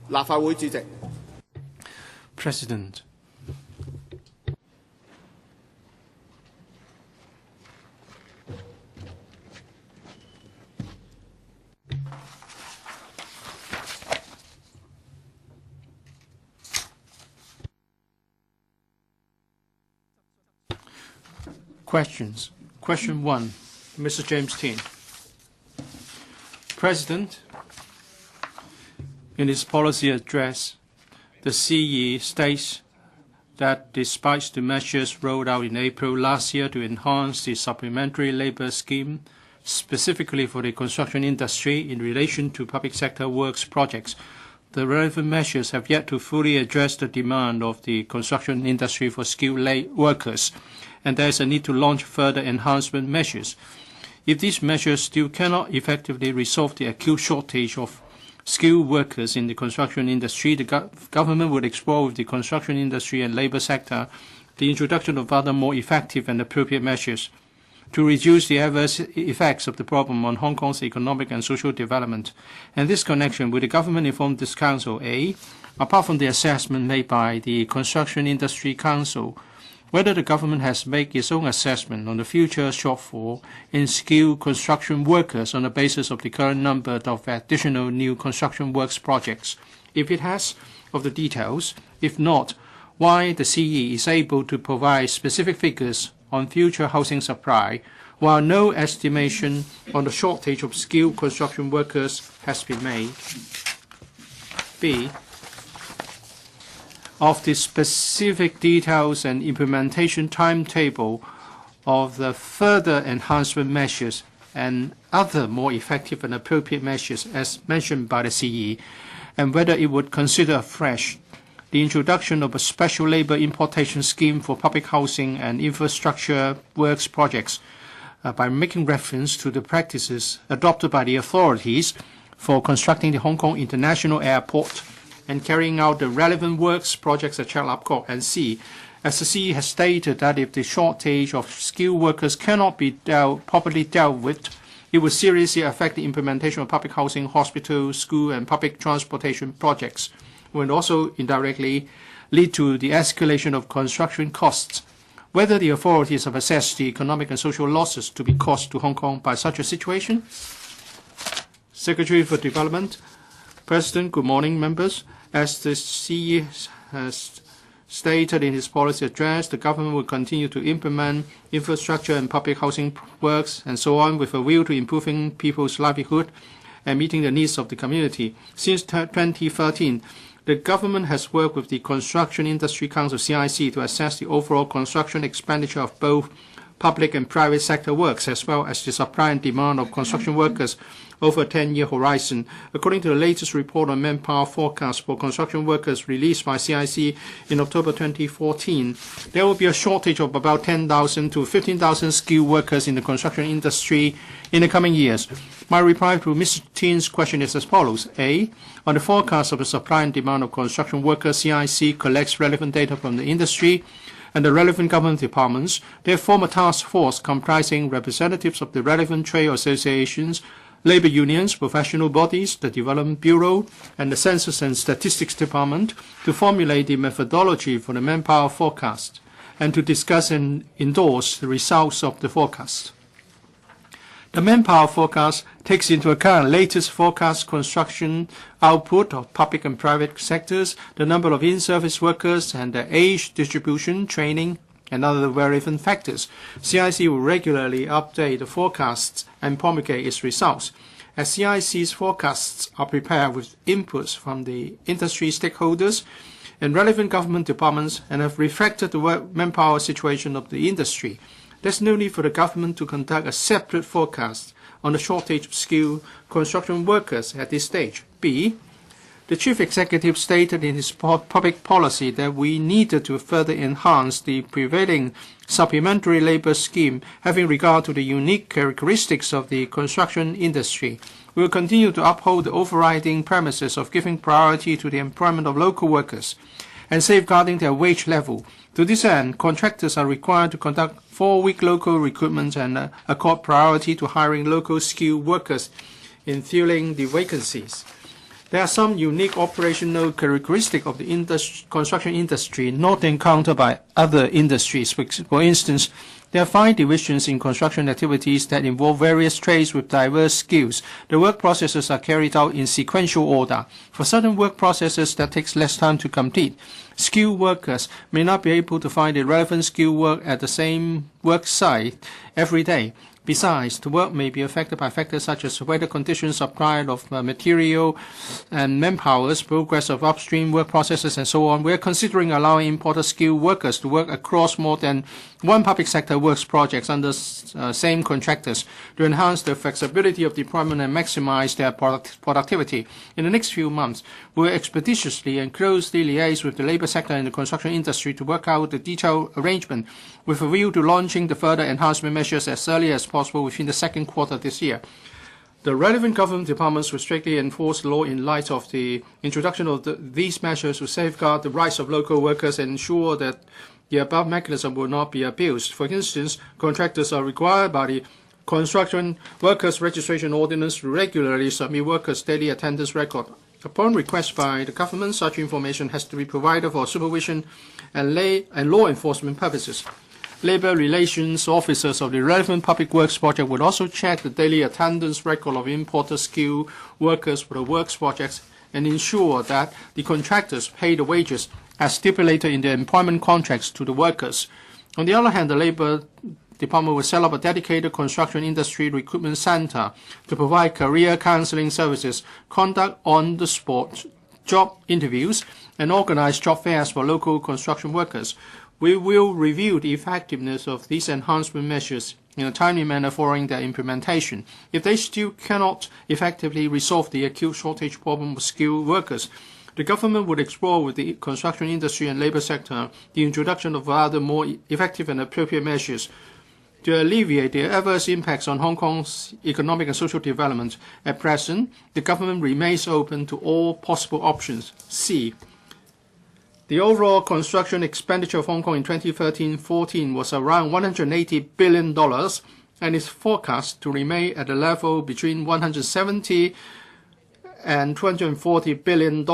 立法會主席。President. Questions. Question 1, Mr. James Tien. President, in his policy address, the CE states that despite the measures rolled out in April last year to enhance the supplementary labor scheme, specifically for the construction industry in relation to public sector works projects, the relevant measures have yet to fully address the demand of the construction industry for skilled workers, and there is a need to launch further enhancement measures. If these measures still cannot effectively resolve the acute shortage of skilled workers in the construction industry, the government would explore with the construction industry and labor sector the introduction of other more effective and appropriate measures to reduce the adverse effects of the problem on Hong Kong's economic and social development. In this connection, will the government inform this Council, A, apart from the assessment made by the Construction Industry Council, whether the government has made its own assessment on the future shortfall in skilled construction workers on the basis of the current number of additional new construction works projects? If it has, of the details. If not, why the CE is able to provide specific figures on future housing supply, while no estimation on the shortage of skilled construction workers has been made. B, of the specific details and implementation timetable of the further enhancement measures and other more effective and appropriate measures as mentioned by the CE, and whether it would consider afresh the introduction of a special labor importation scheme for public housing and infrastructure works projects by making reference to the practices adopted by the authorities for constructing the Hong Kong International Airport and carrying out the relevant works projects at Chek Lap Kok. And C, as the CE has stated that if the shortage of skilled workers cannot be properly dealt with, it will seriously affect the implementation of public housing, hospital, school, and public transportation projects, will also indirectly lead to the escalation of construction costs. Whether the authorities have assessed the economic and social losses to be caused to Hong Kong by such a situation? Secretary for Development. President, good morning, members. As the CE has stated in his policy address, the government will continue to implement infrastructure and public housing works and so on with a view to improving people's livelihood and meeting the needs of the community. Since 2013, the government has worked with the Construction Industry Council (CIC) to assess the overall construction expenditure of both public and private sector works, as well as the supply and demand of construction workers over a 10-year horizon. According to the latest report on manpower forecast for construction workers released by CIC in October 2014, there will be a shortage of about 10,000 to 15,000 skilled workers in the construction industry in the coming years. My reply to Mr. Tien's question is as follows. A, on the forecast of the supply and demand of construction workers, CIC collects relevant data from the industry and the relevant government departments. They form a task force comprising representatives of the relevant trade associations, labor unions, professional bodies, the Development Bureau, and the Census and Statistics Department to formulate the methodology for the manpower forecast and to discuss and endorse the results of the forecast. The manpower forecast takes into account latest forecast construction output of public and private sectors, the number of in-service workers, and their age distribution, training, and other relevant factors. CIC will regularly update the forecasts and promulgate its results. As CIC's forecasts are prepared with inputs from the industry stakeholders and relevant government departments and have reflected the manpower situation of the industry, there's no need for the government to conduct a separate forecast on the shortage of skilled construction workers at this stage. B, the Chief Executive stated in his public policy that we needed to further enhance the prevailing supplementary labor scheme having regard to the unique characteristics of the construction industry. We will continue to uphold the overriding premises of giving priority to the employment of local workers and safeguarding their wage level. To this end, contractors are required to conduct 4-week local recruitment and accord priority to hiring local skilled workers in filling the vacancies. There are some unique operational characteristics of the construction industry not encountered by other industries. For instance, there are 5 divisions in construction activities that involve various trades with diverse skills. The work processes are carried out in sequential order. For certain work processes that takes less time to complete, skilled workers may not be able to find the relevant skilled work at the same work site every day. Besides, the work may be affected by factors such as weather conditions, supply of material and manpower, progress of upstream work processes, and so on. We are considering allowing imported skilled workers to work across more than one public sector works projects under same contractors to enhance the flexibility of deployment and maximize their productivity. In the next few months, we will expeditiously and closely liaise with the labor sector and the construction industry to work out the detailed arrangement with a view to launching the further enhancement measures as early as possible within the second quarter this year. The relevant government departments will strictly enforce the law in light of the introduction of these measures to safeguard the rights of local workers and ensure that the above mechanism will not be abused. For instance, contractors are required by the Construction Workers Registration Ordinance to regularly submit workers' daily attendance record. Upon request by the government, such information has to be provided for supervision and law enforcement purposes. Labor relations officers of the relevant public works project would also check the daily attendance record of imported skilled workers for the works projects and ensure that the contractors pay the wages as stipulated in their employment contracts to the workers. On the other hand, the Labor Department will set up a dedicated construction industry recruitment center to provide career counseling services, conduct on-the-spot job interviews, and organize job fairs for local construction workers. We will review the effectiveness of these enhancement measures in a timely manner following their implementation. If they still cannot effectively resolve the acute shortage problem of skilled workers, the government would explore with the construction industry and labor sector the introduction of other more effective and appropriate measures to alleviate the adverse impacts on Hong Kong's economic and social development. At present, the government remains open to all possible options. C. The overall construction expenditure of Hong Kong in 2013-14 was around $180 billion and is forecast to remain at a level between $170 and $240 billion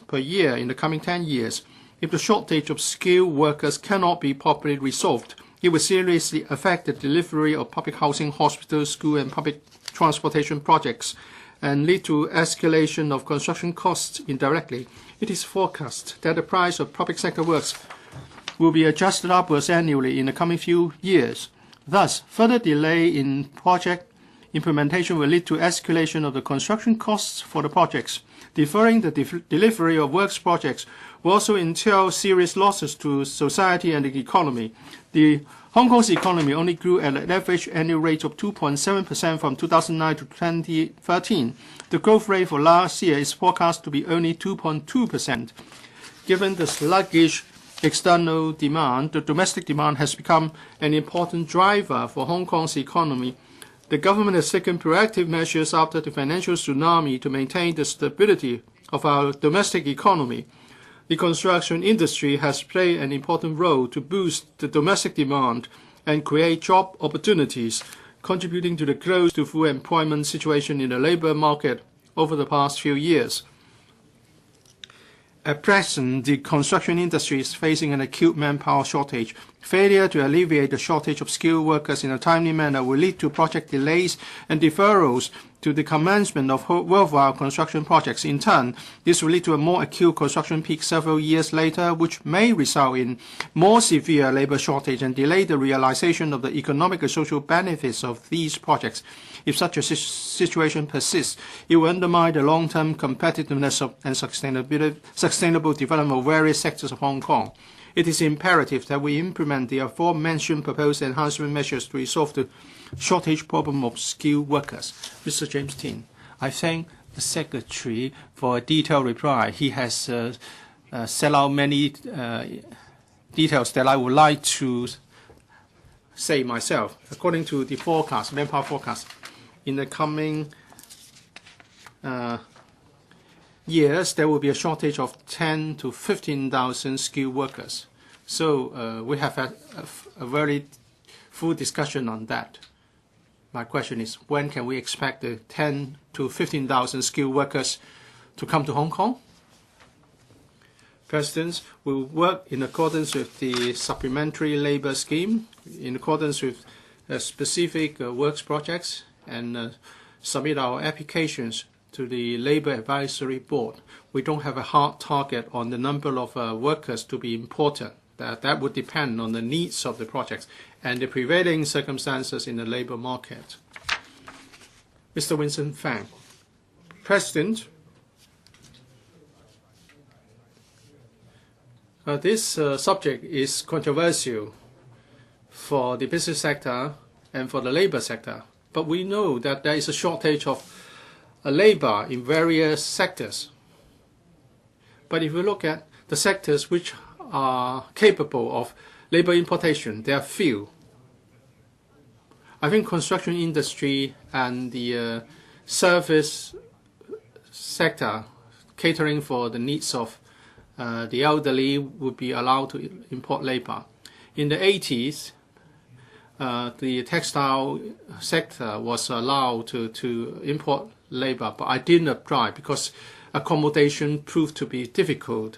per year in the coming 10 years. If the shortage of skilled workers cannot be properly resolved, it will seriously affect the delivery of public housing, hospitals, school, and public transportation projects and lead to escalation of construction costs indirectly. It is forecast that the price of public sector works will be adjusted upwards annually in the coming few years. Thus, further delay in project implementation will lead to escalation of the construction costs for the projects. Deferring the delivery of works projects will also entail serious losses to society and the economy. The Hong Kong's economy only grew at an average annual rate of 2.7% from 2009 to 2013. The growth rate for last year is forecast to be only 2.2%. Given the sluggish external demand, the domestic demand has become an important driver for Hong Kong's economy. The government has taken proactive measures after the financial tsunami to maintain the stability of our domestic economy. The construction industry has played an important role to boost the domestic demand and create job opportunities, contributing to the close to full employment situation in the labor market over the past few years. At present, the construction industry is facing an acute manpower shortage. Failure to alleviate the shortage of skilled workers in a timely manner will lead to project delays and deferrals to the commencement of worthwhile construction projects. In turn, this will lead to a more acute construction peak several years later, which may result in more severe labor shortage and delay the realization of the economic and social benefits of these projects. If such a situation persists, it will undermine the long-term competitiveness and sustainable development of various sectors of Hong Kong. It is imperative that we implement the aforementioned proposed enhancement measures to resolve the shortage problem of skilled workers. Mr. James Tien, I thank the Secretary for a detailed reply. He has set out many details that I would like to say myself. According to the forecast, manpower forecast, in the coming years, there will be a shortage of 10,000 to 15,000 skilled workers. So we have had a very full discussion on that. My question is, when can we expect the 10,000 to 15,000 skilled workers to come to Hong Kong. Presidents will work in accordance with the supplementary labor scheme, in accordance with specific works projects, and submit our applications to the Labor Advisory Board. We don't have a hard target on the number of workers to be imported. That would depend on the needs of the projects and the prevailing circumstances in the labor market. Mr. Winston Fang. President, this subject is controversial for the business sector and for the labor sector, but we know that there is a shortage of labor in various sectors. But if we look at the sectors which are capable of labor importation, there are few. I think construction industry and the service sector catering for the needs of the elderly would be allowed to import labor. In the 80s, the textile sector was allowed to import labor, but I didn't apply because accommodation proved to be difficult.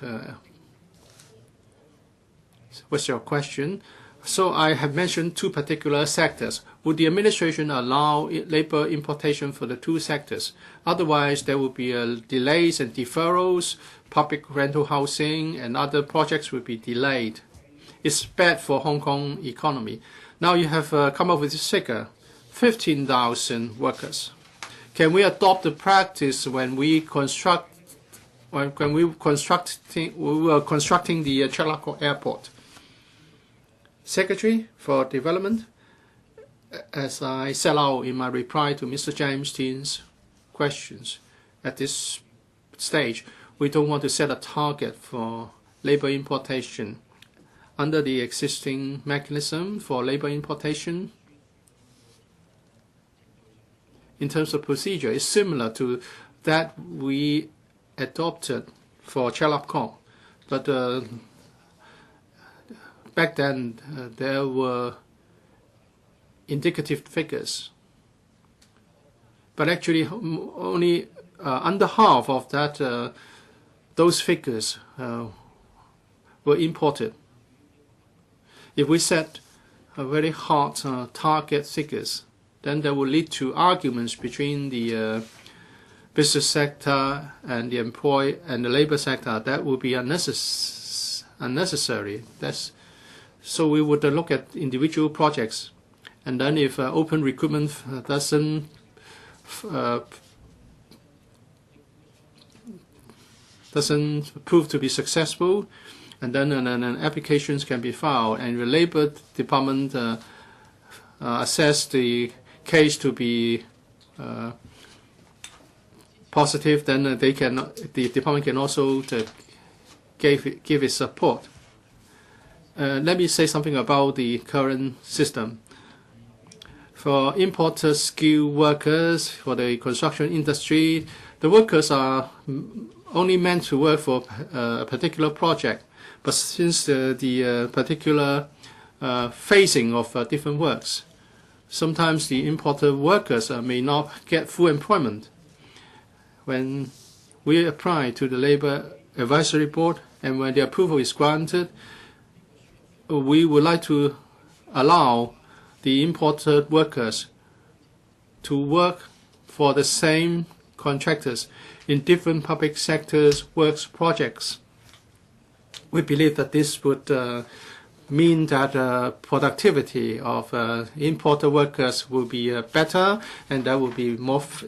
What's your question? So I have mentioned two particular sectors. Would the administration allow labor importation for the two sectors? Otherwise, there will be delays and deferrals. Public rental housing and other projects will be delayed. It's bad for Hong Kong economy. Now you have come up with this figure, 15,000 workers. Can we adopt the practice when we were constructing the Chek Lap Airport? Secretary for Development, as I set out in my reply to Mr. James Tien's questions, at this stage, we don't want to set a target for labor importation. Under the existing mechanism for labor importation, in terms of procedure, is similar to that we adopted for Chek Lap Kok. But back then, there were indicative figures. But actually, only under half of that, those figures were imported. If we set very hard target figures, then that will lead to arguments between the business sector and the the labor sector. That would be unnecessary. So we would look at individual projects, and then if open recruitment doesn't prove to be successful, and then applications can be filed, and the Labor Department assess the case to be positive, then the department can also give its support. Let me say something about the current system. For imported skilled workers, for the construction industry, the workers are only meant to work for a particular project. But since the particular phasing of different works, sometimes the imported workers may not get full employment. When we apply to the Labor Advisory Board and when the approval is granted, we would like to allow the imported workers to work for the same contractors in different public sectors works projects. We believe that this would mean that productivity of imported workers will be better, and that will be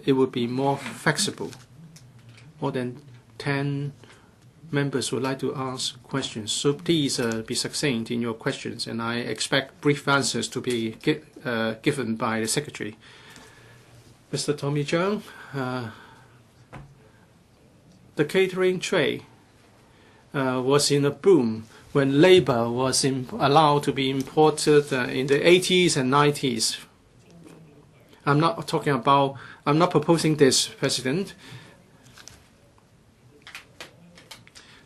it will be more flexible. More than 10 members would like to ask questions, so please be succinct in your questions, and I expect brief answers to be given by the Secretary. Mr. Tommy Cheung, the catering trade was in a boom when labor was allowed to be imported in the 80s and 90s. I'm not proposing this, President.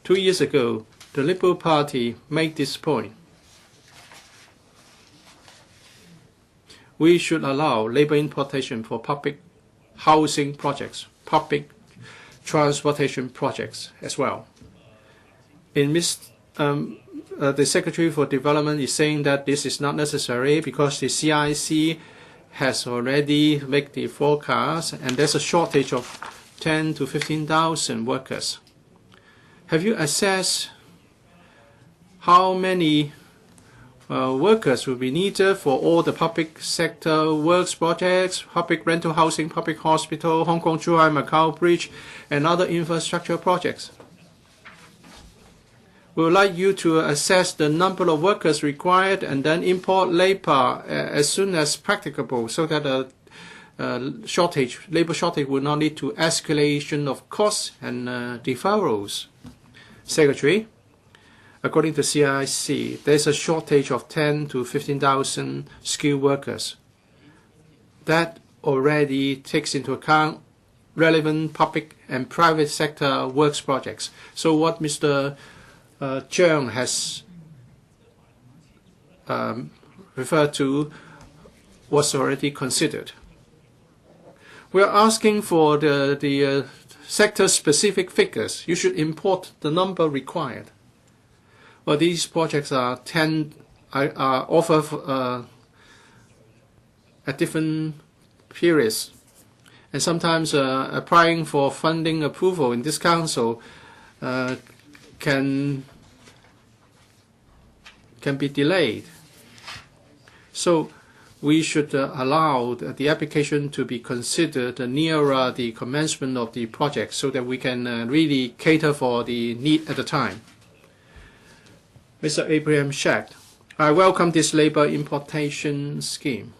2 years ago, the Liberal Party made this point. We should allow labor importation for public housing projects, public transportation projects as well. The Secretary for Development is saying that this is not necessary because the CIC has already made the forecast and there's a shortage of 10 to 15,000 workers. Have you assessed how many workers will be needed for all the public sector works projects, public rental housing, public hospital, Hong Kong-Zhuhai Macau Bridge, and other infrastructure projects? We would like you to assess the number of workers required and then import labor as soon as practicable so that a labor shortage will not lead to escalation of costs and deferrals. Secretary, according to CIC, there's a shortage of 10 to 15,000 skilled workers. That already takes into account relevant public and private sector works projects. So what Mr. Cheung has referred to was already considered. We are asking for the sector-specific figures. You should import the number required. Well, these projects are offered at different periods, and sometimes applying for funding approval in this council can be delayed. So we should allow the application to be considered nearer the commencement of the project so that we can really cater for the need at the time. Mr. Abraham Shack, I welcome this labor importation scheme.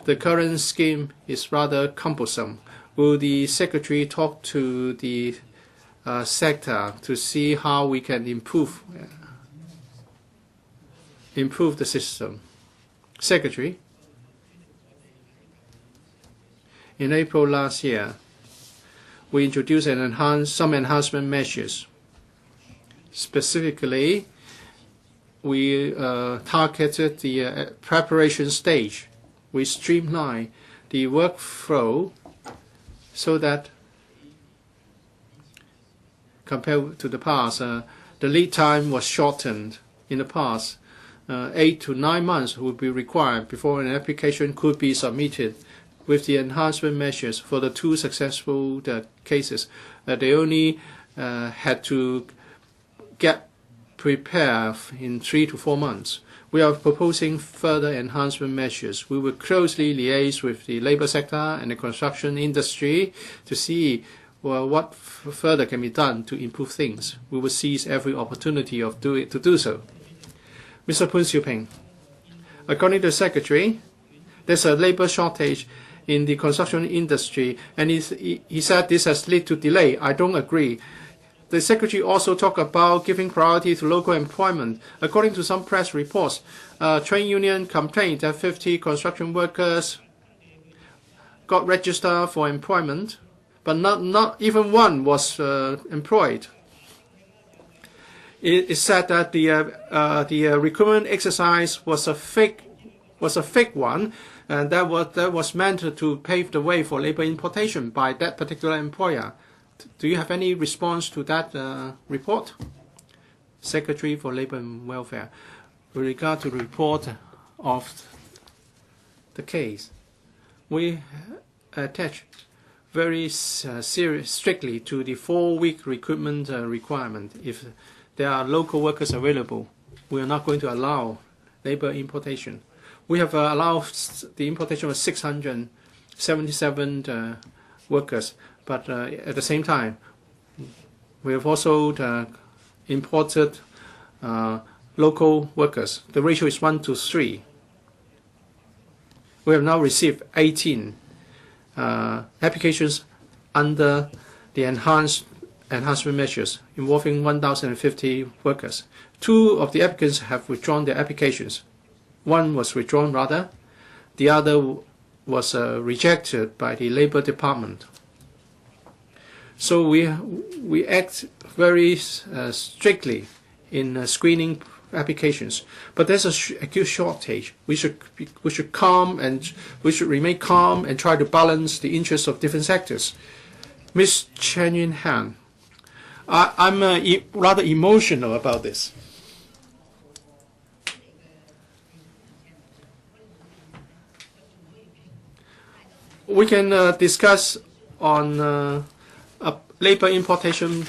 The current scheme is rather cumbersome. Will the Secretary talk to the sector to see how we can improve the system? Secretary, in April last year, we introduced some enhancement measures. Specifically, we targeted the preparation stage. We streamlined the workflow so that compared to the past, the lead time was shortened. In the past, 8 to 9 months would be required before an application could be submitted. With the enhancement measures for the 2 successful cases, they only had to get prepared in 3 to 4 months. We are proposing further enhancement measures. We will closely liaise with the labor sector and the construction industry to see what further can be done to improve things. We will seize every opportunity to do so. Mr. Poon Siu Ping, according to the Secretary, there's a labor shortage in the construction industry, and he said this has led to delay. I don't agree. The Secretary also talked about giving priority to local employment. According to some press reports, trade union complained that 50 construction workers got registered for employment, but not even one was employed. It is said that the recruitment exercise was a fake one, and that was meant to pave the way for labor importation by that particular employer. Do you have any response to that report? Secretary for Labor and Welfare, with regard to the report of the case, we attach very strictly to the 4-week recruitment requirement. If there are local workers available, we are not going to allow labor importation. We have allowed the importation of 677 workers, but at the same time, we have also imported local workers. The ratio is 1 to 3. We have now received 18 applications under the enhancement measures involving 1,050 workers. 2 of the applicants have withdrawn their applications. 1 was withdrawn rather. The other was rejected by the Labor Department. So we act very strictly in screening applications, but there's a acute shortage. We should remain calm and try to balance the interests of different sectors. Ms. Chen Yun-han, I'm rather emotional about this. We can discuss on a labor importation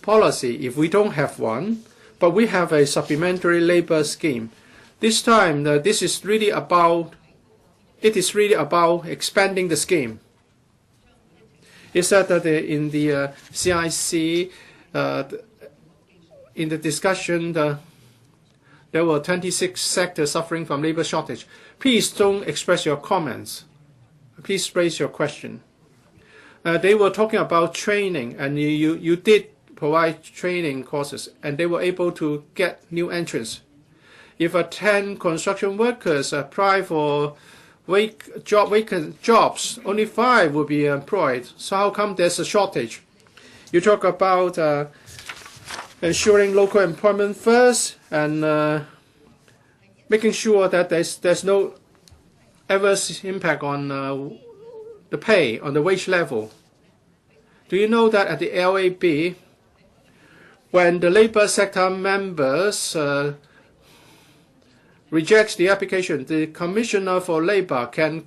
policy if we don't have one, but we have a supplementary labor scheme. This time, it is really about expanding the scheme. It said that in the CIC, in the discussion, there were 26 sectors suffering from labor shortage. Please don't express your comments. Please raise your question. They were talking about training, and you did provide training courses, and they were able to get new entrants. If 10 construction workers apply for vacant jobs, only 5 will be employed. So how come there's a shortage? You talk about ensuring local employment first and making sure that there's no adverse impact on the pay, on the wage level. Do you know that at the LAB, when the labor sector members rejects the application, the Commissioner for Labor can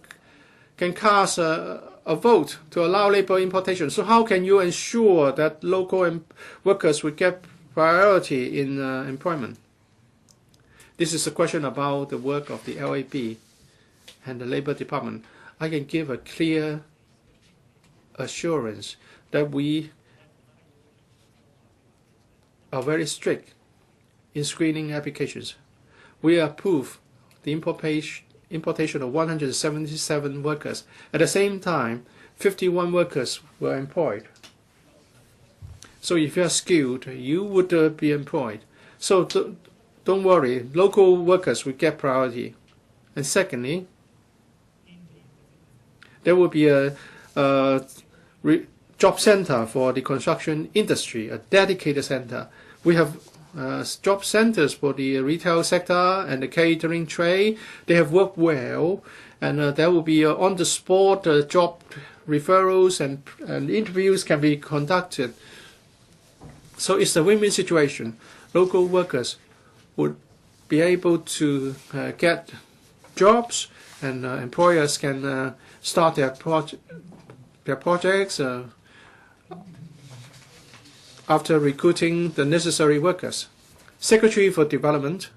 cast a vote to allow labor importation. So how can you ensure that local workers will get priority in employment? This is a question about the work of the LAB and the Labor Department. I can give a clear assurance that we are very strict in screening applications. We approve the importation of 177 workers. At the same time, 51 workers were employed. So if you are skilled, you would be employed. So don't worry, local workers will get priority. And secondly, there will be a job center for the construction industry, a dedicated center. We have job centers for the retail sector and the catering trade. They have worked well, and there will be on-the-spot job referrals and interviews can be conducted. So it's a win-win situation. Local workers would be able to get jobs, and employers can start their projects after recruiting the necessary workers. Secretary for Development,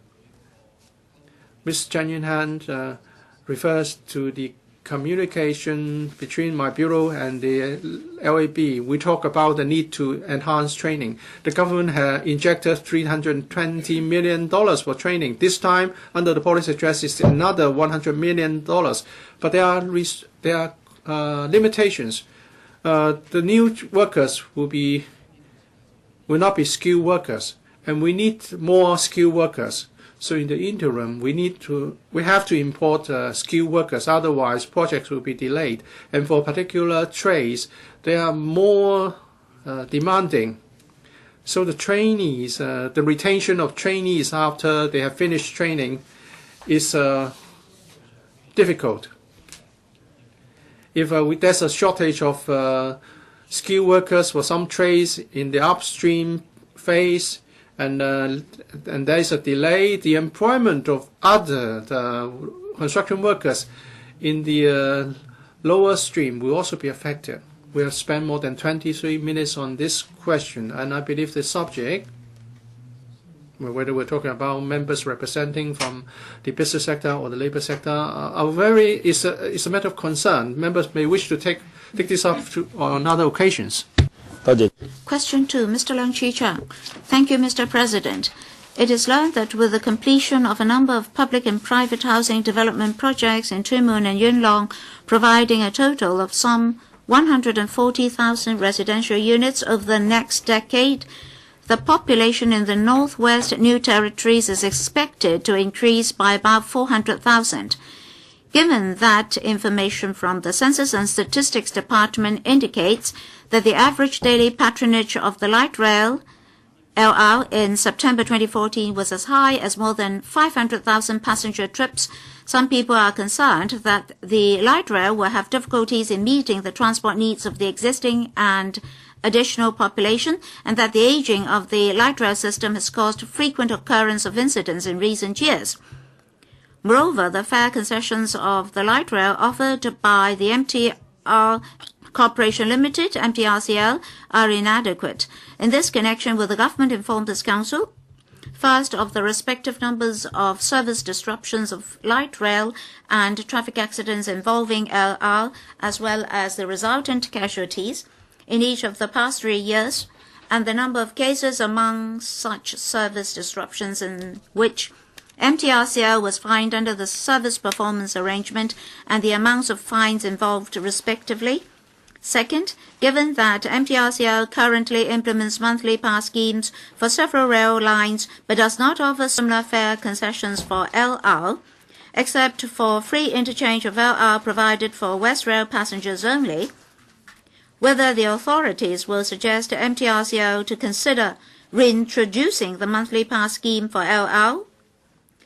Ms. Chen Yun-han, refers to the communication between my bureau and the LAB. We talk about the need to enhance training. The government has injected $320 million for training. This time, under the policy address, is another $100 million. But there are limitations. The new workers will not be skilled workers, and we need more skilled workers. So in the interim, we have to import skilled workers. Otherwise, projects will be delayed. And for particular trades, they are more demanding. So the trainees, the retention of trainees after they have finished training, is difficult. If there's a shortage of skilled workers for some trades in the upstream phase, and there is a delay, the employment of other construction workers in the lower stream will also be affected. We have spent more than 23 minutes on this question, and I believe the subject, whether we're talking about members representing from the business sector or the labor sector, is a matter of concern. Members may wish to take this up on other occasions. Question 2, Mr. Leung Che-cheung. Thank you, Mr. President. It is learned that with the completion of a number of public and private housing development projects in Tuen Mun and Yuen Long, providing a total of some 140,000 residential units over the next decade, the population in the Northwest New Territories is expected to increase by about 400,000. Given that information from the Census and Statistics Department indicates that the average daily patronage of the light rail LR in September 2014 was as high as more than 500,000 passenger trips. Some people are concerned that the light rail will have difficulties in meeting the transport needs of the existing and additional population, and that the aging of the light rail system has caused frequent occurrence of incidents in recent years. Moreover, the fare concessions of the light rail offered by the MTR Corporation Limited, MTRCL, are inadequate. In this connection, will the government inform this council, first, of the respective numbers of service disruptions of light rail and traffic accidents involving LR, as well as the resultant casualties in each of the past 3 years, and the number of cases among such service disruptions in which MTRCL was fined under the service performance arrangement, and the amounts of fines involved respectively. Second, given that MTRCL currently implements monthly pass schemes for several rail lines but does not offer similar fare concessions for LR, except for free interchange of LR provided for West Rail passengers only, whether the authorities will suggest to MTRCL to consider reintroducing the monthly pass scheme for LR,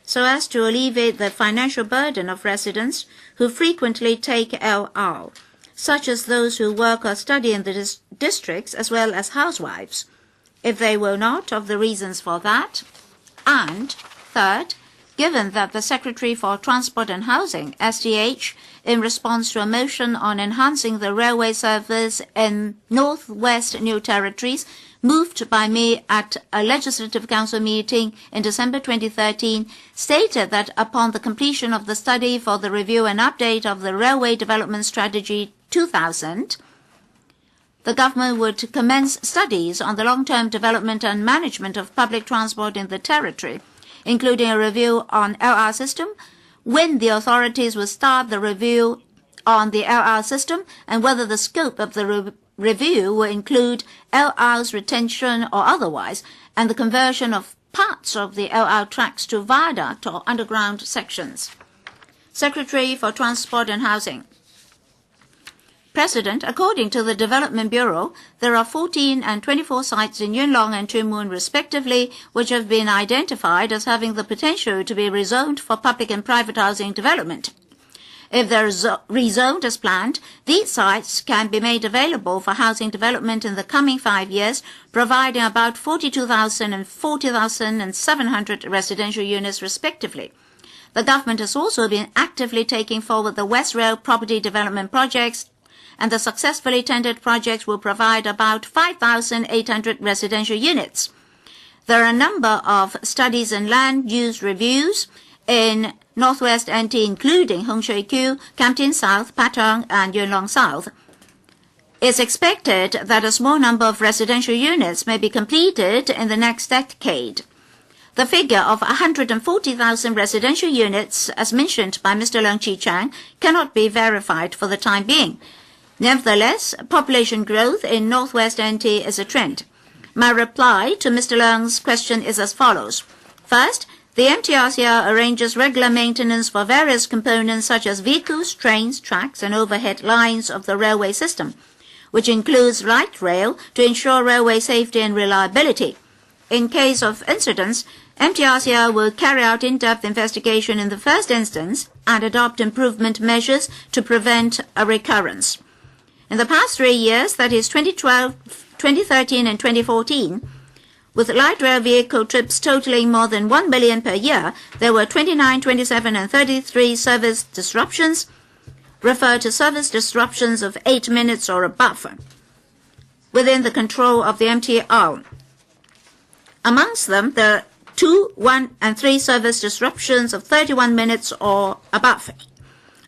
so as to alleviate the financial burden of residents who frequently take LR, such as those who work or study in the districts as well as housewives, if they will not, of the reasons for that. And third, given that the Secretary for Transport and Housing, STH, in response to a motion on enhancing the railway service in Northwest New Territories, moved by me at a Legislative Council meeting in December 2013, stated that upon the completion of the study for the review and update of the Railway Development Strategy 2000, the government would commence studies on the long-term development and management of public transport in the territory, including a review on LR system, when the authorities will start the review on the LR system, and whether the scope of the review will include LR's retention or otherwise, and the conversion of parts of the LR tracks to viaduct or underground sections. Secretary for Transport and Housing. President, according to the Development Bureau, there are 14 and 24 sites in Yuen Long and Tuen Mun respectively, which have been identified as having the potential to be rezoned for public and private housing development. If they're rezoned as planned, these sites can be made available for housing development in the coming 5 years, providing about 42,000 and 40,700 residential units respectively. The government has also been actively taking forward the West Rail property development projects, and the successfully tendered projects will provide about 5,800 residential units. There are a number of studies and land use reviews in Northwest NT, including Hung Shui Kiu, Campton South, Patong, and Yuen Long South. It's expected that a small number of residential units may be completed in the next decade. The figure of 140,000 residential units, as mentioned by Mr. Leung Che-cheung, cannot be verified for the time being. Nevertheless, population growth in Northwest NT is a trend. My reply to Mr. Leung's question is as follows. First, the MTRCL arranges regular maintenance for various components such as vehicles, trains, tracks, and overhead lines of the railway system, which includes light rail to ensure railway safety and reliability. In case of incidents, MTRCL will carry out in-depth investigation in the first instance and adopt improvement measures to prevent a recurrence. In the past 3 years, that is 2012, 2013, and 2014, with light rail vehicle trips totaling more than 1 million per year, there were 29, 27, and 33 service disruptions, referred to service disruptions of 8 minutes or above, within the control of the MTR. Amongst them, there are 2, 1, and 3 service disruptions of 31 minutes or above.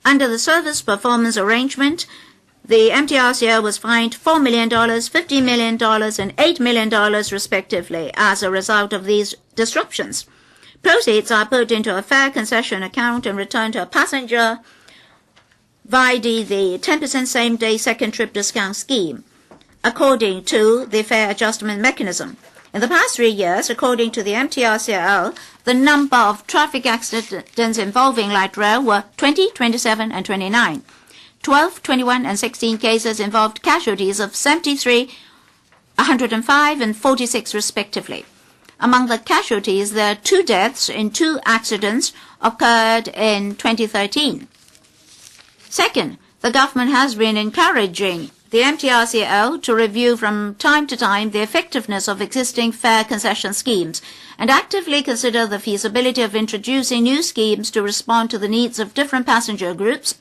Under the service performance arrangement, the MTRCL was fined $4 million, $50 million, and $8 million respectively as a result of these disruptions. Proceeds are put into a fare concession account and returned to a passenger via the 10% same-day second trip discount scheme, according to the fare adjustment mechanism. In the past 3 years, according to the MTRCL, the number of traffic accidents involving light rail were 20, 27, and 29. 12, 21, and 16 cases involved casualties of 73, 105 and 46 respectively. Among the casualties, there are 2 deaths in 2 accidents occurred in 2013. Second, the government has been encouraging the MTRCO to review from time to time the effectiveness of existing fare concession schemes and actively consider the feasibility of introducing new schemes to respond to the needs of different passenger groups,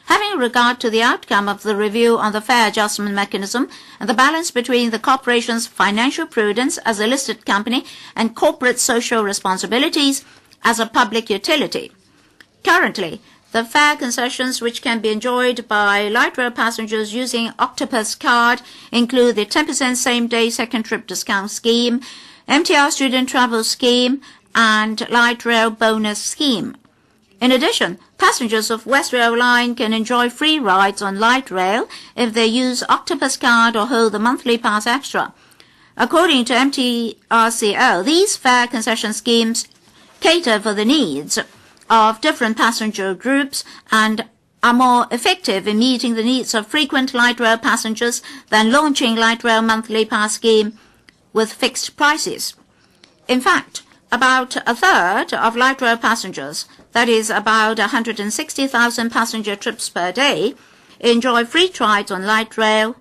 having regard to the outcome of the review on the fare adjustment mechanism and the balance between the corporation's financial prudence as a listed company and corporate social responsibilities as a public utility. Currently, the fare concessions which can be enjoyed by light rail passengers using Octopus card include the 10% same-day second trip discount scheme, MTR student travel scheme, and light rail bonus scheme. In addition, passengers of West Rail Line can enjoy free rides on light rail if they use Octopus card or hold the monthly pass extra. According to MTRCO, these fare concession schemes cater for the needs of different passenger groups and are more effective in meeting the needs of frequent light rail passengers than launching light rail monthly pass scheme with fixed prices. In fact, about a third of light rail passengers, that is about 160,000 passenger trips per day, enjoy free rides on light rail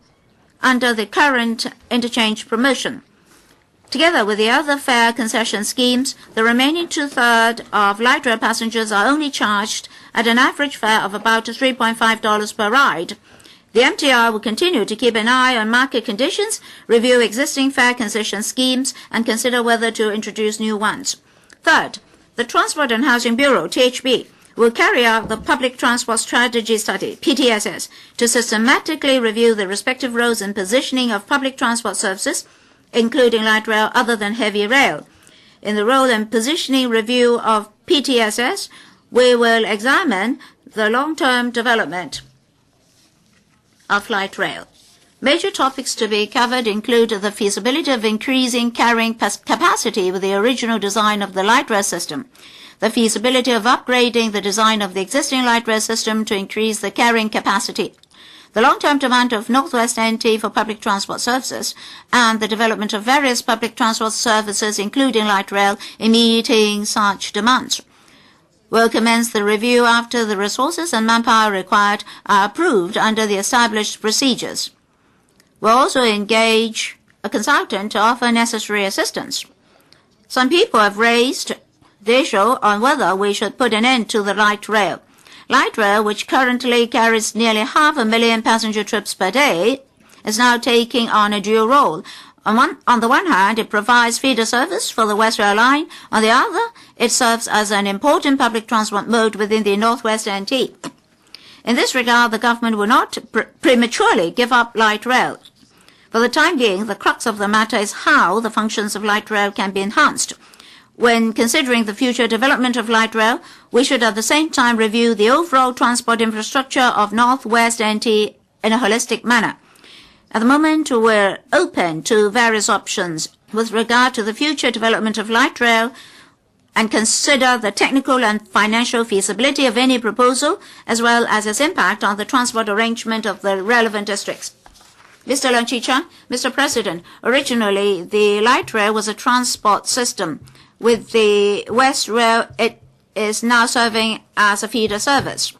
under the current interchange promotion. Together with the other fare concession schemes, the remaining 2/3 of light rail passengers are only charged at an average fare of about $3.5 per ride. The MTR will continue to keep an eye on market conditions, review existing fare concession schemes, and consider whether to introduce new ones. Third, the Transport and Housing Bureau, THB, will carry out the Public Transport Strategy Study, PTSS, to systematically review the respective roles and positioning of public transport services, including light rail other than heavy rail. In the role and positioning review of PTSS, we will examine the long-term development of light rail. Major topics to be covered include the feasibility of increasing carrying capacity with the original design of the light rail system, the feasibility of upgrading the design of the existing light rail system to increase the carrying capacity, the long-term demand of Northwest NT for public transport services, and the development of various public transport services, including light rail, in meeting such demands. We'll commence the review after the resources and manpower required are approved under the established procedures. We'll also engage a consultant to offer necessary assistance. Some people have raised the issue on whether we should put an end to the light rail. Light rail, which currently carries nearly 500,000 passenger trips per day, is now taking on a dual role. On the one hand, it provides feeder service for the West Rail Line. On the other, it serves as an important public transport mode within the Northwest NT. In this regard, the government will not prematurely give up light rail. For the time being, the crux of the matter is how the functions of light rail can be enhanced. When considering the future development of light rail, we should at the same time review the overall transport infrastructure of Northwest NT in a holistic manner. At the moment, we're open to various options with regard to the future development of light rail and consider the technical and financial feasibility of any proposal, as well as its impact on the transport arrangement of the relevant districts. Mr. Leung Che-cheung, Mr. President, originally the light rail was a transport system. With the West Rail, it is now serving as a feeder service.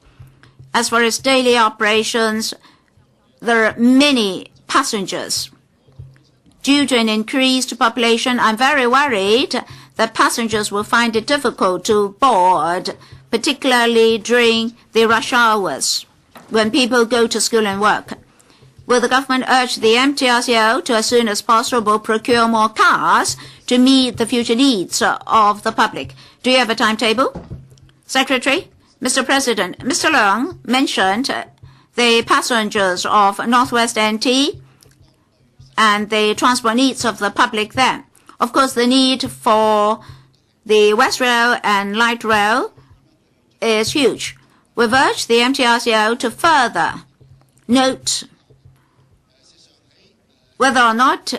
As for its daily operations, there are many passengers. Due to an increased population, I'm very worried that passengers will find it difficult to board, particularly during the rush hours when people go to school and work. Will the government urge the MTRCO to, as soon as possible, procure more cars to meet the future needs of the public? Do you have a timetable? Secretary, Mr. President, Mr. Leung mentioned the passengers of Northwest NT and the transport needs of the public there. Of course, the need for the West Rail and Light Rail is huge. We've urged the MTRCO to further note whether or not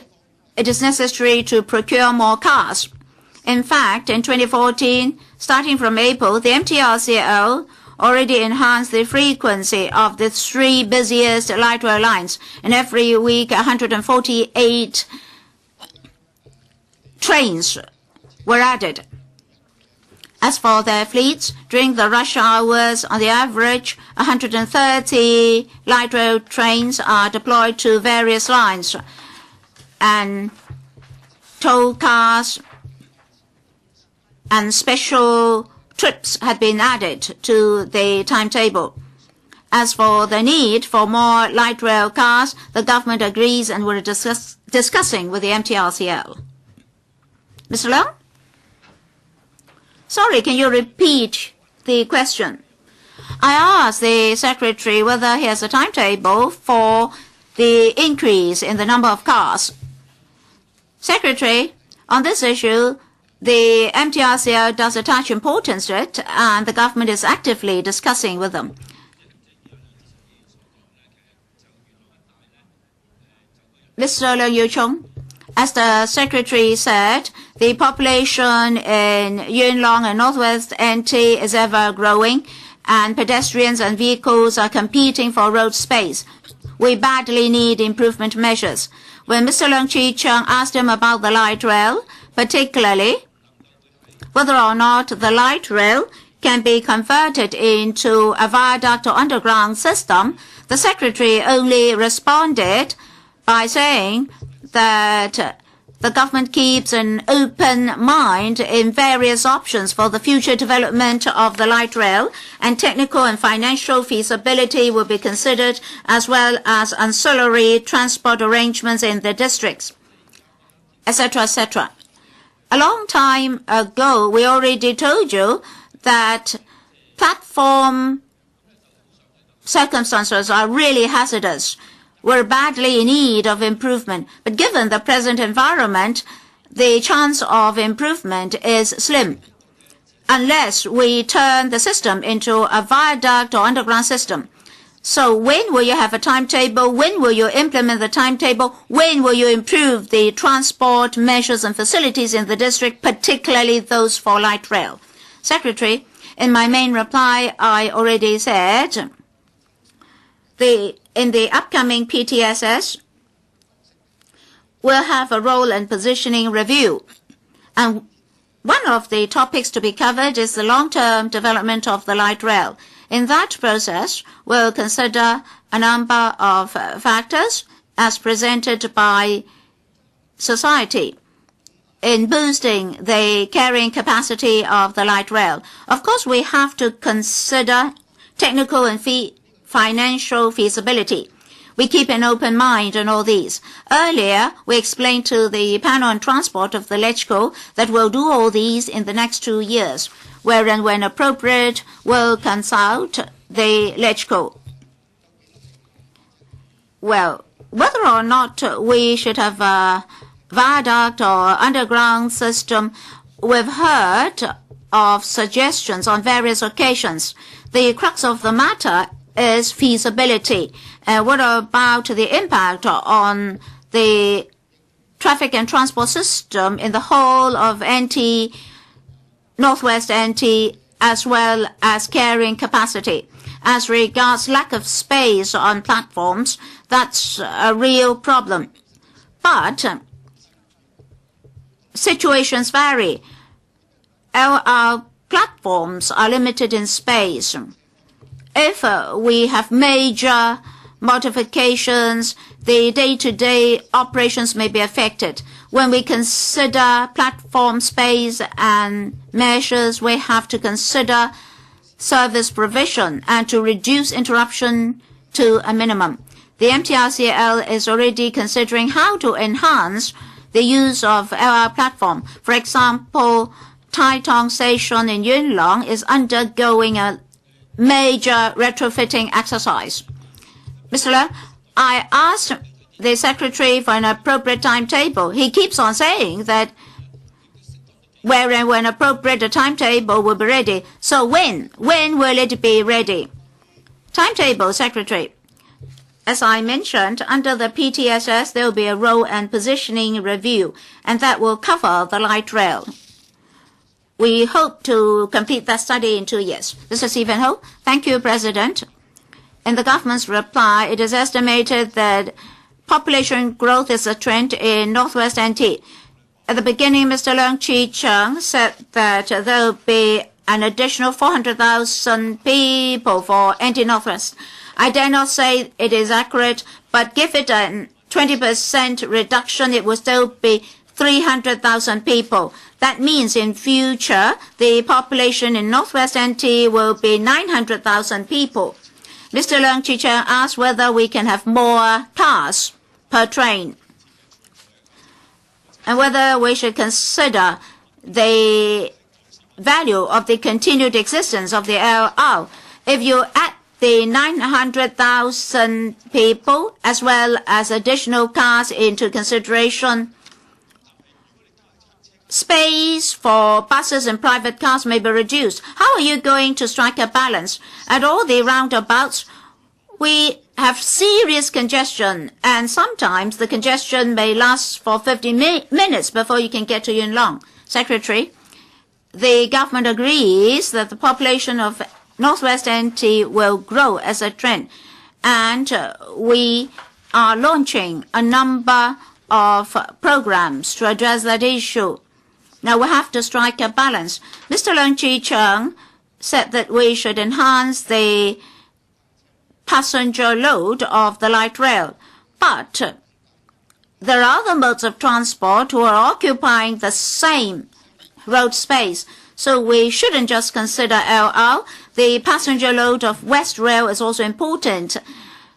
it is necessary to procure more cars. In fact, in 2014, starting from April, the MTRCO already enhanced the frequency of the 3 busiest light rail lines, and every week 148 trains were added. As for their fleets, during the rush hours, on the average, 130 light rail trains are deployed to various lines, and toll cars and special trips had been added to the timetable. As for the need for more light rail cars, the government agrees and we're discussing with the MTRCL. Mr. Leung? Sorry, can you repeat the question? I asked the Secretary whether he has a timetable for the increase in the number of cars. Secretary, on this issue, the MTRCL does attach importance to it, and the government is actively discussing with them. Mr. Leung Che-cheung, as the Secretary said, the population in Yuen Long and Northwest NT is ever growing, and pedestrians and vehicles are competing for road space. We badly need improvement measures. When Mr. Leung Che-cheung asked him about the light rail, particularly whether or not the light rail can be converted into a viaduct or underground system, the Secretary only responded by saying that the government keeps an open mind in various options for the future development of the light rail, and technical and financial feasibility will be considered, as well as ancillary transport arrangements in the districts, etc., etc. A long time ago, we already told you that platform circumstances are really hazardous. We're badly in need of improvement, but given the present environment, the chance of improvement is slim, unless we turn the system into a viaduct or underground system. So when will you have a timetable? When will you implement the timetable? When will you improve the transport measures and facilities in the district, particularly those for light rail? Secretary, in my main reply, I already said in the upcoming PTSS, we'll have a role and positioning review. And one of the topics to be covered is the long-term development of the light rail. In that process, we'll consider a number of factors as presented by society in boosting the carrying capacity of the light rail. Of course, we have to consider technical and financial feasibility. We keep an open mind on all these. Earlier, we explained to the panel on transport of the LegCo that we'll do all these in the next 2 years, wherein when appropriate, we'll consult the LegCo. Well, whether or not we should have a viaduct or underground system, we've heard of suggestions on various occasions. The crux of the matter is feasibility. What about the impact on the traffic and transport system in the whole of NT, Northwest NT, as well as carrying capacity? As regards lack of space on platforms, that's a real problem. But situations vary. Our platforms are limited in space. If we have major modifications, the day-to-day operations may be affected. When we consider platform space and measures, we have to consider service provision and to reduce interruption to a minimum. The MTRCL is already considering how to enhance the use of our platform. For example, Tai Tong Station in Yuen Long is undergoing a major retrofitting exercise. Mr. Leung, I asked the Secretary for an appropriate timetable. He keeps on saying that when appropriate, a timetable will be ready. So when will it be ready? Timetable, Secretary. As I mentioned, under the PTSS, there will be a role and positioning review, and that will cover the light rail. We hope to complete that study in 2 years. Mr. Stephen Ho. Thank you, President. In the government's reply, it is estimated that population growth is a trend in Northwest NT. At the beginning, Mr. Leung Che-cheung said that there will be an additional 400,000 people for NT Northwest. I dare not say it is accurate, but give it a 20% reduction, it will still be 300,000 people. That means in future, the population in Northwest NT will be 900,000 people. Mr. Leung Che-cheung asked whether we can have more cars per train and whether we should consider the value of the continued existence of the LR. If you add the 900,000 people as well as additional cars into consideration, space for buses and private cars may be reduced. How are you going to strike a balance? At all the roundabouts, we have serious congestion, and sometimes the congestion may last for 50 minutes before you can get to Yuen Long. Secretary, the government agrees that the population of Northwest NT will grow as a trend, and we are launching a number of programs to address that issue. Now we have to strike a balance. Mr. Leung Che-cheung said that we should enhance the passenger load of the light rail, but there are other modes of transport who are occupying the same road space. So we shouldn't just consider LR. The passenger load of West Rail is also important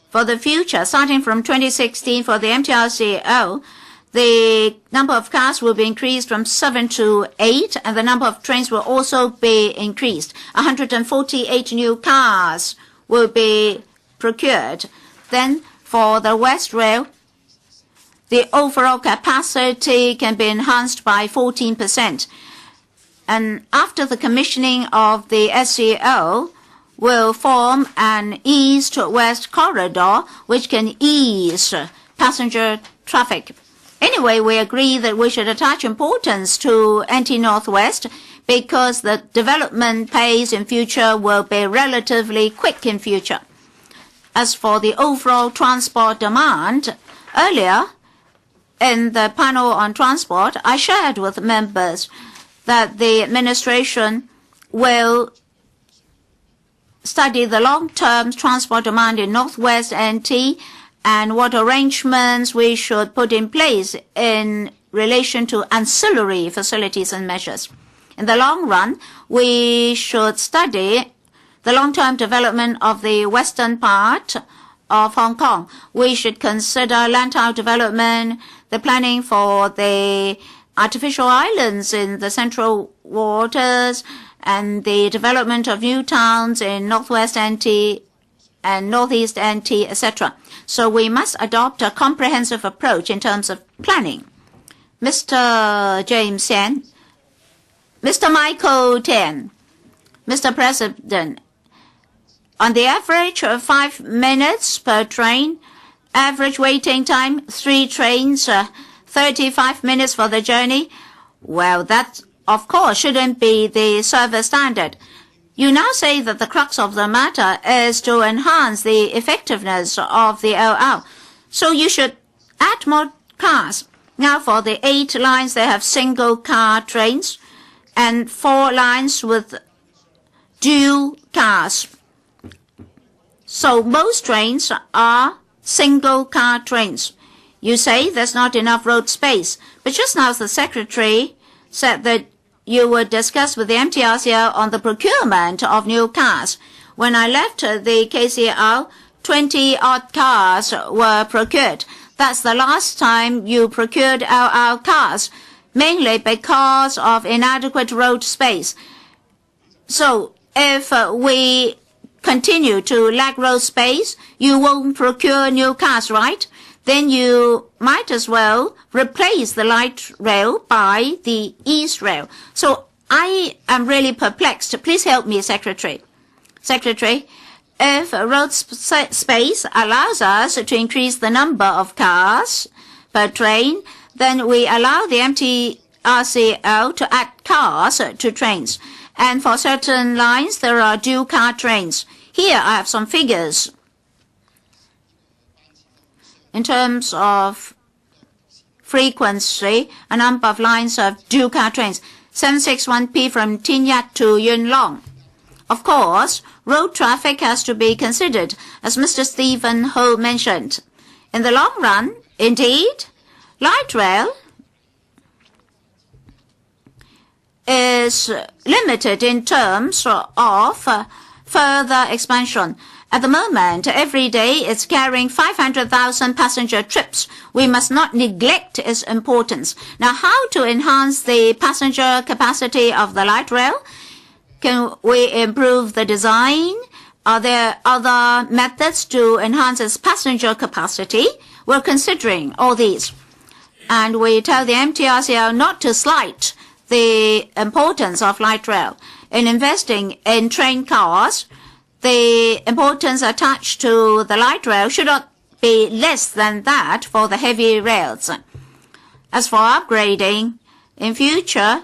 for the future. Starting from 2016 for the MTRCL, the number of cars will be increased from 7 to 8, and the number of trains will also be increased. 148 new cars will be procured. Then for the West Rail, the overall capacity can be enhanced by 14%. And after the commissioning of the SCL, will form an east-west corridor which can ease passenger traffic. Anyway, we agree that we should attach importance to NT Northwest because the development pace in future will be relatively quick in future. As for the overall transport demand, earlier in the panel on transport, I shared with members that the administration will study the long-term transport demand in Northwest NT and what arrangements we should put in place in relation to ancillary facilities and measures. In the long run, we should study the long-term development of the western part of Hong Kong. We should consider lantau development, the planning for the artificial islands in the central waters, and the development of new towns in Northwest NT and Northeast NT, etc. So we must adopt a comprehensive approach in terms of planning. Mr. James Tien, Mr. Michael Tien, Mr. President, on the average of 5 minutes per train, average waiting time, 3 trains, 35 minutes for the journey. Well, that, of course, shouldn't be the service standard. You now say that the crux of the matter is to enhance the effectiveness of the LR. So you should add more cars. Now for the 8 lines, they have single car trains and 4 lines with dual cars. So most trains are single car trains. You say there's not enough road space, but just now the Secretary said that you would discuss with the MTRCL on the procurement of new cars. When I left the KCL, 20-odd cars were procured. That's the last time you procured LR cars, mainly because of inadequate road space. So if we continue to lack road space, you won't procure new cars, right? Then you might as well replace the light rail by the east rail. So I am really perplexed. Please help me, Secretary. Secretary, if road space allows us to increase the number of cars per train, then we allow the MTRCL to add cars to trains. And for certain lines, there are dual car trains. Here I have some figures. In terms of frequency, a number of lines of dual car trains. 761P from Tin Yat to Yuen Long. Of course, road traffic has to be considered, as Mr. Stephen Ho mentioned. In the long run, indeed, light rail is limited in terms of further expansion. At the moment, every day it's carrying 500,000 passenger trips. We must not neglect its importance. Now, how to enhance the passenger capacity of the light rail? Can we improve the design? Are there other methods to enhance its passenger capacity? We're considering all these. And we tell the MTRCL not to slight the importance of light rail. In investing in train cars, the importance attached to the light rail should not be less than that for the heavy rails. As for upgrading, in future,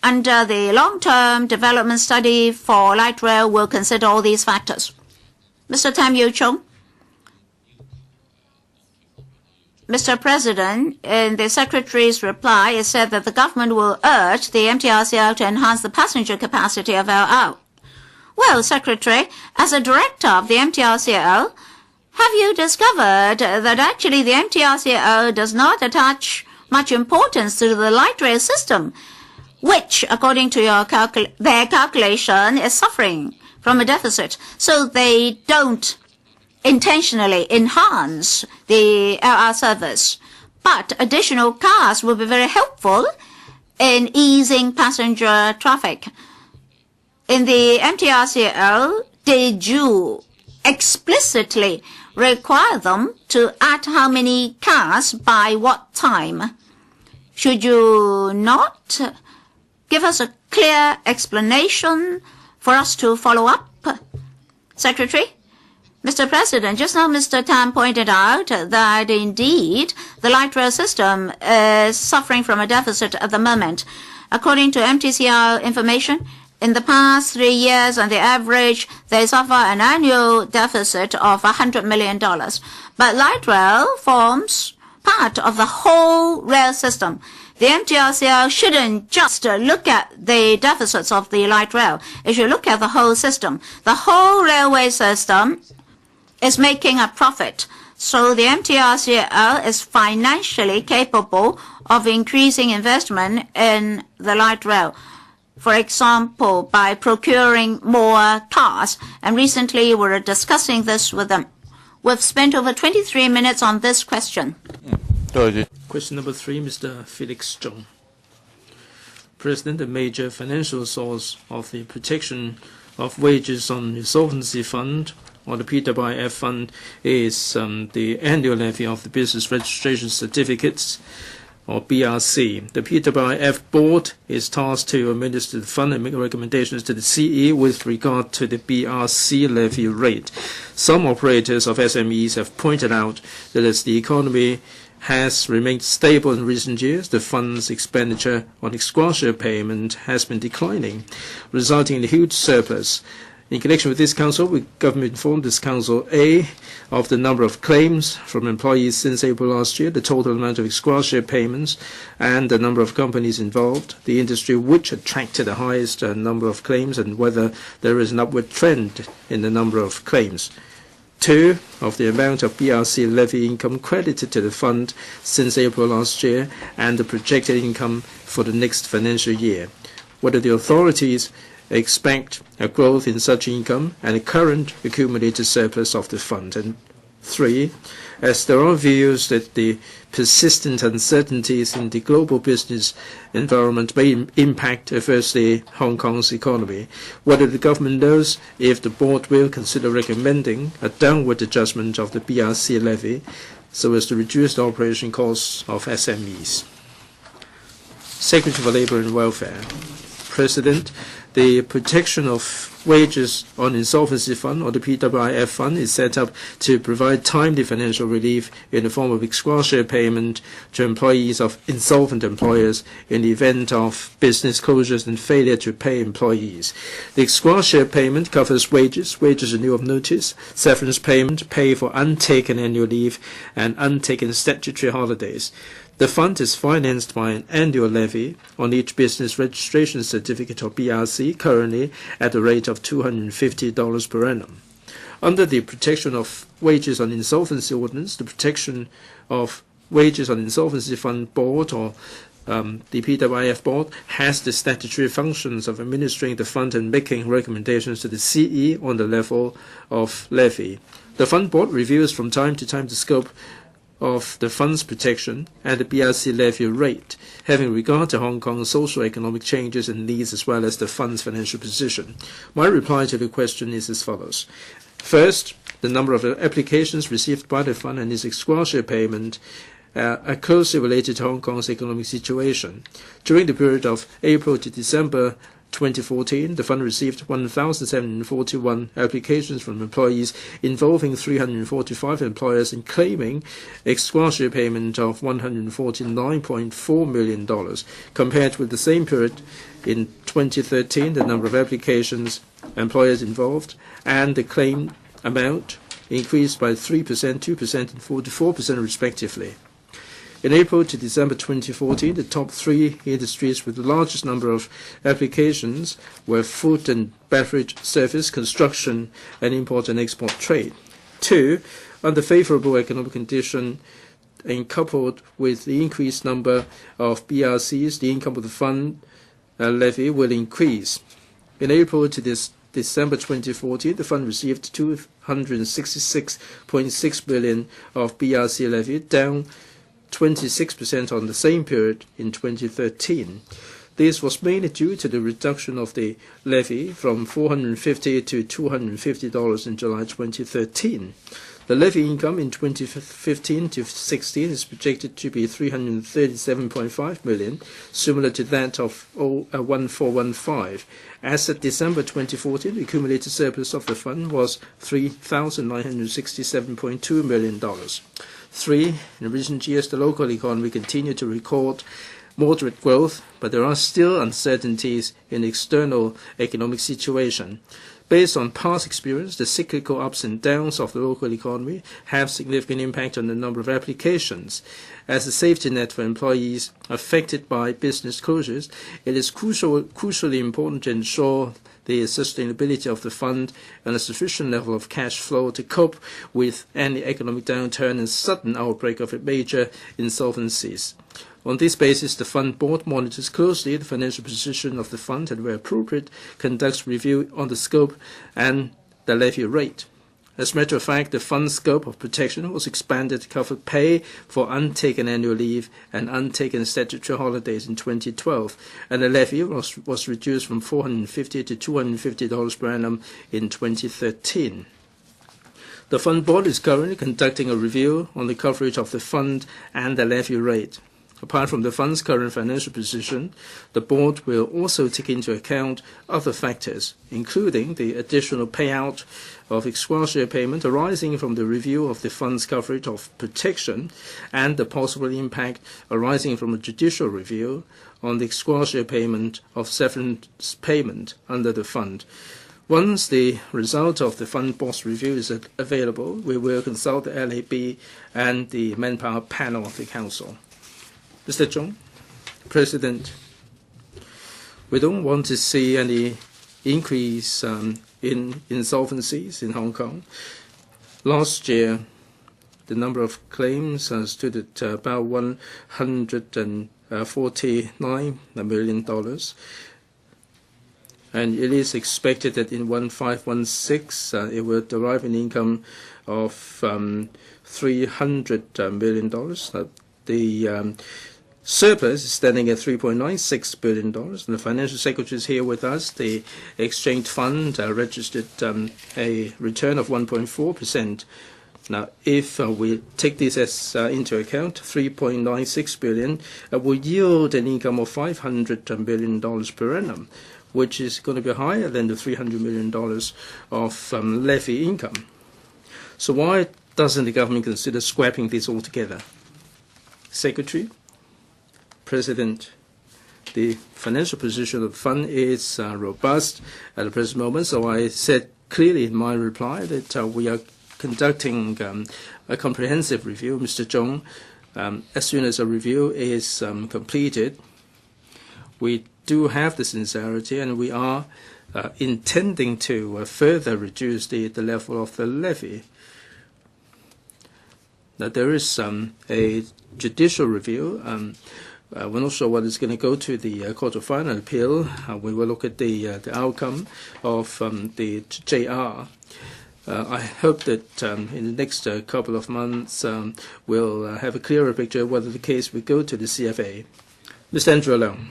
under the long-term development study for light rail, we'll consider all these factors. Mr. Tam Yu Chung. Mr. President, in the Secretary's reply, it said that the government will urge the MTRCL to enhance the passenger capacity of LR. Well, Secretary, as a director of the MTRCL, have you discovered that actually the MTRCL does not attach much importance to the light rail system, which, according to their calculation, is suffering from a deficit, so they don't intentionally enhance the LR service. But additional cars will be very helpful in easing passenger traffic. In the MTRCL, did you explicitly require them to add how many cars by what time? Should you not give us a clear explanation for us to follow up? Secretary? Mr. President, just now Mr. Tam pointed out that indeed the light rail system is suffering from a deficit at the moment. According to MTCL information, in the past 3 years, on the average, they suffer an annual deficit of $100 million. But light rail forms part of the whole rail system. The MTRCL shouldn't just look at the deficits of the light rail. It should look at the whole system. The whole railway system is making a profit. So the MTRCL is financially capable of increasing investment in the light rail. For example, by procuring more cars. And recently we were discussing this with them. We've spent over 23 minutes on this question. Question number 3, Mr. Felix Zhong. President, the major financial source of the protection of wages on the Insolvency Fund or the PWIF fund is the annual levy of the business registration certificates, or BRC. The PWIF board is tasked to administer the fund and make recommendations to the CE with regard to the BRC levy rate. Some operators of SMEs have pointed out that as the economy has remained stable in recent years, the fund's expenditure on exgratia payment has been declining, resulting in a huge surplus. In connection with this council, the government informed this council A of the number of claims from employees since April last year, the total amount of exgratia payments, and the number of companies involved, the industry which attracted the highest number of claims, and whether there is an upward trend in the number of claims. 2, of the amount of BRC levy income credited to the fund since April last year, and the projected income for the next financial year. Whether the authorities expect a growth in such income and a current accumulated surplus of the fund. And 3, as there are views that the persistent uncertainties in the global business environment may impact adversely Hong Kong's economy, whether the government knows if the board will consider recommending a downward adjustment of the BRC levy so as to reduce the operation costs of SMEs. Secretary for Labour and Welfare. President. The protection of wages on insolvency fund, or the PWIF fund, is set up to provide timely financial relief in the form of exgrotia payment to employees of insolvent employers in the event of business closures and failure to pay employees. The exgrotia payment covers wages in lieu of notice, severance payment, pay for untaken annual leave, and untaken statutory holidays. The fund is financed by an annual levy on each business registration certificate, or BRC, currently at a rate of $250 per annum. Under the Protection of Wages on Insolvency Ordinance, the Protection of Wages on Insolvency Fund Board, or the PWIF Board, has the statutory functions of administering the fund and making recommendations to the CE on the level of levy. The Fund Board reviews from time to time the scope of the fund's protection and the BRC levy rate, having regard to Hong Kong's socio-economic changes and needs as well as the fund's financial position. My reply to the question is as follows. First, the number of applications received by the fund and its exgrotia payment are closely related to Hong Kong's economic situation. During the period of April to December 2014, the fund received 1,741 applications from employees involving 345 employers and claiming exgrotia payment of $149.4 million. Compared with the same period in 2013, the number of applications, employers involved, and the claim amount increased by 3%, 2%, and 44% respectively. In April to December 2014, the top three industries with the largest number of applications were food and beverage service, construction, and import and export trade. 2. Under favorable economic condition and coupled with the increased number of BRCs, the income of the fund levy will increase. In April to December 2014, the fund received $266.6 billion of BRC levy, down 26% on the same period in 2013. This was mainly due to the reduction of the levy from $450 to $250 in July 2013. The levy income in 2015 to 16 is projected to be $337.5 million, similar to that of 1415. As of December 2014, the accumulated surplus of the fund was $3,967.2 million. 3. In recent years, the local economy continued to record moderate growth, but there are still uncertainties in the external economic situation. Based on past experience, the cyclical ups and downs of the local economy have significant impact on the number of applications. As a safety net for employees affected by business closures, it is crucially important to ensure the sustainability of the fund and a sufficient level of cash flow to cope with any economic downturn and sudden outbreak of major insolvencies. On this basis, the Fund Board monitors closely the financial position of the fund and, where appropriate, conducts review on the scope and the levy rate. As a matter of fact, the fund's scope of protection was expanded to cover pay for untaken annual leave and untaken statutory holidays in 2012, and the levy was reduced from $450 to $250 per annum in 2013. The Fund Board is currently conducting a review on the coverage of the fund and the levy rate. Apart from the fund's current financial position, the board will also take into account other factors, including the additional payout of exgrotia payment arising from the review of the fund's coverage of protection and the possible impact arising from a judicial review on the exgrotia payment of severance payment under the fund. Once the result of the Fund Board's review is available, we will consult the LAB and the manpower panel of the Council. Mr. Chung, President, we don't want to see any increase in insolvencies in Hong Kong. Last year, the number of claims stood at about $149 million. And it is expected that in 1516 it will derive an income of $300 million. The surplus is standing at $3.96 billion. And the Financial Secretary is here with us. The Exchange Fund registered a return of 1.4% Now, if we take this as into account, 3.96 billion will yield an income of $500 billion per annum, which is going to be higher than the $300 million of levy income. So why doesn't the government consider scrapping this altogether? Secretary, President, the financial position of the fund is robust at the present moment, so I said clearly in my reply that we are conducting a comprehensive review. Mr. Chung, as soon as a review is completed, we do have the sincerity and we are intending to further reduce the level of the levy. Now, there is a judicial review. We're not sure whether it's going to go to the Court of Final Appeal. We will look at the outcome of the JR. I hope that in the next couple of months we'll have a clearer picture whether the case will go to the CFA. Mr. Andrew Leung,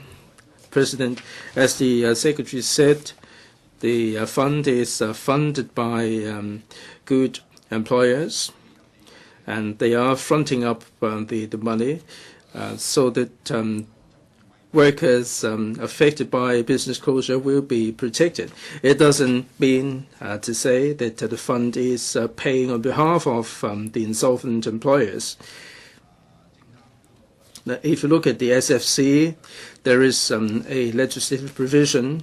President, as the Secretary said, the fund is funded by good employers, and they are fronting up the money so that workers affected by business closure will be protected. It doesn't mean to say that the fund is paying on behalf of the insolvent employers. Now, if you look at the SFC, there is a legislative provision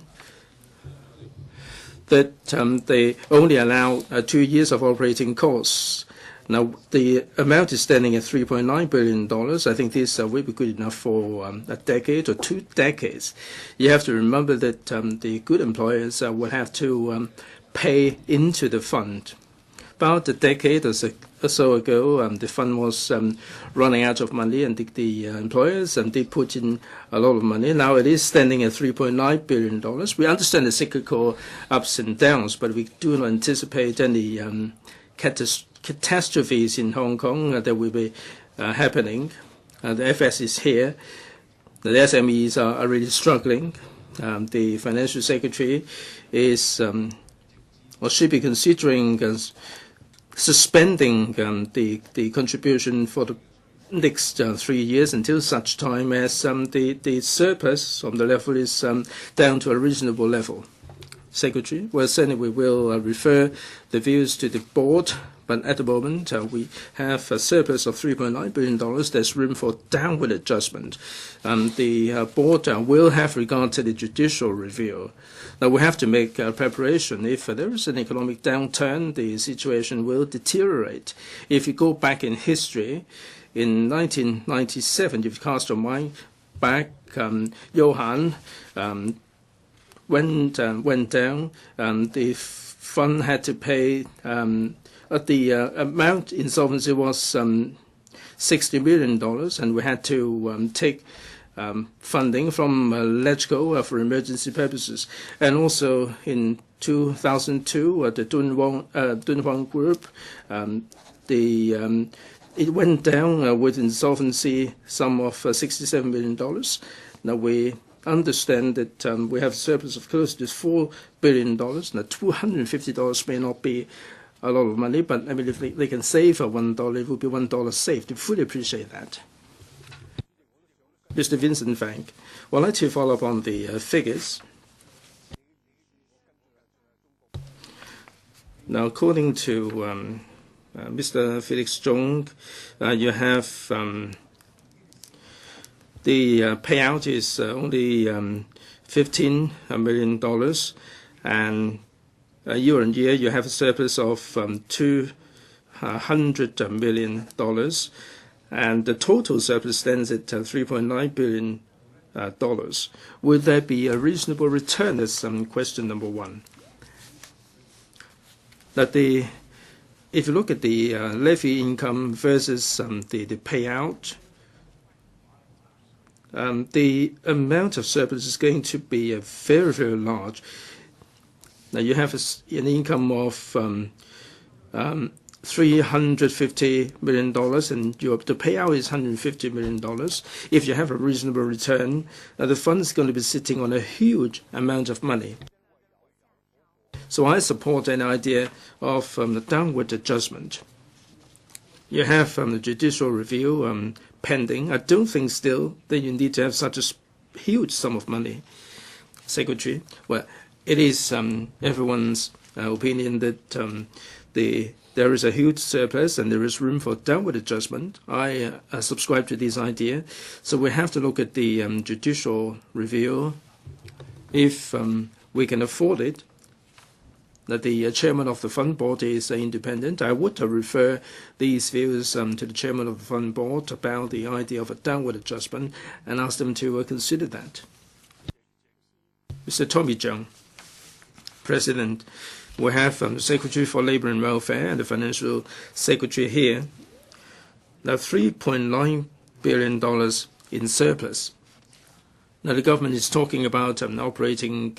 that they only allow 2 years of operating costs. Now, the amount is standing at $3.9 billion. I think this will be good enough for a decade or 2 decades. You have to remember that the good employers will have to pay into the fund. About a decade or so ago, the fund was running out of money, and the employers they put in a lot of money. Now it is standing at $3.9 billion. We understand the cyclical ups and downs, but we do not anticipate any catastrophes in Hong Kong that will be happening. The FS is here. The SMEs are really struggling. The financial secretary is or should be considering suspending the contribution for the next 3 years until such time as the surplus on the level is down to a reasonable level. Secretary, well, certainly we will refer the views to the board, but at the moment we have a surplus of $3.9 billion. There's room for downward adjustment. The board will have regard to the judicial review. Now we have to make preparation. If there is an economic downturn, the situation will deteriorate. If you go back in history, in 1997, if you cast your mind back, Johann went down, the fund had to pay, the amount insolvency was $60 million, and we had to take funding from LegCo for emergency purposes. And also in 2002, the Dunhuang Group, it went down with insolvency sum of $67 million. Now we understand that we have a surplus of close to $4 billion. Now, $250 may not be a lot of money, but I mean, if they can save $1, it will be $1 saved. We fully appreciate that. Mr. Vincent Fang, well, I'd like to follow up on the figures. Now, according to Mr. Felix Chung, you have the payout is only $15 million, and year on year you have a surplus of $200 million, and the total surplus stands at $3.9 billion. Would there be a reasonable return? That's question number one. That if you look at the levy income versus the payout, the amount of surplus is going to be very, very large. Now you have an income of $350 million, and the payout is $150 million. If you have a reasonable return, the fund is going to be sitting on a huge amount of money. So I support an idea of the downward adjustment. you have the judicial review pending. I don't think still that you need to have such a huge sum of money, Secretary. Well, it is everyone's opinion that there is a huge surplus and there is room for downward adjustment. I subscribe to this idea. So we have to look at the judicial review. If we can afford it, that the chairman of the fund board is independent, I would refer these views to the chairman of the fund board about the idea of a downward adjustment and ask them to consider that. Mr. Tommy Chung, President, we have the Secretary for Labour and Welfare and the Financial Secretary here. Now, $3.9 billion in surplus. Now, the government is talking about an operating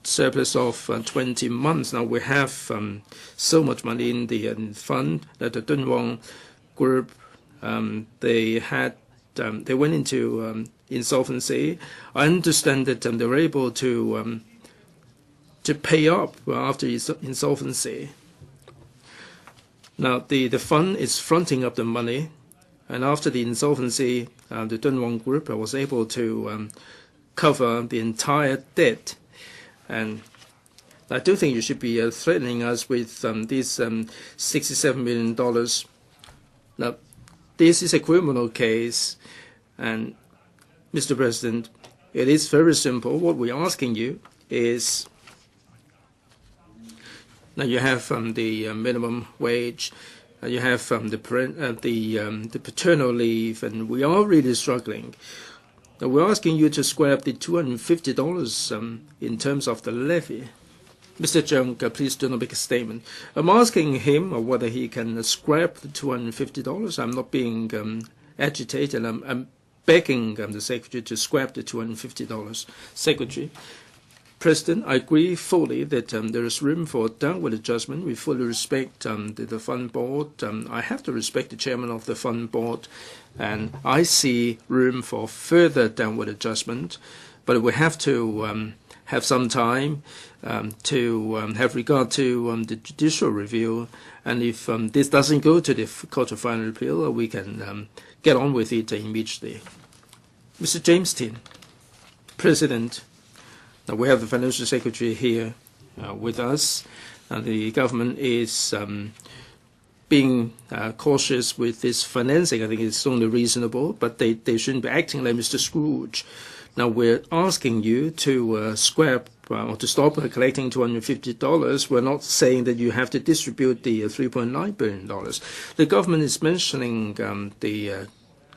surplus of 20 months. Now, we have so much money in the fund that the Dun Wong Group, they went into insolvency. I understand that they were able to pay up after insolvency. Now, the fund is fronting up the money, and after the insolvency, the Dun Wong Group was able to cover the entire debt. And I don't think you should be threatening us with these $67 million. Now, this is a criminal case, and Mr. President, it is very simple. What we're asking you is, now you have the minimum wage, you have the paternal leave, and we are really struggling. Now we're asking you to square up the $250 in terms of the levy. Mr. Chung, please do not make a statement. I'm asking him whether he can scrap the $250. I'm not being agitated. I'm begging the Secretary to scrap the $250. Secretary. President, I agree fully that there is room for downward adjustment. We fully respect the fund board. I have to respect the chairman of the fund board, and I see room for further downward adjustment. But we have to have some time to have regard to the judicial review. And if this doesn't go to the Court of Final Appeal, we can get on with it immediately. Mr. James Tien, President. Now, we have the Financial Secretary here with us. The government is being cautious with this financing. I think it's only reasonable, but they shouldn't be acting like Mr. Scrooge. Now, we're asking you to scrap or to stop collecting $250. We're not saying that you have to distribute the $3.9 billion. The government is mentioning the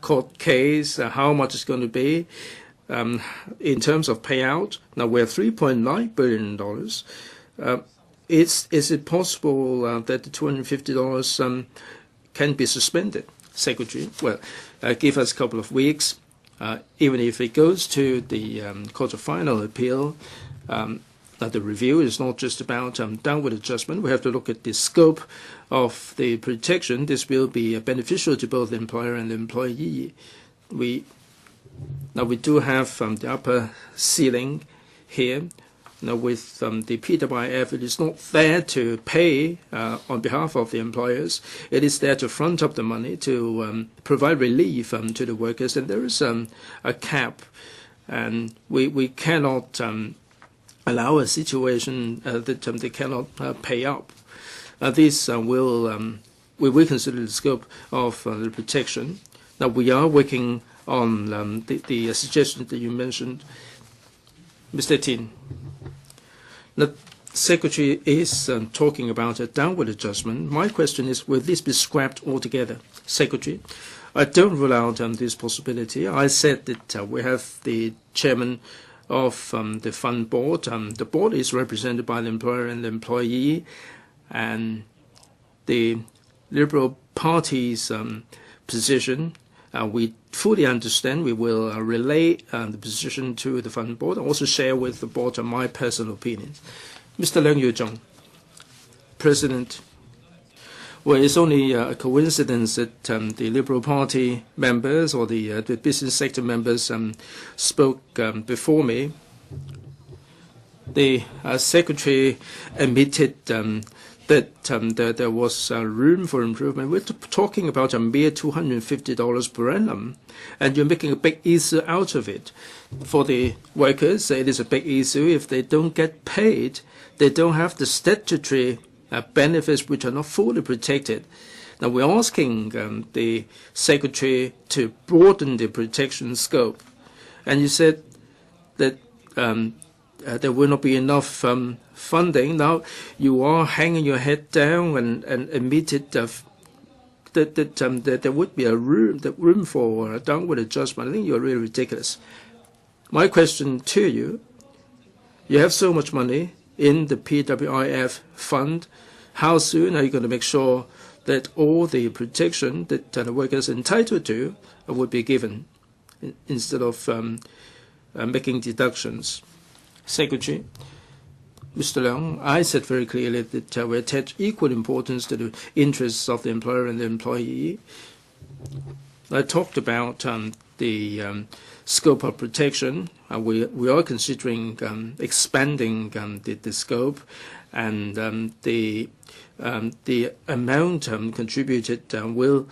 court case, how much it's going to be. In terms of payout, now we're $3.9 billion. Is it possible that the $250 can be suspended, Secretary? Well, give us a couple of weeks. Even if it goes to the Court of Final Appeal, the review is not just about downward adjustment. We have to look at the scope of the protection. This will be beneficial to both the employer and the employee. Now, we do have the upper ceiling here. Now, with the PWIF, it is not there to pay on behalf of the employers. It is there to front up the money to provide relief to the workers. And there is a cap, and we cannot allow a situation that they cannot pay up. This we will consider the scope of the protection. Now, we are working on the suggestion that you mentioned, Mr. Tien. The Secretary is talking about a downward adjustment. My question is, will this be scrapped altogether? Secretary, I don't rule out this possibility. I said that we have the chairman of the fund board. The board is represented by the employer and the employee, and the Liberal Party's position. We fully understand. We will relay the position to the fund board and also share with the board my personal opinions. Mr. Leung Che-cheung, President, well, it's only a coincidence that the Liberal Party members or the business sector members spoke before me. The Secretary admitted that there was room for improvement. We're talking about a mere $250 per annum, and you're making a big issue out of it. For the workers, it is a big issue. If they don't get paid, they don't have the statutory benefits which are not fully protected. Now, we're asking the Secretary to broaden the protection scope. And you said that there will not be enough funding. Now, you are hanging your head down and admitted that there would be a room for a downward adjustment. I think you're really ridiculous. My question to you, you have so much money in the PWIF fund. How soon are you going to make sure that all the protection that the workers are entitled to would be given instead of making deductions? Secretary, Mr. Leung, I said very clearly that we attach equal importance to the interests of the employer and the employee. I talked about the scope of protection. We are considering expanding the scope, and the amount contributed will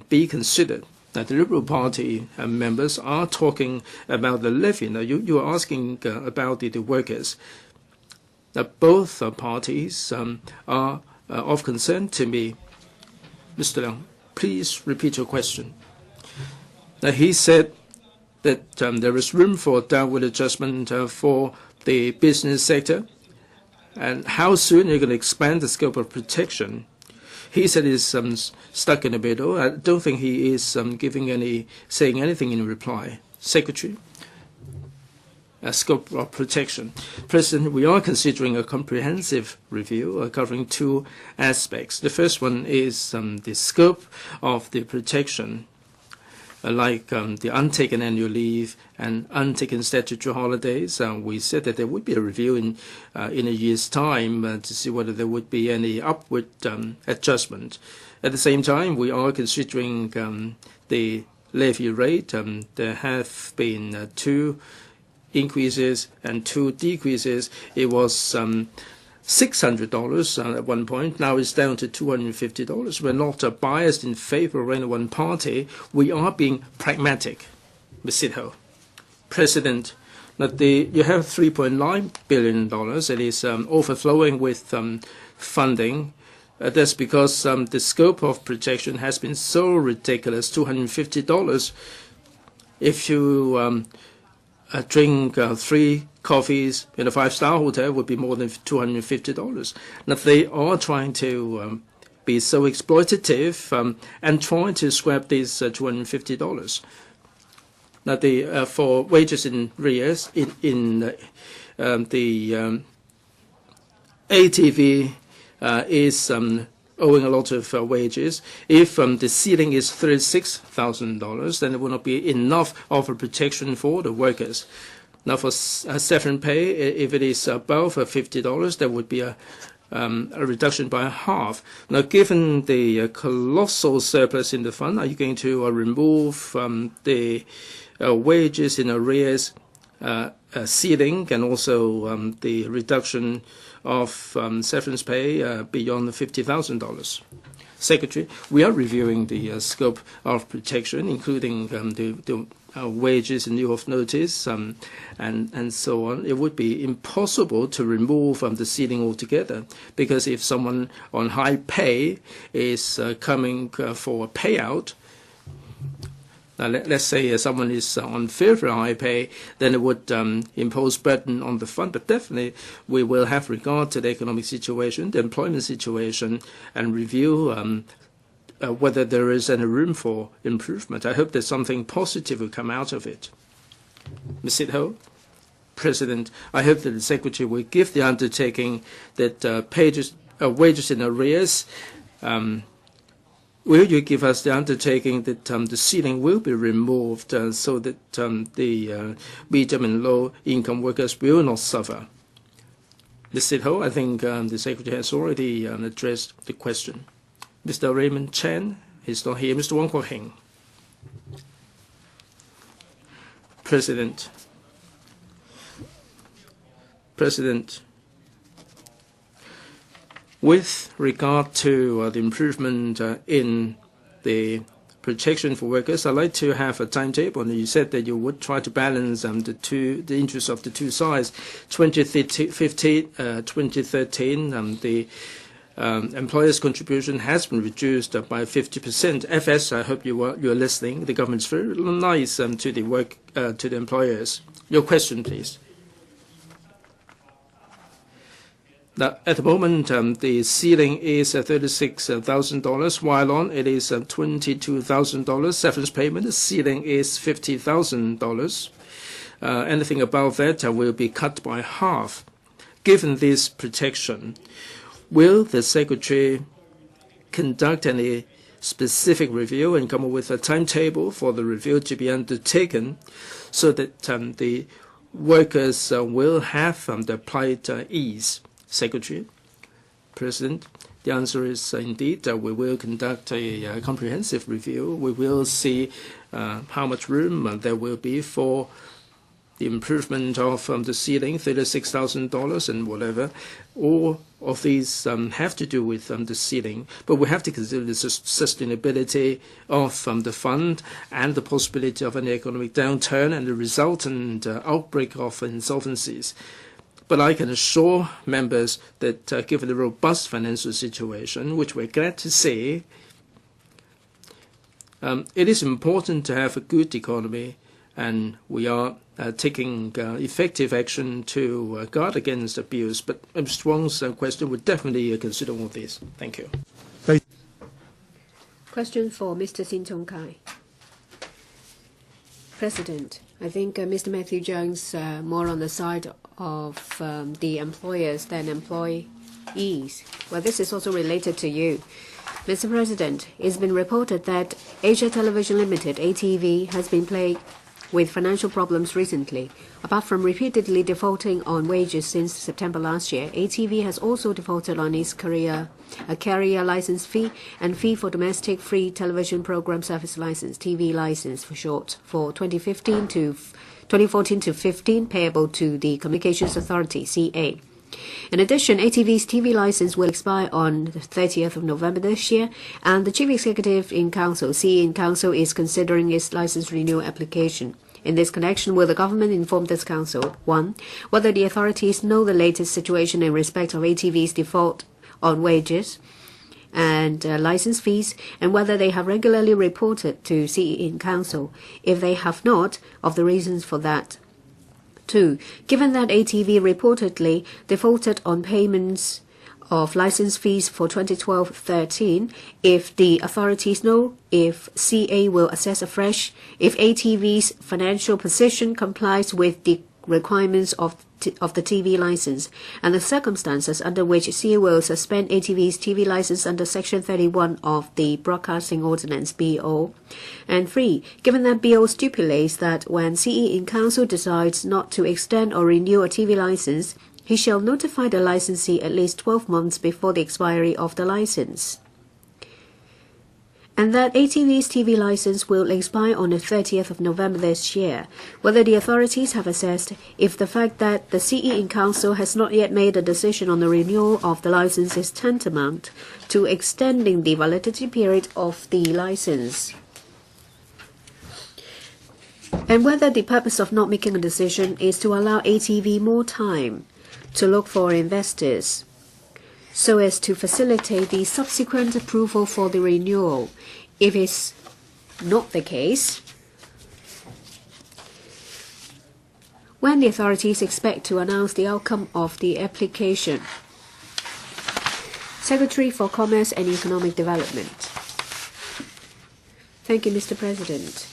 be considered. Now, the Liberal Party members are talking about the levy. Now, you are asking about the workers. Now, both parties are of concern to me. Mr. Leung, please repeat your question. Now, he said that there is room for downward adjustment for the business sector. And how soon are you going to expand the scope of protection? He said he's stuck in the middle. I don't think he is saying anything in reply. Secretary, scope of protection. President, we are considering a comprehensive review covering two aspects. The first one is the scope of the protection, like the untaken annual leave and untaken statutory holidays. We said that there would be a review in a year's time to see whether there would be any upward adjustment. At the same time, we are considering the levy rate. There have been 2 increases and 2 decreases. It was $600 at one point. Now it's down to $250. We're not biased in favor of any one party. We are being pragmatic. Ms. Sitho. President, you have $3.9 billion. It is overflowing with funding. That's because the scope of protection has been so ridiculous, $250. If you drink 3 coffees in a 5-star hotel, would be more than $250. Now, they are trying to be so exploitative and trying to scrap these $250. Now, for wages in arrears, in the ATV is owing a lot of wages. If the ceiling is $36,000, then it will not be enough of a protection for the workers. Now, for severance pay, if it is above $50, there would be a reduction by half. Now, given the colossal surplus in the fund, are you going to remove the wages in arrears ceiling and also the reduction of severance pay beyond $50,000? Secretary, we are reviewing the scope of protection, including the wages in lieu of notice and so on. It would be impossible to remove the ceiling altogether, because if someone on high pay is coming for a payout, now, let's say someone is on very high pay, then it would impose burden on the fund. But definitely, we will have regard to the economic situation, the employment situation, and review whether there is any room for improvement. I hope that something positive will come out of it. Ms. Sitho, President, I hope that the Secretary will give the undertaking that wages in arrears. Will you give us the undertaking that the ceiling will be removed so that the medium and low-income workers will not suffer? Ms. Sitho, I think the Secretary has already addressed the question. Mr. Raymond Chen is not here. Mr. Wong Kwok-pan. President, With regard to the improvement in the protection for workers, I'd like to have a timetable. And you said that you would try to balance the interests of the two sides. 2013, the employers' contribution has been reduced by 50%. FS, I hope you are listening. The government's very nice to the employers. Your question, please. Now, at the moment, the ceiling is $36,000, while on it is $22,000. Severance payment, the ceiling is $50,000. Anything above that will be cut by half. Given this protection, will the Secretary conduct any specific review and come up with a timetable for the review to be undertaken so that the workers will have the applied ease? Secretary, President, the answer is indeed we will conduct a comprehensive review. We will see how much room there will be for the improvement of the ceiling, $36,000 and whatever. All of these have to do with the ceiling, but we have to consider the sustainability of the fund and the possibility of an economic downturn and the resultant outbreak of insolvencies. But I can assure members that given the robust financial situation, which we're glad to see, it is important to have a good economy, and we are taking effective action to guard against abuse. But Mr. Wong's question would definitely consider all this. Thank you. Question for Mr. Sin Chung-kai. President, I think Mr. Matthew Jones more on the side of the employers than employees. Well, this is also related to you. Mr. President, it's been reported that Asia Television Limited, ATV, has been plagued with financial problems recently. Apart from repeatedly defaulting on wages since September last year, ATV has also defaulted on its carrier license fee and fee for domestic free television program service license, TV license for short, for 2014 to 15, payable to the Communications Authority, CA. In addition, ATV's TV license will expire on the 30th of November this year, and the Chief Executive in Council, CE in Council, is considering its license renewal application. In this connection, will the government inform this Council, 1, whether the authorities know the latest situation in respect of ATV's default on wages and license fees, and whether they have regularly reported to CE in Council, if they have not, of the reasons for that. 2. Given that ATV reportedly defaulted on payments of license fees for 2012-13, if the authorities know, if CA will assess afresh, if ATV's financial position complies with the requirements of the TV license, and the circumstances under which CA will suspend ATV's TV license under Section 31 of the Broadcasting Ordinance, BO. And 3. Given that BO stipulates that when CE in Council decides not to extend or renew a TV license, he shall notify the licensee at least 12 months before the expiry of the license, and that ATV's TV license will expire on the 30th of November this year, whether the authorities have assessed if the fact that the CE in Council has not yet made a decision on the renewal of the license is tantamount to extending the validity period of the license, and whether the purpose of not making a decision is to allow ATV more time to look for investors, so as to facilitate the subsequent approval for the renewal. If it's not the case, when the authorities expect to announce the outcome of the application? Secretary for Commerce and Economic Development. Thank you, Mr. President.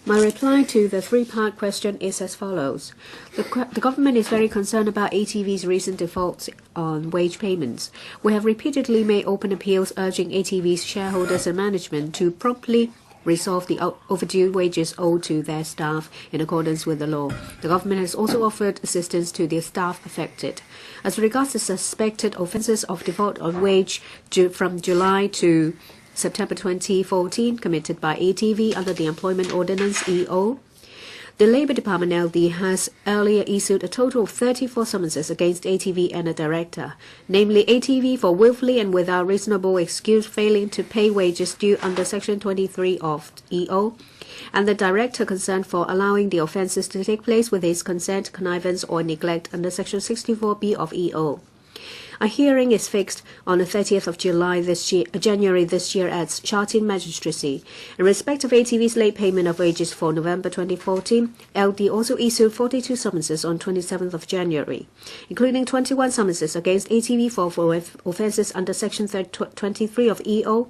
My reply to the three-part question is as follows. The government is very concerned about ATV's recent defaults on wage payments. We have repeatedly made open appeals urging ATV's shareholders and management to promptly resolve the overdue wages owed to their staff in accordance with the law. The government has also offered assistance to the staff affected. As regards the suspected offences of default on wage from July to September 2014 committed by ATV under the Employment Ordinance EO, The Labour Department LD has earlier issued a total of 34 summonses against ATV and a director, namely ATV for willfully and without reasonable excuse failing to pay wages due under Section 23 of EO, and the director concerned for allowing the offences to take place with his consent, connivance or neglect under Section 64B of EO. A hearing is fixed on the 30th of January this year at Sha Tin Magistracy. In respect of ATV's late payment of wages for November 2014, LD also issued 42 summonses on 27th of January, including 21 summonses against ATV for offences under Section 23 of EO,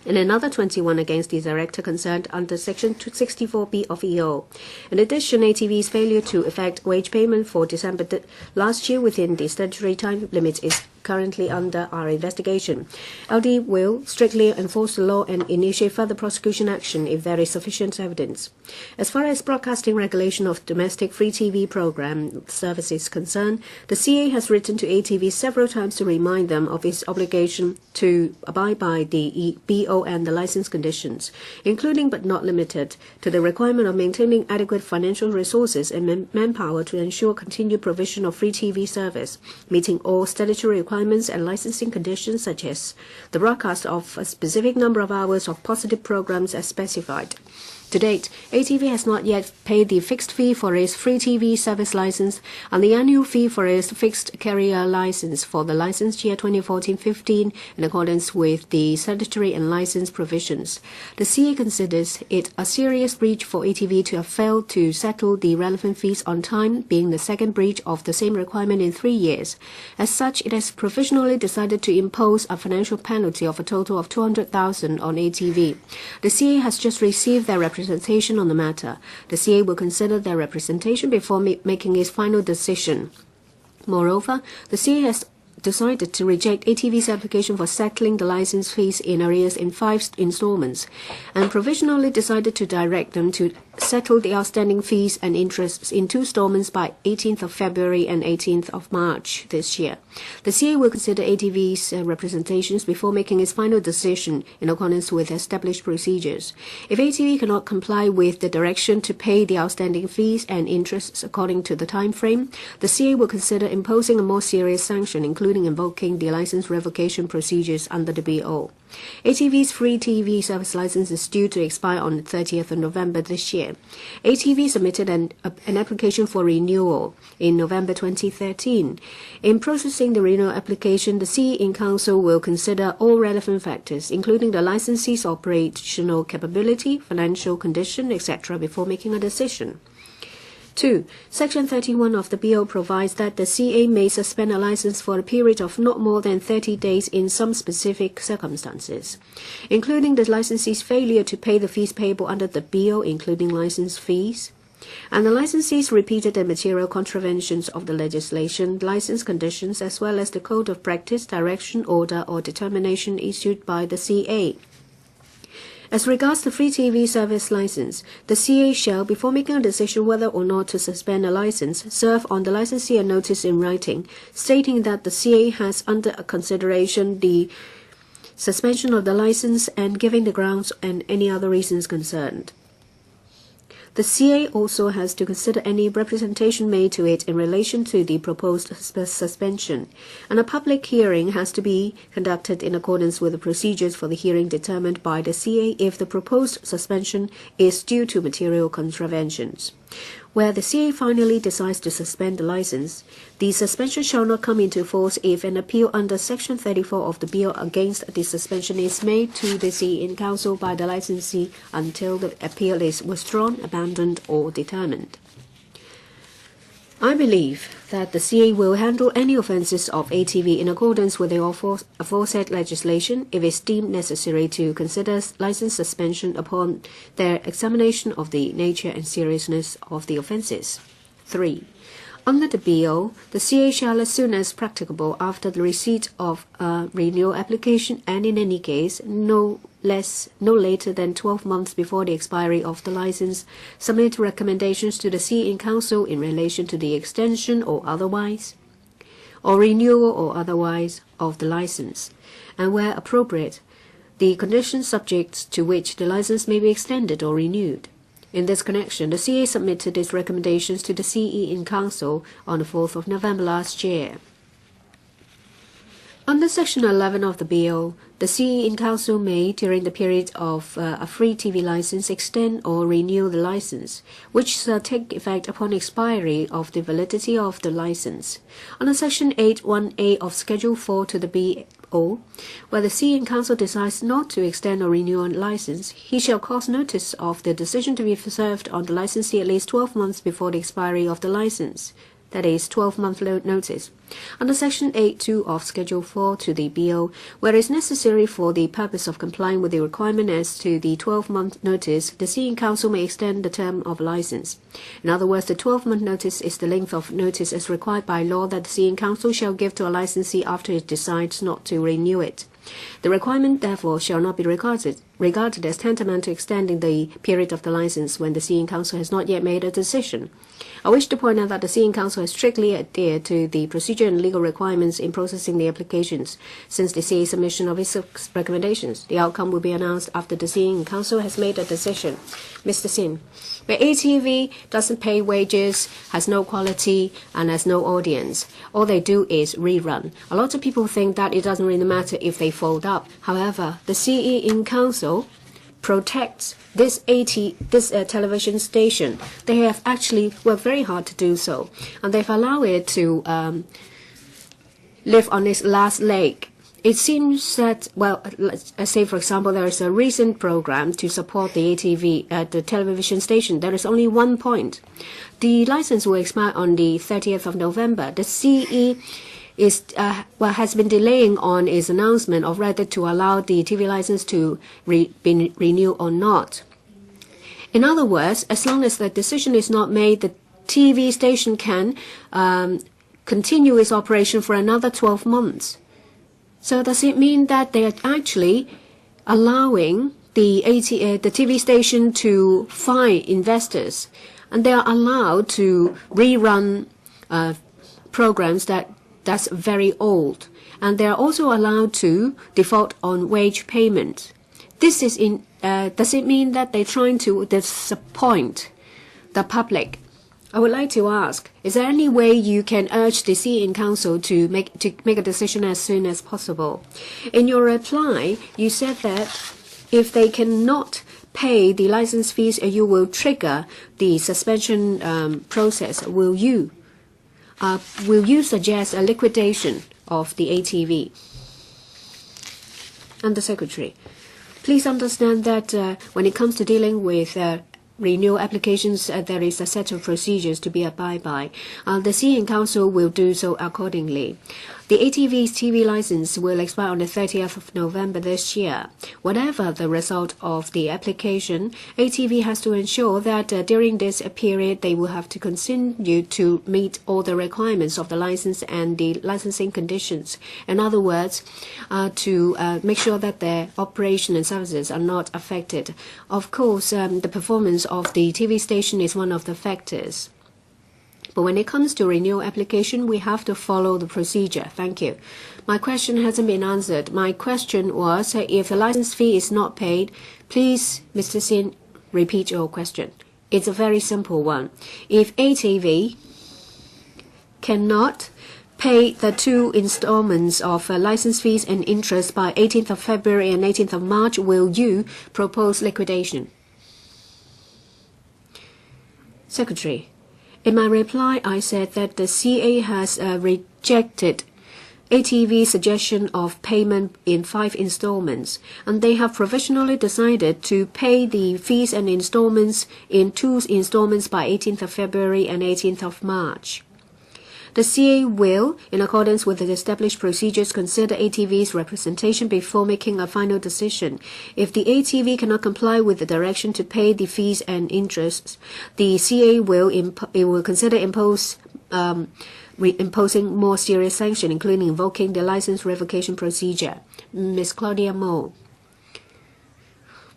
and another 21 against the director concerned under Section 64B of EO. In addition, ATV's failure to effect wage payment for December last year within the statutory time limit is currently under our investigation. LD will strictly enforce the law and initiate further prosecution action if there is sufficient evidence. As far as broadcasting regulation of domestic free TV program service is concerned, the CA has written to ATV several times to remind them of its obligation to abide by the BO and the license conditions, including but not limited to the requirement of maintaining adequate financial resources and manpower to ensure continued provision of free TV service, meeting all statutory requirements and licensing conditions such as the broadcast of a specific number of hours of positive programs as specified. To date, ATV has not yet paid the fixed fee for its free TV service license and the annual fee for its fixed carrier license for the licensed year 2014-15 in accordance with the statutory and license provisions. The CA considers it a serious breach for ATV to have failed to settle the relevant fees on time, being the second breach of the same requirement in 3 years. As such, it has provisionally decided to impose a financial penalty of a total of $200,000 on ATV. The CA has just received their representation on the matter. The CA will consider their representation before making its final decision. Moreover, the CA has decided to reject ATV's application for settling the license fees in arrears in 5 installments, and provisionally decided to direct them to settle the outstanding fees and interests in 2 installments by 18th of February and 18th of March this year. The CA will consider ATV's representations before making its final decision in accordance with established procedures. If ATV cannot comply with the direction to pay the outstanding fees and interests according to the time frame, the CA will consider imposing a more serious sanction, including invoking the license revocation procedures under the BO. ATV's free TV service license is due to expire on the 30th of November this year. ATV submitted an application for renewal in November 2013. In processing the renewal application, the CE in Council will consider all relevant factors, including the licensee's operational capability, financial condition, etc., before making a decision. 2. Section 31 of the BO provides that the CA may suspend a license for a period of not more than 30 days in some specific circumstances, including the licensee's failure to pay the fees payable under the BO, including license fees, and the licensee's repeated and material contraventions of the legislation, license conditions, as well as the code of practice, direction, order, or determination issued by the CA. As regards the free TV service license, the CA shall, before making a decision whether or not to suspend a license, serve on the licensee a notice in writing, stating that the CA has under consideration the suspension of the license and giving the grounds and any other reasons concerned. The CA also has to consider any representation made to it in relation to the proposed suspension, and a public hearing has to be conducted in accordance with the procedures for the hearing determined by the CA if the proposed suspension is due to material contraventions. Where the CA finally decides to suspend the license, the suspension shall not come into force if an appeal under Section 34 of the BO against the suspension is made to the CA in Council by the licensee until the appeal is withdrawn, abandoned, or determined. I believe that the CA will handle any offences of ATV in accordance with the aforesaid legislation if it is deemed necessary to consider license suspension upon their examination of the nature and seriousness of the offences. 3. Under the BO, the CA shall, as soon as practicable after the receipt of a renewal application, and in any case no later than 12 months before the expiry of the license, submit recommendations to the CA in Council in relation to the extension or otherwise, or renewal or otherwise of the license, and where appropriate, the conditions subject to which the license may be extended or renewed. In this connection, the CA submitted its recommendations to the CE in Council on the 4th of November last year. Under Section 11 of the Bill, the CE in Council may, during the period of a free TV license, extend or renew the license, which shall take effect upon expiry of the validity of the license. Under Section 8(1)(a) of Schedule 4 to the BO, where the CE in Council decides not to extend or renew a license, he shall cause notice of the decision to be served on the licensee at least 12 months before the expiry of the license. That is 12-month notice. Under Section 8(2) of Schedule 4 to the BO, where it is necessary for the purpose of complying with the requirement as to the 12-month notice, the CE in Council may extend the term of license. In other words, the 12-month notice is the length of notice as required by law that the CE in Council shall give to a licensee after it decides not to renew it. The requirement, therefore, shall not be regarded as tantamount to extending the period of the license when the CE in Council has not yet made a decision. I wish to point out that the CE in Council has strictly adhered to the procedure and legal requirements in processing the applications since the CA submission of its recommendations. The outcome will be announced after the CE in Council has made a decision. Mr. Sin, where ATV doesn't pay wages, has no quality, and has no audience, all they do is rerun. A lot of people think that it doesn't really matter if they fold up. However, the CE in Council protects this television station. They have actually worked very hard to do so, and they've allowed it to live on its last leg. It seems that, well, let's say, for example, there is a recent program to support the ATV at the television station. There is only one point. The license will expire on the 30th of November. The CE has been delaying on its announcement of whether to allow the TV license to be renewed or not. In other words, as long as the decision is not made, the TV station can continue its operation for another 12 months. So does it mean that they are actually allowing the TV station to find investors, and they are allowed to rerun programs that's very old, and they are also allowed to default on wage payment? This is does it mean that they're trying to disappoint the public? I would like to ask, is there any way you can urge the CE in Council to make a decision as soon as possible? In your reply, you said that if they cannot pay the license fees, you will trigger the suspension process. Will you suggest a liquidation of the ATV? Under Secretary, please understand that when it comes to dealing with renewal applications, there is a set of procedures to be abided by. The CE in Council will do so accordingly. The ATV's TV license will expire on the 30th of November this year. Whatever the result of the application, ATV has to ensure that during this period they will have to continue to meet all the requirements of the license and the licensing conditions. In other words, to make sure that their operation and services are not affected. Of course, the performance of the TV station is one of the factors. But when it comes to renewal application, we have to follow the procedure. Thank you. My question hasn't been answered. My question was, if the license fee is not paid, please, Mr. Sin, repeat your question. It's a very simple one. If ATV cannot pay the 2 installments of license fees and interest by 18th of February and 18th of March, will you propose liquidation? Secretary, in my reply, I said that the CA has rejected ATV's suggestion of payment in 5 installments, and they have provisionally decided to pay the fees and installments in 2 installments by 18th of February and 18th of March. The CA will, in accordance with the established procedures, consider ATV's representation before making a final decision. If the ATV cannot comply with the direction to pay the fees and interests, the CA will consider imposing more serious sanction, including invoking the license revocation procedure. Ms. Claudia Mo.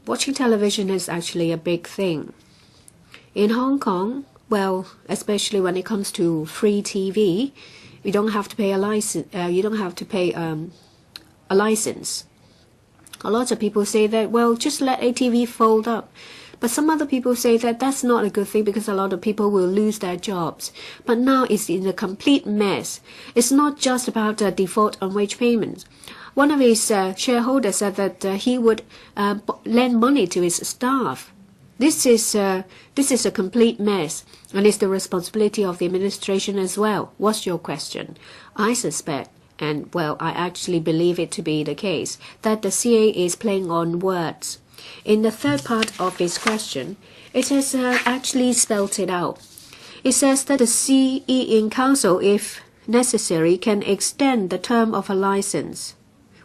Watching television is actually a big thing. In Hong Kong, well, especially when it comes to free TV, you don't have to pay a license. A license. A lot of people say that, well, just let ATV fold up. But some other people say that that's not a good thing because a lot of people will lose their jobs. But now it's in a complete mess. It's not just about a default on wage payments. One of his shareholders said that he would lend money to his staff. This is a complete mess, and it's the responsibility of the administration as well. What's your question? I suspect, and well, I actually believe it to be the case, that the CA is playing on words. In the third part of his question, it has actually spelled it out. It says that the CE in Council, if necessary, can extend the term of a license.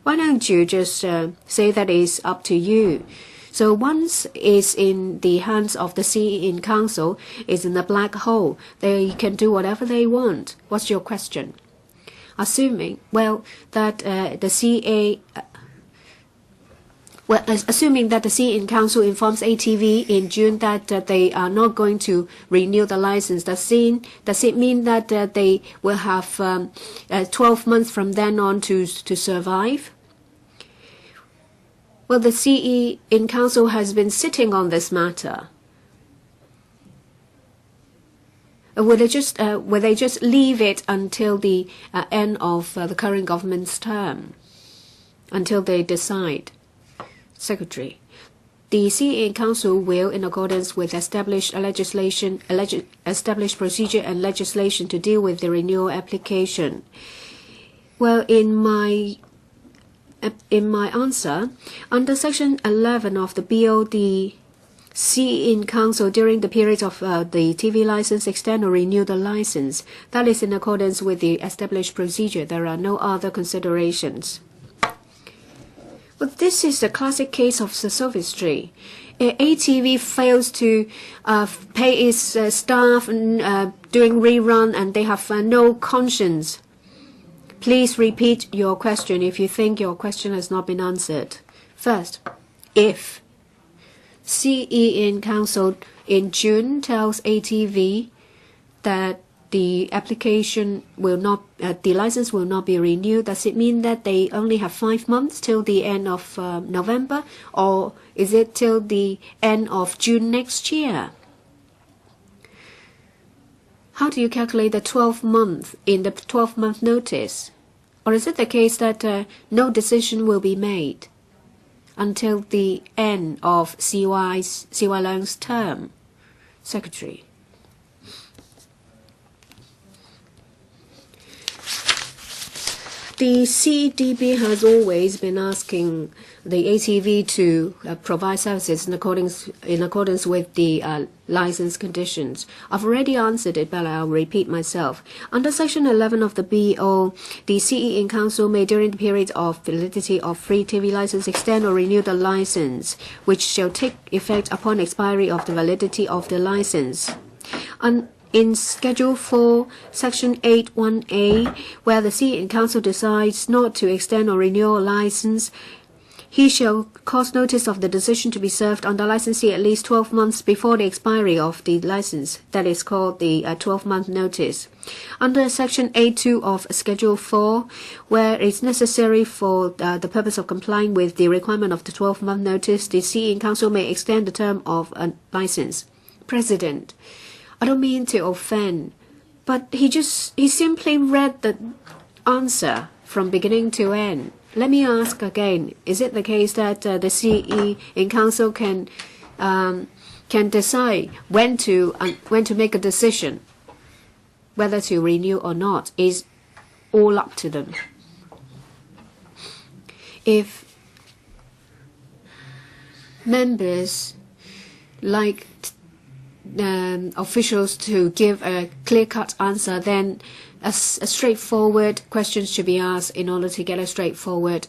Why don't you just say that it's up to you? So once it's in the hands of the CE in Council, it's in the black hole. They can do whatever they want. What's your question? Assuming, that the CA... assuming that the CE in Council informs ATV in June that they are not going to renew the license, does it mean that they will have 12 months from then on to survive? Well, the CE in Council has been sitting on this matter. Will they just leave it until the end of the current government's term, until they decide? Secretary, the CE in Council will, in accordance with established procedure and legislation, to deal with the renewal application. Well, in my answer, under Section 11 of the Bill, the CE in Council during the period of the TV license extend or renew the license. That is in accordance with the established procedure. There are no other considerations. But this is the classic case of the sophistry. ATV fails to pay its staff and doing rerun, and they have no conscience. Please repeat your question if you think your question has not been answered. First, if CE in Council in June tells ATV that the application will not, the license will not be renewed, does it mean that they only have 5 months till the end of November, or is it till the end of June next year? How do you calculate the 12 month in the 12-month notice? Or is it the case that no decision will be made until the end of CY Leung's term? Secretary. The CDB has always been asking the ATV to provide services in accordance with the license conditions. I've already answered it, but I'll repeat myself. Under Section 11 of the BO, the CE in Council may, during the period of validity of free TV license, extend or renew the license, which shall take effect upon expiry of the validity of the license. In Schedule 4, Section 8(1)(a), where the CE in Council decides not to extend or renew a license, he shall cause notice of the decision to be served on the licensee at least 12 months before the expiry of the license. That is called the 12-month notice. Under Section 8(2) of Schedule 4, where it's necessary for the purpose of complying with the requirement of the 12-month notice, the CE in Council may extend the term of a license. President, I don't mean to offend, but he simply read the answer from beginning to end. Let me ask again, is it the case that the CE in Council can decide when to make a decision, whether to renew or not? Is all up to them. If members like officials to give a clear-cut answer, then a straightforward question should be asked in order to get a straightforward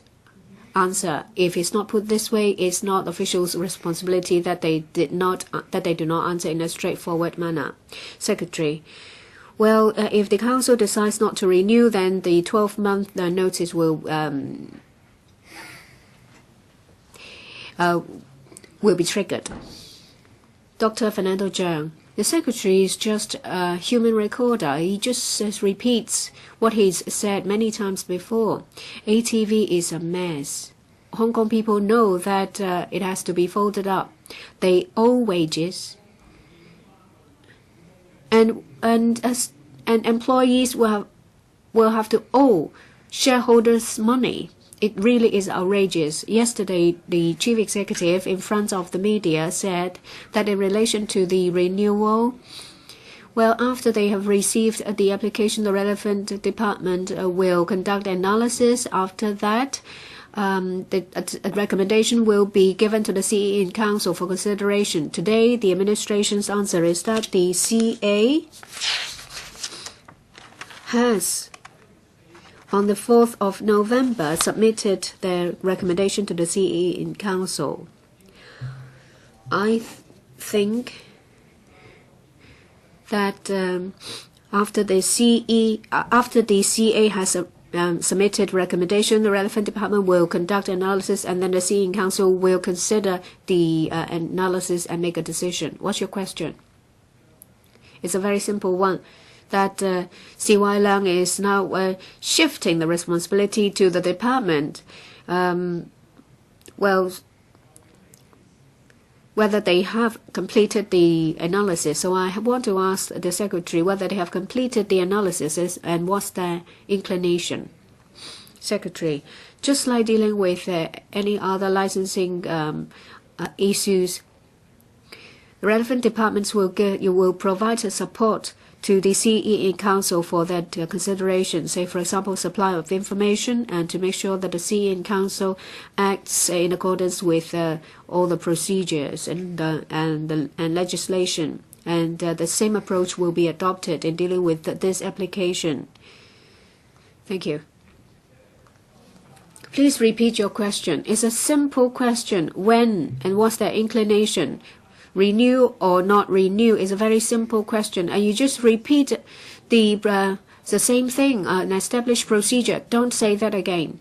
answer. If it's not put this way, it's not officials' responsibility that they do not answer in a straightforward manner. Secretary, well, if the Council decides not to renew, then the 12-month notice will be triggered. Dr. Fernando Cheung, the Secretary is just a human recorder. He just repeats what he's said many times before. ATV is a mess. Hong Kong people know that it has to be folded up. they owe wages, and employees will have to owe shareholders money. It really is outrageous. Yesterday, the chief executive in front of the media said that in relation to the renewal, well, after they have received the application, the relevant department will conduct analysis. After that, a recommendation will be given to the CE in Council for consideration. Today, the administration's answer is that the CA has, on the 4th of November, submitted their recommendation to the CE in Council. I think that after the CA has submitted recommendation, the relevant department will conduct analysis, and then the CE in Council will consider the analysis and make a decision. What's your question? It's a very simple one. That C.Y. Leung is now shifting the responsibility to the department. Well, whether they have completed the analysis. So I want to ask the Secretary whether they have completed the analysis and what's their inclination. Secretary, just like dealing with any other licensing issues, the relevant departments will provide support to the CE in Council for that consideration, say, for example, supply of information, and to make sure that the CE in Council acts in accordance with all the procedures and legislation. And the same approach will be adopted in dealing with this application. Thank you. Please repeat your question. It's a simple question. When and what's their inclination? Renew or not renew is a very simple question, and you just repeat the same thing, an established procedure. Don't say that again.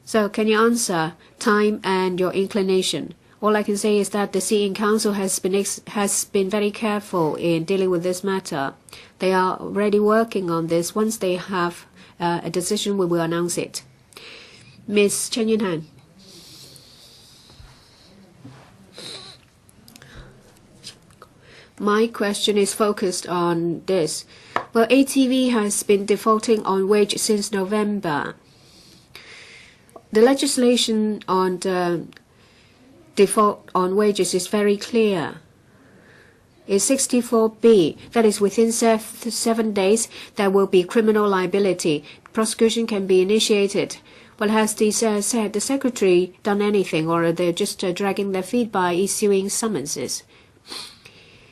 So can you answer time and your inclination? All I can say is that the CE in Council has been very careful in dealing with this matter. They are already working on this. Once they have a decision, we will announce it. Ms. Chen Yunhan. My question is focused on this. Well, ATV has been defaulting on wage since November. The legislation on the default on wages is very clear. It's 64B. That is, within 7 days, there will be criminal liability. Prosecution can be initiated. Well, has the Secretary done anything, or are they just dragging their feet by issuing summonses?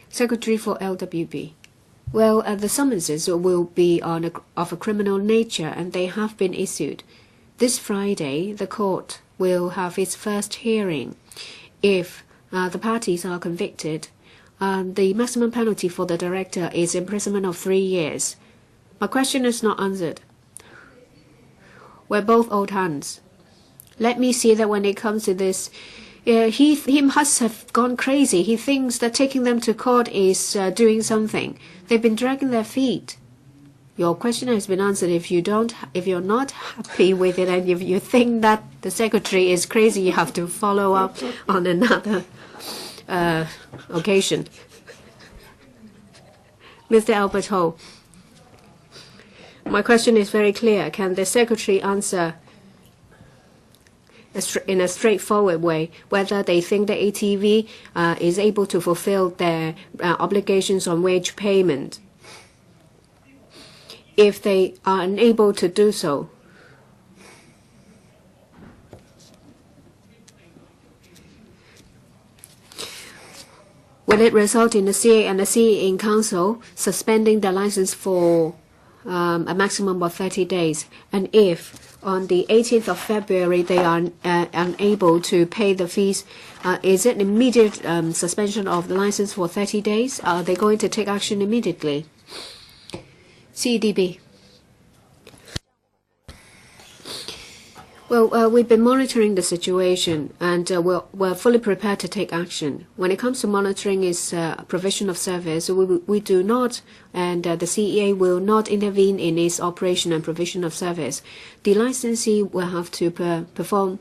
Secretary for LWB. Well, the summonses will be of a criminal nature, and they have been issued. This Friday, the court will have its first hearing. If the parties are convicted, the maximum penalty for the director is imprisonment of 3 years. My question is not answered. We're both old hands. Let me see that when it comes to this, he must have gone crazy. He thinks that taking them to court is doing something. They've been dragging their feet. Your question has been answered. If you're not happy with it, and if you think that the Secretary is crazy, you have to follow up on another occasion. Mr. Albert Ho, my question is very clear. Can the Secretary answer in a straightforward way whether they think the ATV is able to fulfill their obligations on wage payment? If they are unable to do so, will it result in the CA and the CE in Council suspending their license for a maximum of 30 days? And if on the 18th of February they are unable to pay the fees, is it immediate suspension of the license for 30 days? Are they going to take action immediately? CDB. Well, we've been monitoring the situation, and we're fully prepared to take action. When it comes to monitoring is provision of service, we do not, and the CEA will not intervene in its operation and provision of service. The licensee will have to perform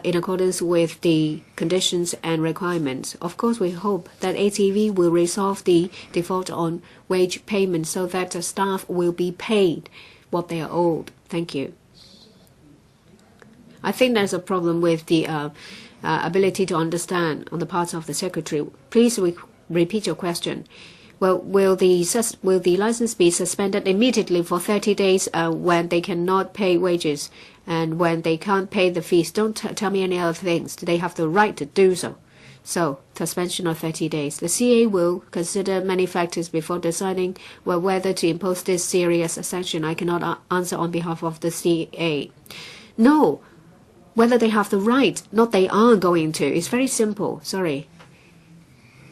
in accordance with the conditions and requirements. Of course, we hope that ATV will resolve the default on wage payment so that the staff will be paid what they are owed. Thank you. I think there's a problem with the ability to understand on the part of the Secretary. Please repeat your question. Well, will the license be suspended immediately for 30 days when they cannot pay wages and when they can't pay the fees? Don't tell me any other things. They have the right to do so. So, suspension of 30 days. The CA will consider many factors before deciding whether to impose this serious sanction. I cannot answer on behalf of the CA. No. Whether they have the right, not they are going to. It's very simple. Sorry.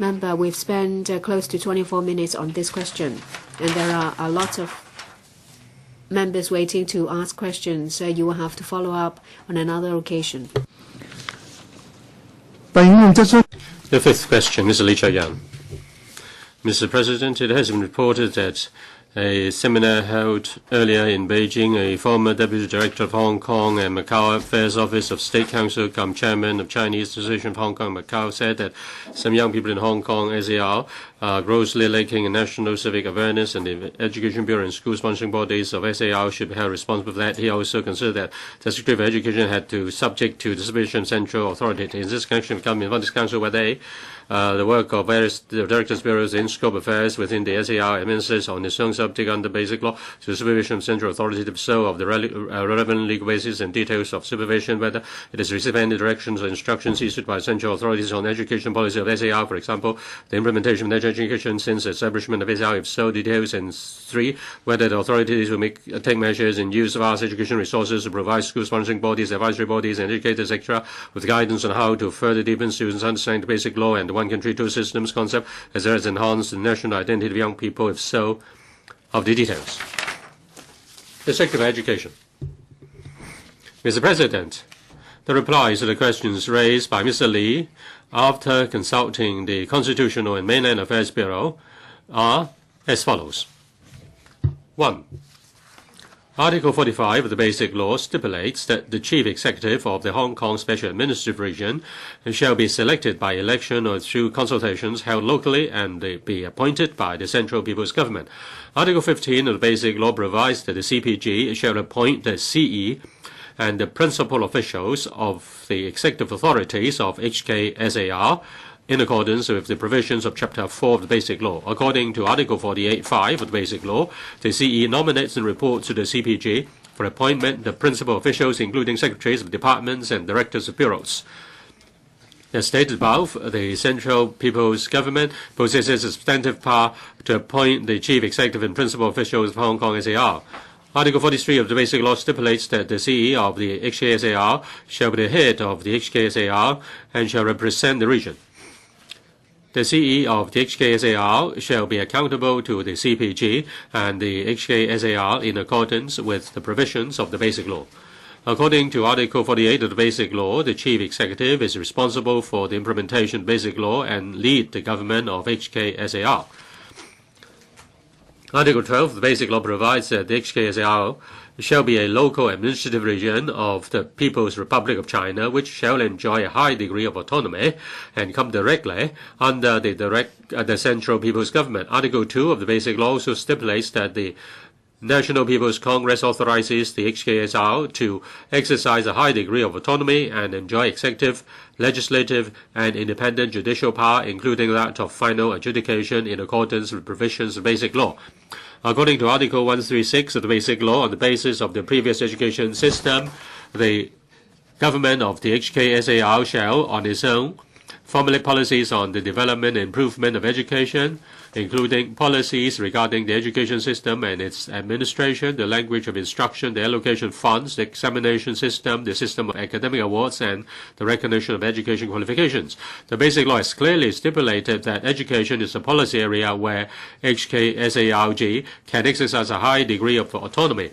Remember, we've spent close to 24 minutes on this question, and there are a lot of members waiting to ask questions, so you will have to follow up on another occasion. The fifth question, Mr. Lee Cheuk-yan. Mr. President, it has been reported that a seminar held earlier in Beijing, a former Deputy Director of Hong Kong and Macau Affairs Office of State Council, come Chairman of Chinese Association of Hong Kong and Macau, said that some young people in Hong Kong, as they are grossly lacking in national civic awareness, and the Education Bureau and school sponsoring bodies of SAR should be held responsible for that. He also considered that the Secretary of Education had to subject to the supervision of Central Authority. In this connection, come in front of this Council where they the work of various directors' bureaus in scope affairs within the SAR administers on its own subject under basic law to the supervision of central authority, if so, of the relevant legal basis and details of supervision, whether it has received any directions or instructions issued by central authorities on education policy of SAR, for example, the implementation of education since the establishment of SAR, if so, details, and 3, whether the authorities will take measures in use of vast education resources to provide school sponsoring bodies, advisory bodies, and educators, etc., with guidance on how to further deepen students' understanding of basic law and one country, two systems concept, as well as enhance the national identity of young people, if so, of the details. The Secretary of Education. Mr. President, the replies to the questions raised by Mr. Lee after consulting the Constitutional and Mainland Affairs Bureau are as follows. 1. Article 45 of the Basic Law stipulates that the Chief Executive of the Hong Kong Special Administrative Region shall be selected by election or through consultations held locally and be appointed by the Central People's Government. Article 15 of the Basic Law provides that the CPG shall appoint the CE and the principal officials of the executive authorities of HKSAR in accordance with the provisions of Chapter 4 of the Basic Law. According to Article 48(5) of the Basic Law, the CE nominates and reports to the CPG for appointment the principal officials, including secretaries of departments and directors of bureaus. As stated above, the Central People's Government possesses a substantive power to appoint the chief executive and principal officials of Hong Kong SAR. Article 43 of the Basic Law stipulates that the CE of the HKSAR shall be the head of the HKSAR and shall represent the region. The CE of the HKSAR shall be accountable to the CPG and the HKSAR in accordance with the provisions of the Basic Law. According to Article 48 of the Basic Law, the Chief Executive is responsible for the implementation of Basic Law and lead the government of HKSAR. Article 12 of the Basic Law provides that the HKSAR shall be a local administrative region of the People's Republic of China, which shall enjoy a high degree of autonomy and come directly under the Central People's Government. Article 2 of the Basic Law also stipulates that the National People's Congress authorizes the HKSAR to exercise a high degree of autonomy and enjoy executive, legislative, and independent judicial power, including that of final adjudication in accordance with provisions of Basic Law. According to Article 136 of the Basic Law, on the basis of the previous education system, the government of the HKSAR shall, on its own, formulate policies on the development and improvement of education, including policies regarding the education system and its administration, the language of instruction, the allocation funds, the examination system, the system of academic awards, and the recognition of education qualifications. The Basic Law has clearly stipulated that education is a policy area where HKSARG can exercise a high degree of autonomy.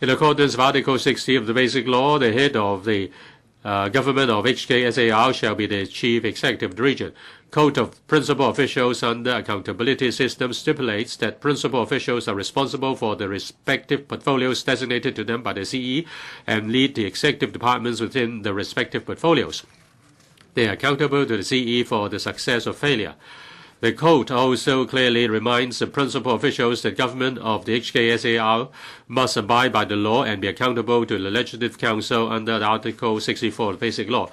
In accordance with Article 60 of the Basic Law, the head of the government of HKSAR shall be the chief executive of the region. Code of Principal Officials under Accountability System stipulates that principal officials are responsible for the respective portfolios designated to them by the CE and lead the executive departments within the respective portfolios. They are accountable to the CE for the success or failure. The Code also clearly reminds the principal officials that government of the HKSAR must abide by the law and be accountable to the Legislative Council under Article 64 of the Basic Law.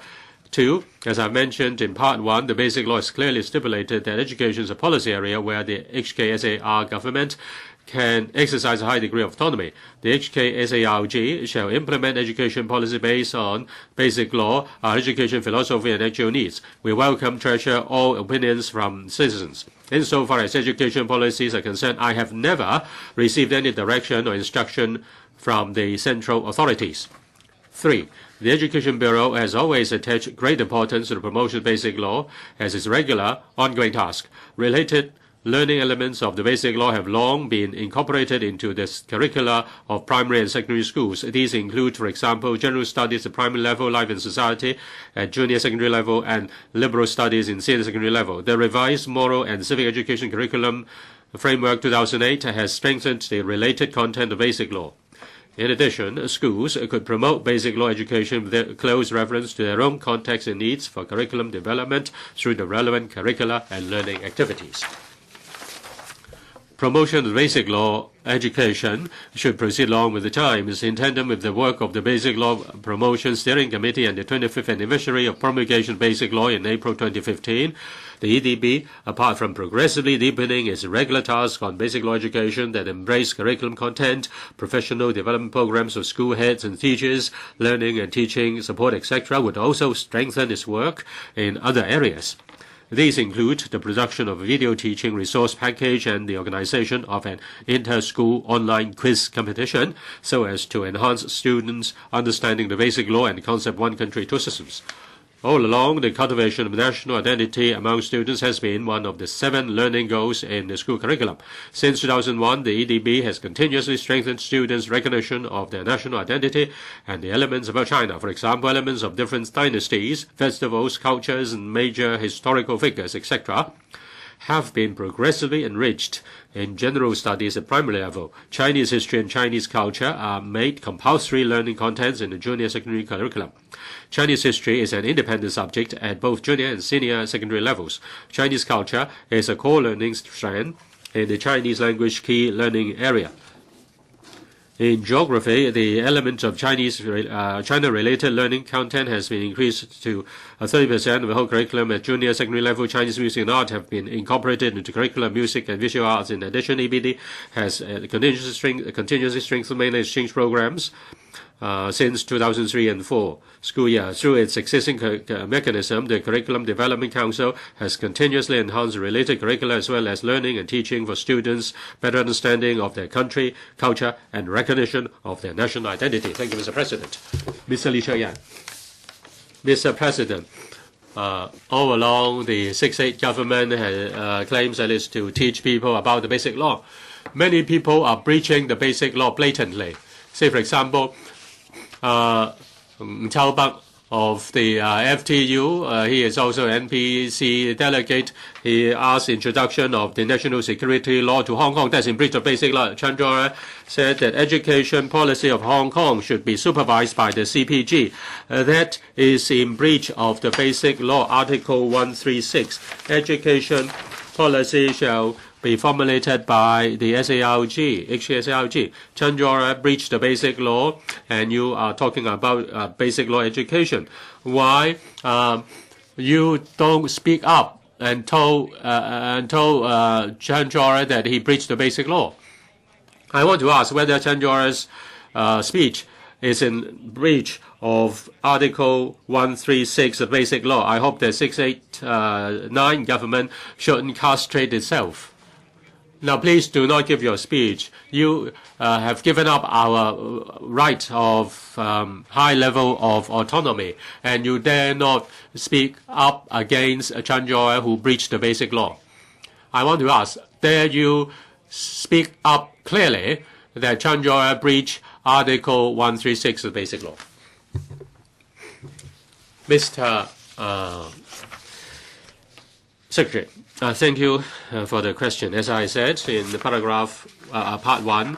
2. As I mentioned in Part 1, the Basic Law is clearly stipulated that education is a policy area where the HKSAR government can exercise a high degree of autonomy. The HKSARG shall implement education policy based on basic law, our education philosophy, and actual needs. We welcome, treasure all opinions from citizens. Insofar as education policies are concerned, I have never received any direction or instruction from the central authorities. 3. The Education Bureau has always attached great importance to the promotion of basic law as its regular, ongoing task. Related learning elements of the Basic Law have long been incorporated into the curricula of primary and secondary schools. These include, for example, general studies at primary level, life in society at junior secondary level, and liberal studies in senior secondary level. The revised moral and civic education curriculum framework 2008 has strengthened the related content of Basic Law. In addition, schools could promote basic law education with close reference to their own context and needs for curriculum development through the relevant curricula and learning activities. Promotion of basic law education should proceed along with the times, in tandem with the work of the Basic Law Promotion Steering Committee and the 25th anniversary of promulgation of Basic Law in April 2015. The EDB, apart from progressively deepening its regular task on basic law education that embrace curriculum content, professional development programs of school heads and teachers, learning and teaching support, etc., would also strengthen its work in other areas. These include the production of a video teaching resource package and the organization of an inter-school online quiz competition so as to enhance students' understanding of the basic law and the concept one country, two systems. All along, the cultivation of national identity among students has been one of the 7 learning goals in the school curriculum. Since 2001, the EDB has continuously strengthened students' recognition of their national identity and the elements about China, for example, elements of different dynasties, festivals, cultures, and major historical figures, etc., have been progressively enriched in general studies at primary level. Chinese history and Chinese culture are made compulsory learning contents in the junior secondary curriculum. Chinese history is an independent subject at both junior and senior secondary levels. Chinese culture is a core learning strand in the Chinese language key learning area. In geography, the element of China-related learning content has been increased to 30% of the whole curriculum. At junior secondary level, Chinese music and art have been incorporated into curriculum. Music and visual arts. In addition, EBD has continuously strengthened mainland exchange programs since 2003 and 4 school year. Through its existing mechanism, the Curriculum Development Council has continuously enhanced related curricula as well as learning and teaching for students, better understanding of their country, culture, and recognition of their national identity. Thank you, Mr. President. Mr. Lee Cheuk-yan. Mr. President, all along, the 6-8 government claims that it's to teach people about the basic law. Many people are breaching the basic law blatantly. Say, for example, Hon Kwok-pan of the FTU, he is also an NPC delegate. He asked introduction of the national security law to Hong Kong. That's in breach of basic law. Chan Han-pan said that education policy of Hong Kong should be supervised by the CPG. That is in breach of the basic law, Article 136. Education policy shall be formulated by the HKSARG. Chan Han-pan breached the basic law, and you are talking about basic law education. Why you don't speak up and told Chan Han-pan that he breached the basic law? I want to ask whether Chan Han-pan's speech is in breach of Article 136 of Basic Law. I hope the 689 government shouldn't castrate itself. Now, please do not give your speech. You have given up our right of high level of autonomy, and you dare not speak up against Chan Han-pan who breached the basic law. I want to ask, dare you speak up clearly that Chen Jiao breached Article 136 of the Basic Law. Mr. Secretary, thank you for the question. As I said in the paragraph, part 1,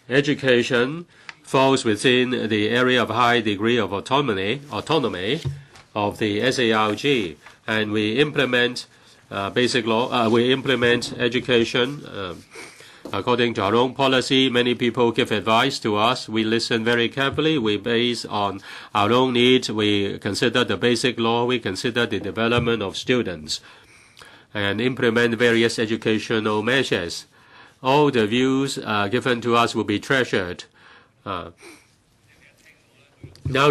education falls within the area of high degree of autonomy of the SARG, and we implement basic law. We implement education according to our own policy. Many people give advice to us. We listen very carefully. We base on our own needs. We consider the basic law. We consider the development of students and implement various educational measures. All the views given to us will be treasured. Now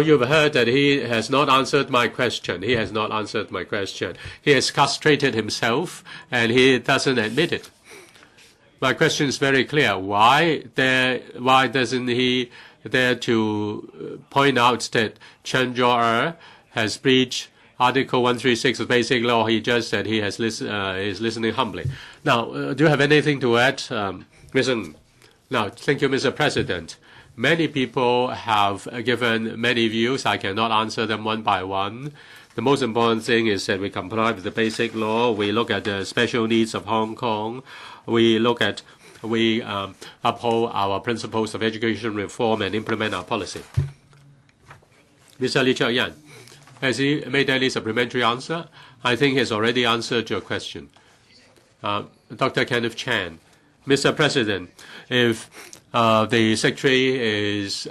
you've heard that he has not answered my question. He has not answered my question. He has castrated himself, and he doesn't admit it. My question is very clear. Why doesn't he dare to point out that Chen Jiao has breached Article 136 of Basic Law? He just said he has is listening humbly. Now, do you have anything to add, Mr. Now, thank you, Mr. President. Many people have given many views. I cannot answer them one by one. The most important thing is that we comply with the basic law. We look at the special needs of Hong Kong. We uphold our principles of education reform and implement our policy. Mr. Lee Cheuk-yan, has he made any supplementary answer? I think he has already answered your question. Dr. Kenneth Chan. Mr. President, if the Secretary is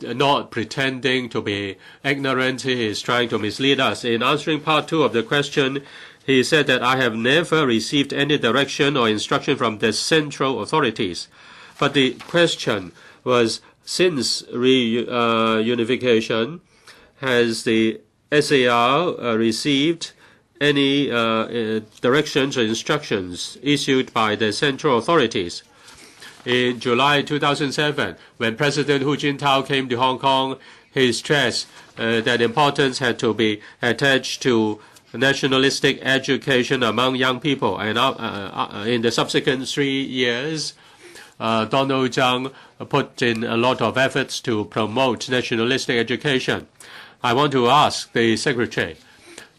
not pretending to be ignorant, he is trying to mislead us. In answering part 2 of the question, he said that I have never received any direction or instruction from the central authorities. But the question was, since reunification, has the SAR received any directions or instructions issued by the central authorities? In July 2007, when President Hu Jintao came to Hong Kong, he stressed that importance had to be attached to nationalistic education among young people. And in the subsequent 3 years, Donald Tsang put in a lot of efforts to promote nationalistic education. I want to ask the Secretary,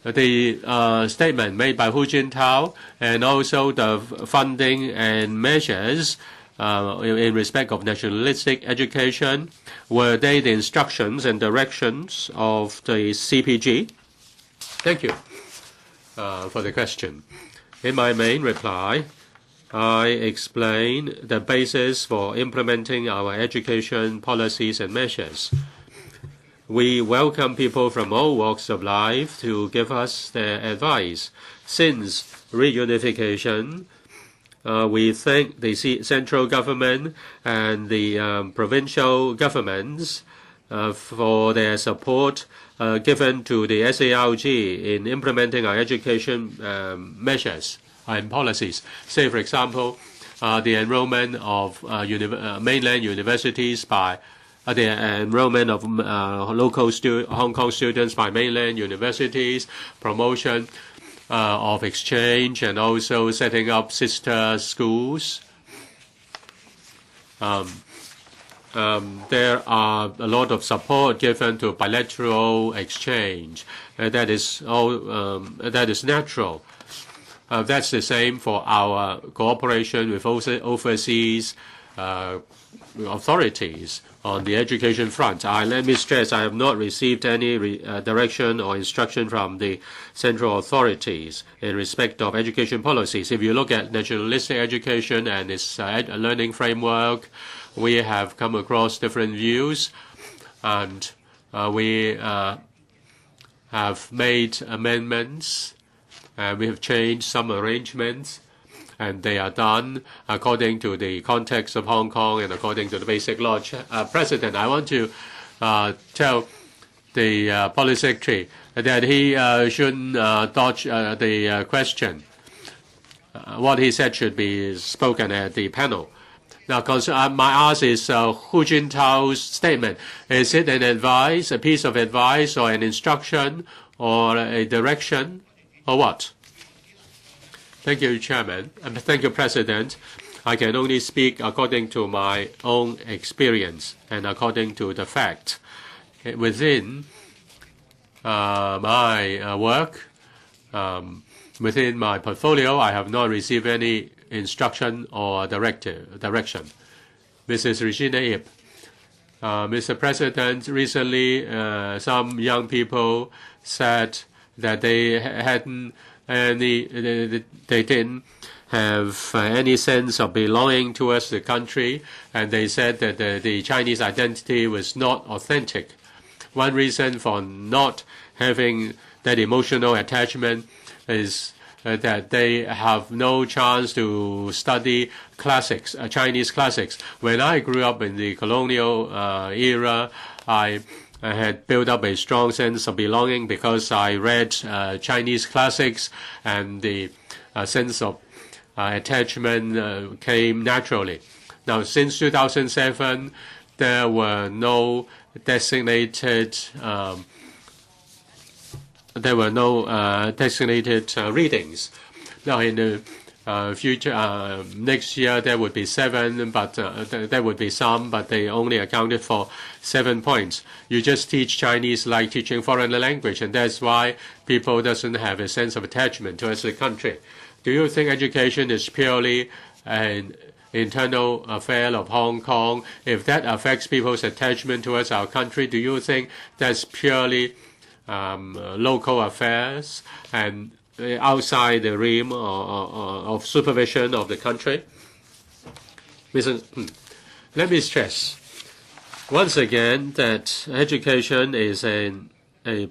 the statement made by Hu Jintao and also the funding and measures in respect of nationalistic education, were they the instructions and directions of the CPG? Thank you for the question. In my main reply, I explain the basis for implementing our education policies and measures. We welcome people from all walks of life to give us their advice. Since reunification, we thank the central government and the provincial governments for their support given to the SARG in implementing our education measures and policies. Say, for example, the enrollment of mainland universities by the enrollment of local Hong Kong students by mainland universities, promotion of exchange, and also setting up sister schools. There are a lot of support given to bilateral exchange. That is natural. That's the same for our cooperation with overseas authorities on the education front. Let me stress, I have not received any direction or instruction from the central authorities in respect of education policies. If you look at nationalistic education and its learning framework, we have come across different views, and we have made amendments, and we have changed some arrangements, and they are done according to the context of Hong Kong and according to the basic law. President, I want to tell the Policy Secretary that he shouldn't dodge the question. What he said should be spoken at the panel. Now, my ask is Hu Jintao's statement. Is it an advice, a piece of advice, or an instruction, or a direction, or what? Thank you, Chairman. Thank you, President. I can only speak according to my own experience and according to the fact. Within my work, within my portfolio, I have not received any instruction or direction. Mrs. Regina Ip, Mr. President, recently some young people said that they didn't have any sense of belonging towards the country, and they said that the Chinese identity was not authentic. One reason for not having that emotional attachment is that they have no chance to study classics, Chinese classics. When I grew up in the colonial era, I had built up a strong sense of belonging because I read Chinese classics, and the sense of attachment came naturally. Now, since 2007, there were no designated readings. Now, in the future, next year there would be 7, but there would be some, but they only accounted for 7 points. You just teach Chinese like teaching foreign language, and that's why people doesn't have a sense of attachment towards the country. Do you think education is purely an internal affair of Hong Kong? If that affects people's attachment towards our country, do you think that's purely local affairs and outside the realm of supervision of the country? Let me stress once again that education is a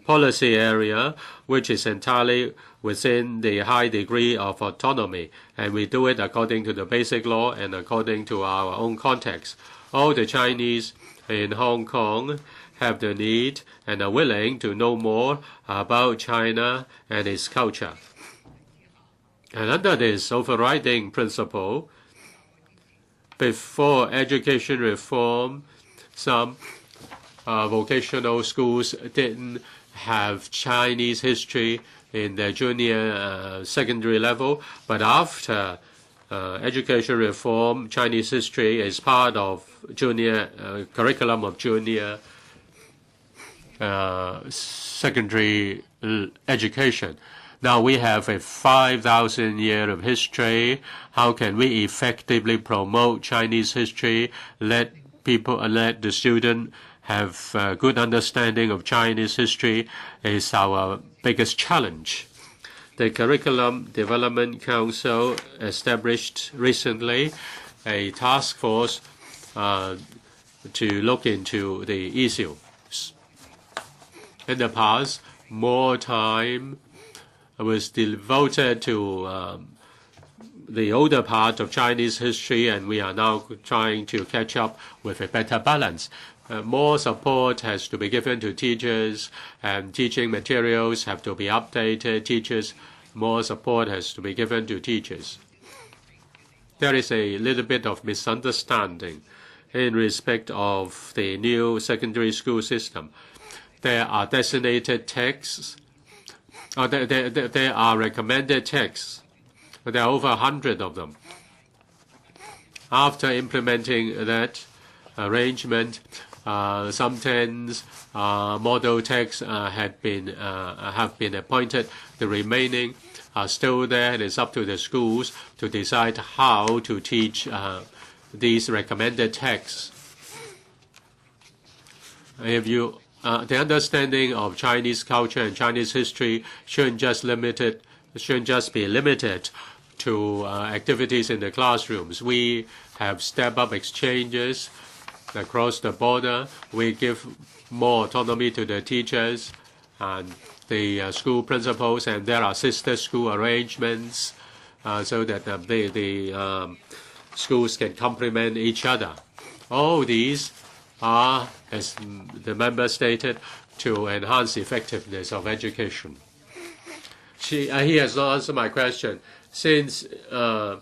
policy area which is entirely within the high degree of autonomy, and we do it according to the basic law and according to our own context. All the Chinese in Hong Kong have the need and are willing to know more about China and its culture. And under this overriding principle, before education reform, some vocational schools didn't have Chinese history in their junior secondary level, but after education reform, Chinese history is part of junior curriculum of junior secondary education. Now we have a 5,000 year of history. How can we effectively promote Chinese history? Let the student have a good understanding of Chinese history is our biggest challenge. The Curriculum Development Council established recently a task force to look into the issue. In the past, more time was devoted to the older part of Chinese history, and we are now trying to catch up with a better balance. More support has to be given to teachers, and teaching materials have to be updated. More support has to be given to teachers. There is a little bit of misunderstanding in respect of the new secondary school system. There are designated texts. There are recommended texts. There are over 100 of them. After implementing that arrangement, some 10 model texts have been appointed. The remaining are still there, and it's up to the schools to decide how to teach these recommended texts. The understanding of Chinese culture and Chinese history shouldn't just be limited to activities in the classrooms. We have step-up exchanges across the border. We give more autonomy to the teachers and the school principals, and there are sister school arrangements so that the schools can complement each other. All these are, as the member stated, to enhance effectiveness of education. He has not answered my question. Since the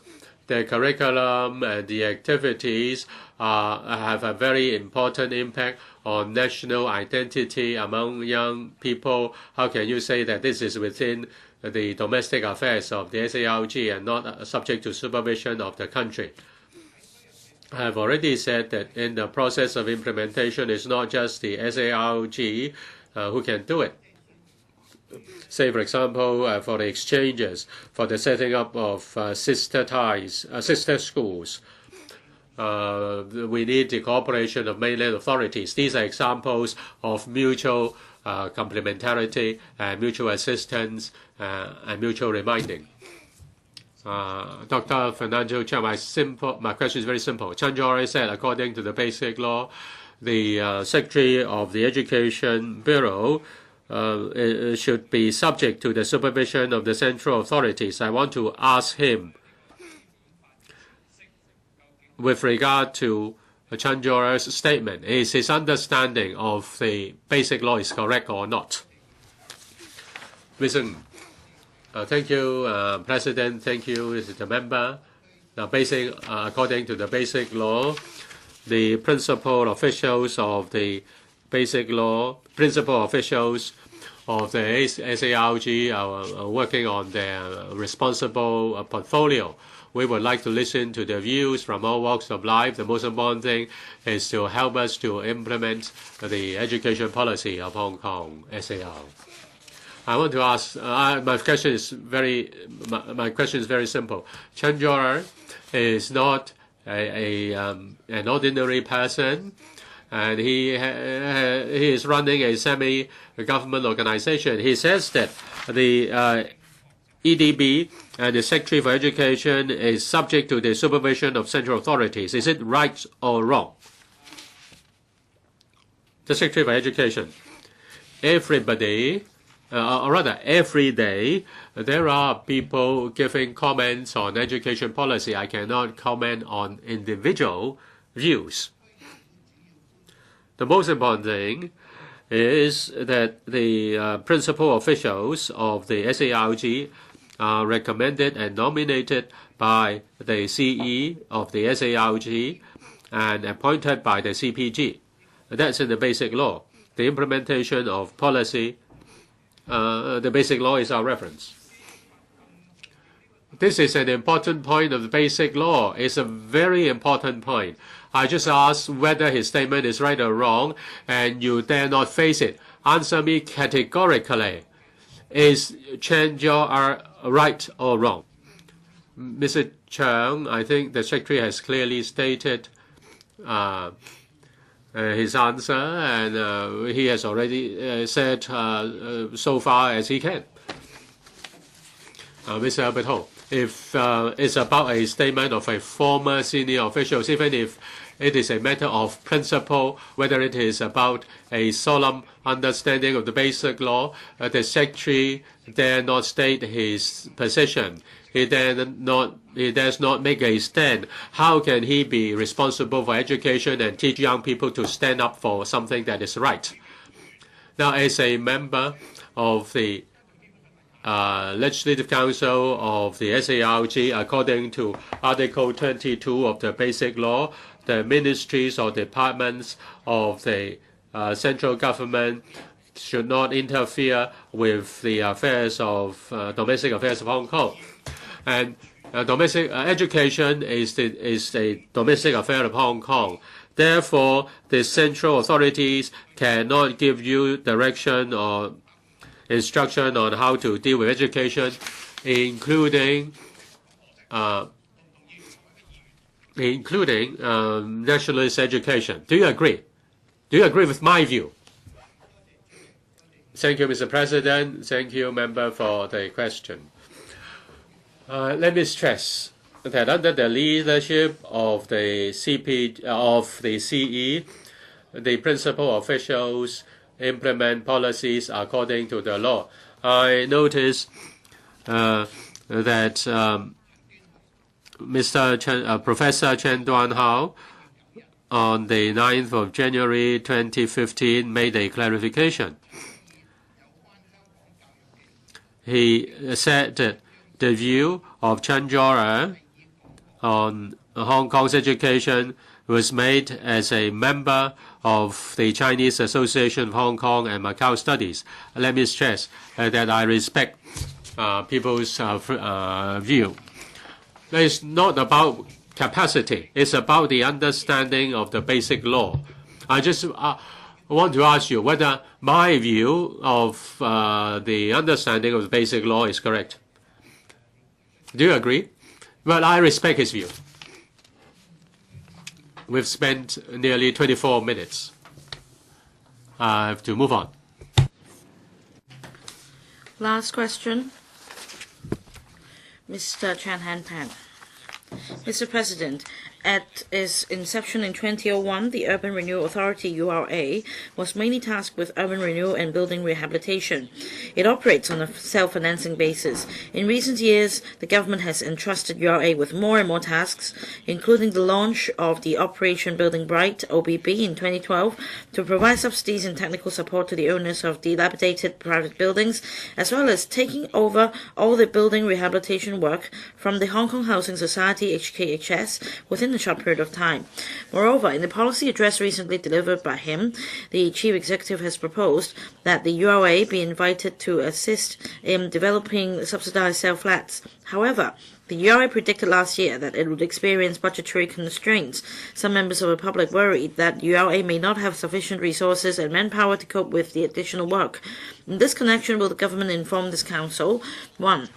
curriculum and the activities have a very important impact on national identity among young people, how can you say that this is within the domestic affairs of the SARG and not subject to supervision of the country? have already said that in the process of implementation, it's not just the SARG who can do it. Say, for example, for the exchanges, for the setting up of sister schools, we need the cooperation of mainland authorities. These are examples of mutual complementarity and mutual assistance and mutual reminding. Dr. Fernando Chen, my question is very simple. Chen already said, according to the basic law, the Secretary of the Education Bureau should be subject to the supervision of the central authorities. I want to ask him, with regard to Chen Jora's statement, is his understanding of the basic law is correct or not? Listen, thank you, President. Thank you, Mr. Member. Now, according to the basic law, the principal officials of the basic law, principal officials of the SARG are working on their responsible portfolio. We would like to listen to the views from all walks of life. The most important thing is to help us to implement the education policy of Hong Kong SAR. I want to ask. My question is very simple. Chen Jora is not an ordinary person, and he is running a semi-government organization. He says that the EDB and the Secretary for Education is subject to the supervision of central authorities. Is it right or wrong? The Secretary for Education. Everybody, or rather every day, there are people giving comments on education policy. I cannot comment on individual views. The most important thing is that the principal officials of the SARG are recommended and nominated by the CE of the SARG and appointed by the CPG. That's in the basic law. The implementation of policy, the basic law is our reference. This is an important point of the basic law. It's a very important point. I just asked whether his statement is right or wrong, and you dare not face it. Answer me categorically. Is Chen Jia right or wrong? Mr. Cheung, I think the Secretary has clearly stated his answer, and he has already said so far as he can. Mr. Albert Ho, if it's about a statement of a former senior official, even if it is a matter of principle, whether it is about a solemn understanding of the basic law, the Secretary dare not state his position. He does not make a stand. How can he be responsible for education and teach young people to stand up for something that is right? Now, as a member of the Legislative Council of the SARG, according to Article 22 of the Basic Law, the ministries or departments of the central government should not interfere with the affairs of domestic affairs of Hong Kong. And domestic education is a domestic affair of Hong Kong. Therefore, the central authorities cannot give you direction or instruction on how to deal with education, including nationalist education. Do you agree? Do you agree with my view? Thank you, Mr. President. Thank you, member, for the question. Let me stress that under the leadership of the CE, the principal officials implement policies according to the law. I noticed that Professor Chen Duan-hao on the 9th of January 2015 made a clarification. He said that the view of Chen Jora on Hong Kong's education was made as a member of the Chinese Association of Hong Kong and Macau Studies. Let me stress that I respect people's view. It's not about capacity. It's about the understanding of the basic law. I just want to ask you whether my view of the understanding of the basic law is correct. Do you agree? Well, I respect his view. We've spent nearly 24 minutes. I have to move on. Last question. Mr. Chan Han-pan. Mr. President, at its inception in 2001, the Urban Renewal Authority, URA, was mainly tasked with urban renewal and building rehabilitation. It operates on a self-financing basis. In recent years, the government has entrusted URA with more and more tasks, including the launch of the Operation Building Bright, OBB, in 2012, to provide subsidies and technical support to the owners of dilapidated private buildings, as well as taking over all the building rehabilitation work from the Hong Kong Housing Society, HKHS, within a short period of time. Moreover, in the policy address recently delivered by him, the chief executive has proposed that the URA be invited to assist in developing subsidized sale flats. However, the URA predicted last year that it would experience budgetary constraints. Some members of the public worried that URA may not have sufficient resources and manpower to cope with the additional work. In this connection, will the government inform this council? 1.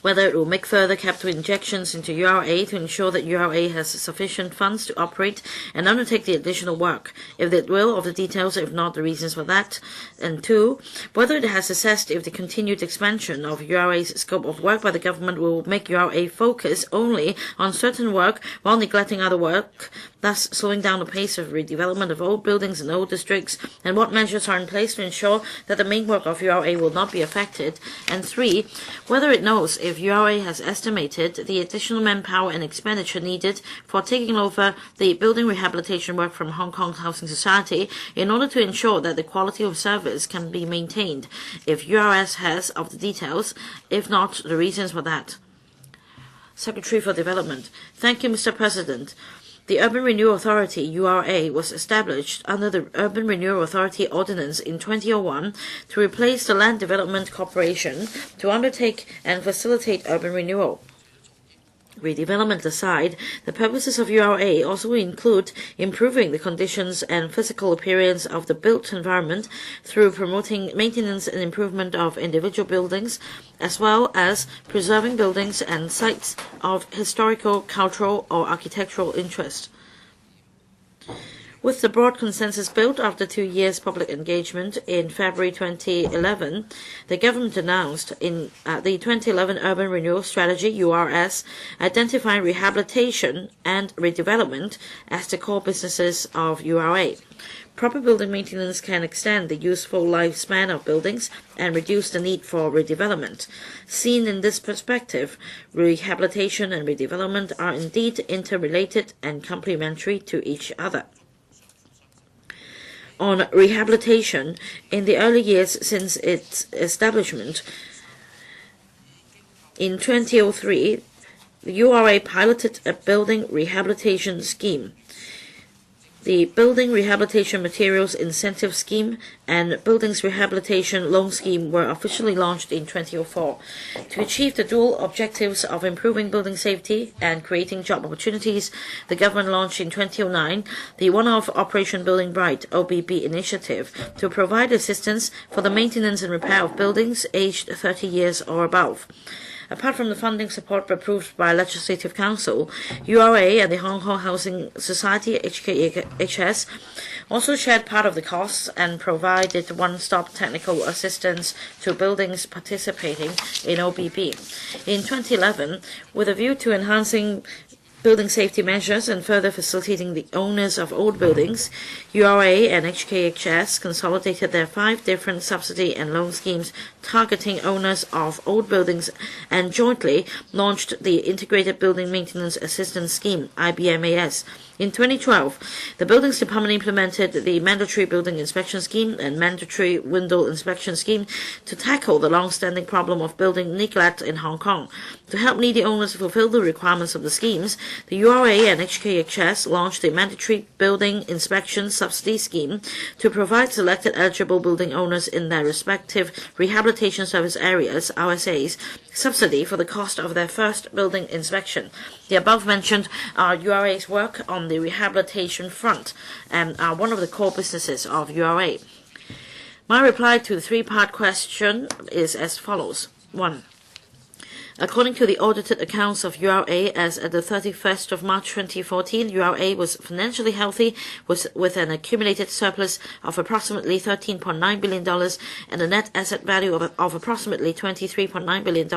Whether it will make further capital injections into URA to ensure that URA has sufficient funds to operate and undertake the additional work. If it will, of the details, if not, the reasons for that. And 2, whether it has assessed if the continued expansion of URA's scope of work by the government will make URA focus only on certain work while neglecting other work, thus slowing down the pace of redevelopment of old buildings and old districts, and what measures are in place to ensure that the main work of URA will not be affected. And 3, whether it knows if URA has estimated the additional manpower and expenditure needed for taking over the building rehabilitation work from Hong Kong Housing Society in order to ensure that the quality of service can be maintained. If URS has, of the details, if not, the reasons for that. Secretary for Development. Thank you, Mr. President. The Urban Renewal Authority, URA, was established under the Urban Renewal Authority Ordinance in 2001 to replace the Land Development Corporation to undertake and facilitate urban renewal. Redevelopment aside, the purposes of URA also include improving the conditions and physical appearance of the built environment through promoting maintenance and improvement of individual buildings, as well as preserving buildings and sites of historical, cultural, or architectural interest. With the broad consensus built after 2 years public engagement in February 2011, the government announced in the 2011 Urban Renewal Strategy, URS, identifying rehabilitation and redevelopment as the core businesses of URA. Proper building maintenance can extend the useful lifespan of buildings and reduce the need for redevelopment. Seen in this perspective, rehabilitation and redevelopment are indeed interrelated and complementary to each other. On rehabilitation, in the early years since its establishment, in 2003, the URA piloted a building rehabilitation scheme. The Building Rehabilitation Materials Incentive Scheme and Buildings Rehabilitation Loan Scheme were officially launched in 2004. To achieve the dual objectives of improving building safety and creating job opportunities, the government launched in 2009 the one-off Operation Building Bright (OBB) initiative to provide assistance for the maintenance and repair of buildings aged 30 years or above. Apart from the funding support approved by Legislative Council, URA and the Hong Kong Housing Society, HKHS, also shared part of the costs and provided one-stop technical assistance to buildings participating in OBB. In 2011, with a view to enhancing building safety measures and further facilitating the owners of old buildings, URA and HKHS consolidated their 5 different subsidy and loan schemes targeting owners of old buildings and jointly launched the Integrated Building Maintenance Assistance Scheme, IBMAS. In 2012, the Buildings Department implemented the Mandatory Building Inspection Scheme and Mandatory Window Inspection Scheme to tackle the long-standing problem of building neglect in Hong Kong. To help needy owners fulfill the requirements of the schemes, the URA and HKHS launched the Mandatory Building Inspection Subsidy Scheme to provide selected eligible building owners in their respective Rehabilitation Service Areas, RSAs, subsidy for the cost of their first building inspection. The above-mentioned URA's work on the rehabilitation front and are one of the core businesses of URA. My reply to the three-part question is as follows. 1. According to the audited accounts of URA as at the 31st of March 2014, URA was financially healthy with an accumulated surplus of approximately $13.9 billion and a net asset value of approximately $23.9 billion,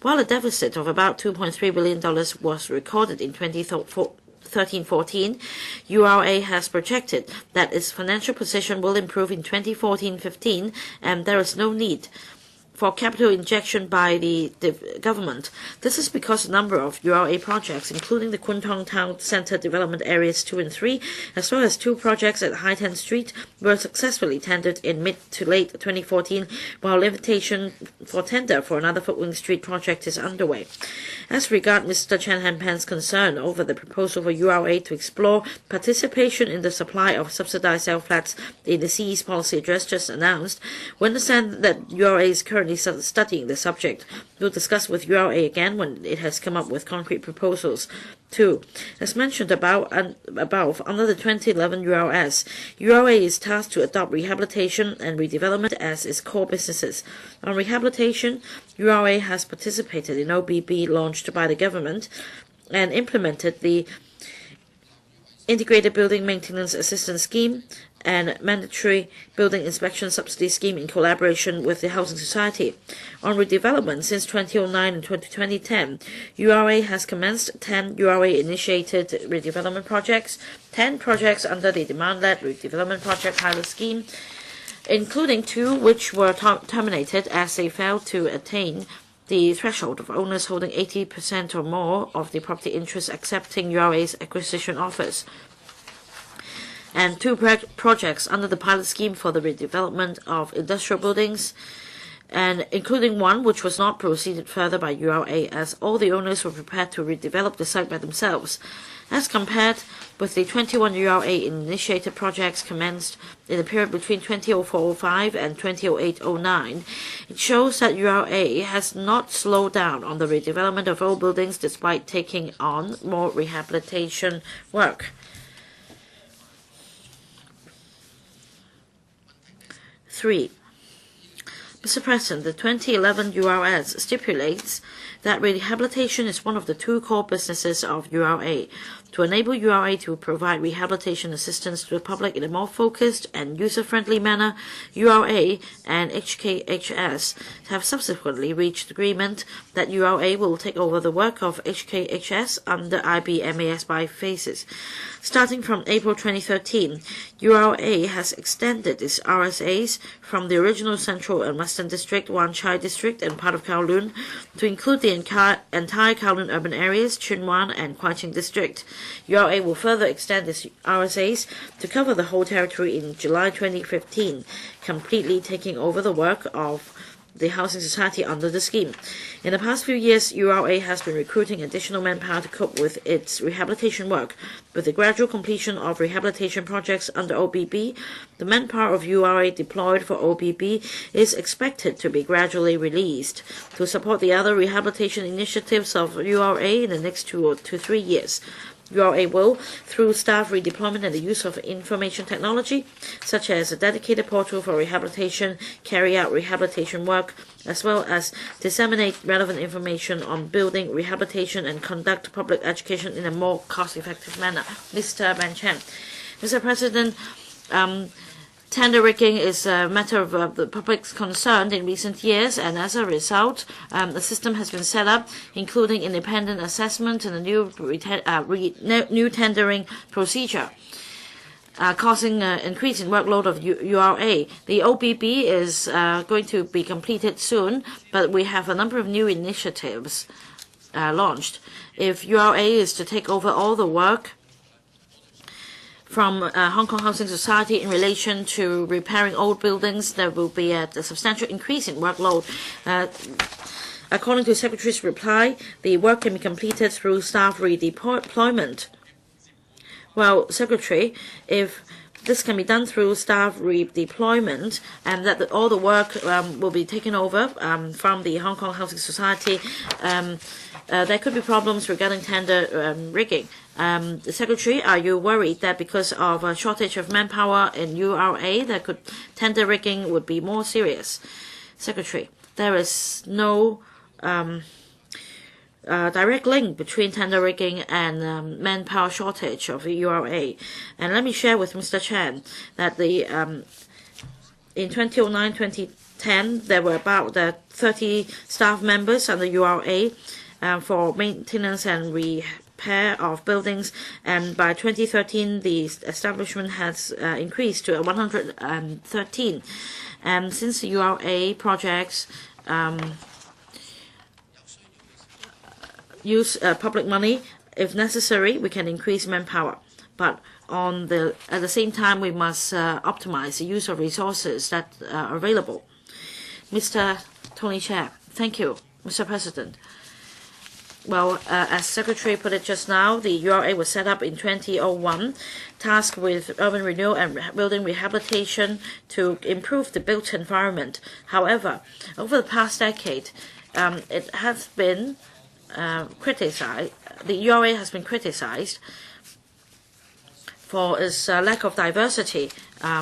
while a deficit of about $2.3 billion was recorded in 2013-14, URA has projected that its financial position will improve in 2014-15, and there is no need for capital injection by the government. This is because a number of URA projects, including the Kwun Tong Town Centre Development Areas 2 and 3, as well as 2 projects at Hai Tan Street, were successfully tendered in mid to late 2014, while invitation for tender for another Footwing Street project is underway. As regard Mr. Chan Han-pan's concern over the proposal for URA to explore participation in the supply of subsidized sale flats in the CE's policy address just announced, we understand that URA is currently studying the subject. We'll discuss with URA again when it has come up with concrete proposals. 2. As mentioned above, under the 2011 URS, URA is tasked to adopt rehabilitation and redevelopment as its core businesses. On rehabilitation, URA has participated in OBB launched by the government and implemented the Integrated Building Maintenance Assistance Scheme and Mandatory Building Inspection Subsidy Scheme in collaboration with the Housing Society. On redevelopment, since 2009 and 2010, URA has commenced 10 URA-initiated redevelopment projects, 10 projects under the Demand-Led Redevelopment Project Pilot Scheme, including 2 which were terminated as they failed to attain the threshold of owners holding 80% or more of the property interest accepting URA's acquisition offers, and 2 projects under the pilot scheme for the redevelopment of industrial buildings, and including 1 which was not proceeded further by URA as all the owners were prepared to redevelop the site by themselves. As compared with the 21 URA-initiated projects commenced in the period between 2004-05 and 2008-09, it shows that URA has not slowed down on the redevelopment of old buildings despite taking on more rehabilitation work. 3. Mr. President, the 2011 URS stipulates that rehabilitation is one of the 2 core businesses of URA. To enable URA to provide rehabilitation assistance to the public in a more focused and user-friendly manner, URA and HKHS have subsequently reached agreement that URA will take over the work of HKHS under IBMAS by phases. Starting from April 2013, URA has extended its RSAs from the original Central and Western District, Wan Chai District, and part of Kowloon to include the entire Kowloon urban areas, Chuen Wan and Kwai Ching District. URA will further extend its RSAs to cover the whole territory in July 2015, completely taking over the work of the Housing Society under the scheme. In the past few years, URA has been recruiting additional manpower to cope with its rehabilitation work. With the gradual completion of rehabilitation projects under OBB, the manpower of URA deployed for OBB is expected to be gradually released to support the other rehabilitation initiatives of URA in the next 2 to 3 years. URA will, through staff redeployment and the use of information technology, such as a dedicated portal for rehabilitation, carry out rehabilitation work, as well as disseminate relevant information on building rehabilitation and conduct public education in a more cost-effective manner. Mr. Ban Chen. Mr. President, tender rigging is a matter of the public's concern in recent years, and as a result, the system has been set up, including independent assessment and a new tendering procedure, causing an increase in workload of URA. The OBB is going to be completed soon, but we have a number of new initiatives launched. If URA is to take over all the work from Hong Kong Housing Society in relation to repairing old buildings, there will be a substantial increase in workload. According to the Secretary's reply, the work can be completed through staff redeployment. Well, Secretary, if this can be done through staff redeployment and that all the work will be taken over from the Hong Kong Housing Society, there could be problems regarding tender rigging. The Secretary, are you worried that because of a shortage of manpower in URA, tender rigging would be more serious? Secretary, there is no direct link between tender rigging and manpower shortage of the URA. And let me share with Mr. Chan that in 2009-2010, there were about 30 staff members under URA for maintenance and repair of buildings, and by 2013, the establishment has increased to 113. And since the URA projects use public money, if necessary, we can increase manpower. But at the same time, we must optimize the use of resources that are available. Mr. Tony Chair, thank you, Mr. President. Well, as Secretary put it just now, the URA was set up in 2001, tasked with urban renewal and building rehabilitation to improve the built environment. However, over the past decade, it has been criticized. The URA has been criticized for its lack of diversity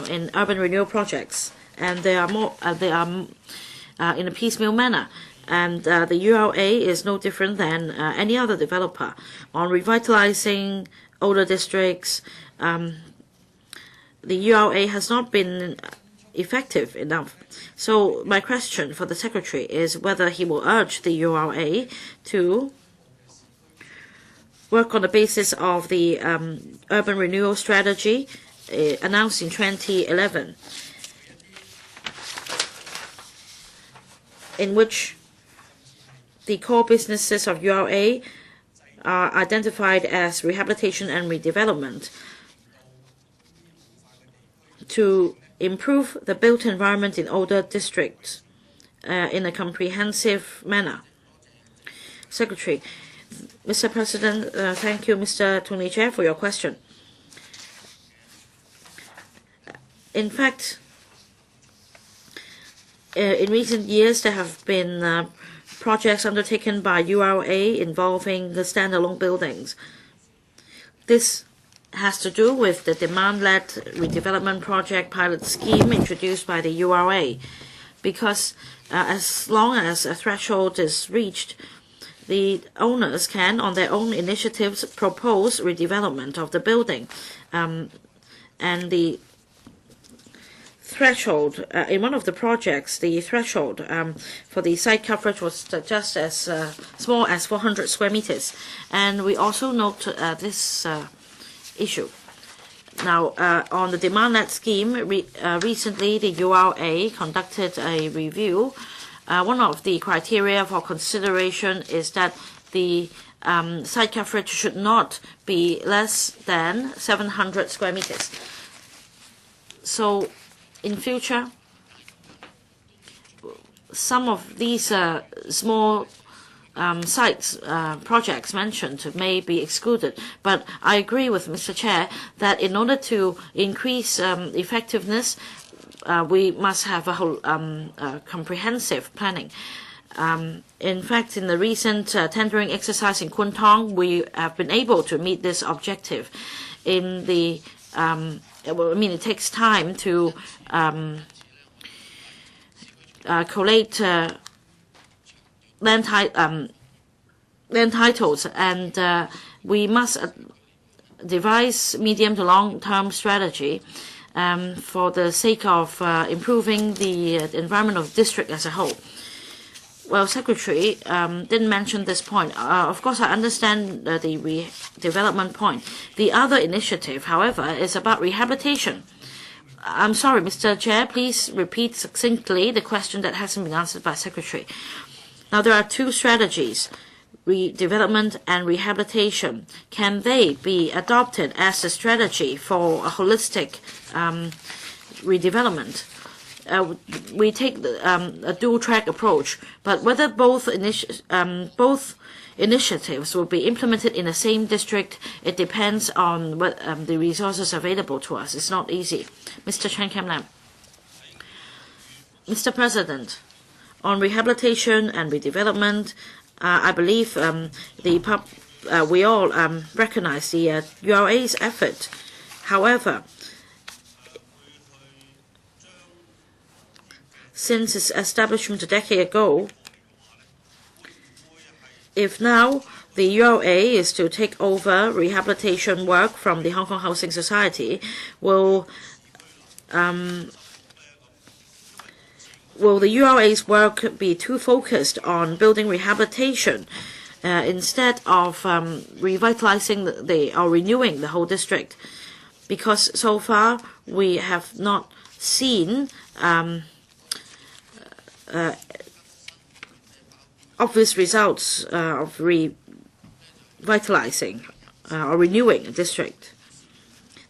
in urban renewal projects, and they are in a piecemeal manner. And the URA is no different than any other developer on revitalizing older districts. The URA has not been effective enough. So my question for the Secretary is whether he will urge the URA to work on the basis of the urban renewal strategy announced in 2011, in which the core businesses of URA are identified as rehabilitation and redevelopment to improve the built environment in older districts in a comprehensive manner. Secretary, Mr. President, thank you, Mr. Tony Chair, for your question. In fact, in recent years, there have been projects undertaken by URA involving the standalone buildings. This has to do with the demand-led redevelopment project pilot scheme introduced by the URA, because as long as a threshold is reached, the owners can, on their own initiatives, propose redevelopment of the building. And the threshold, in one of the projects, the threshold for the site coverage was just as small as 400 square meters. And we also note this issue. Now, on the demand-led scheme, recently the URA conducted a review. One of the criteria for consideration is that the site coverage should not be less than 700 square meters. So, in future, some of these small sites, projects mentioned may be excluded. But I agree with Mr. Chair that in order to increase effectiveness, we must have a whole comprehensive planning. In fact, in the recent tendering exercise in Kwun Tong, we have been able to meet this objective. In the it takes time to collate land titles, and we must devise medium to long-term strategy for the sake of improving the environment of the district as a whole. Well, Secretary didn't mention this point. Of course, I understand the redevelopment point. The other initiative, however, is about rehabilitation. I'm sorry, Mr. Chair, please repeat succinctly the question that hasn't been answered by Secretary. Now, there are two strategies, redevelopment and rehabilitation. Can they be adopted as a strategy for a holistic redevelopment? We take a dual-track approach, but whether both initiatives will be implemented in the same district, it depends on what the resources available to us. It's not easy. Mr. Chen Kam-lam. Mr. President, on rehabilitation and redevelopment, I believe we all recognize the URA's effort. However, since its establishment a decade ago, if now the URA is to take over rehabilitation work from the Hong Kong Housing Society, will the URA's work be too focused on building rehabilitation instead of revitalizing or renewing the whole district? Because so far we have not seen obvious results of revitalizing or renewing a district.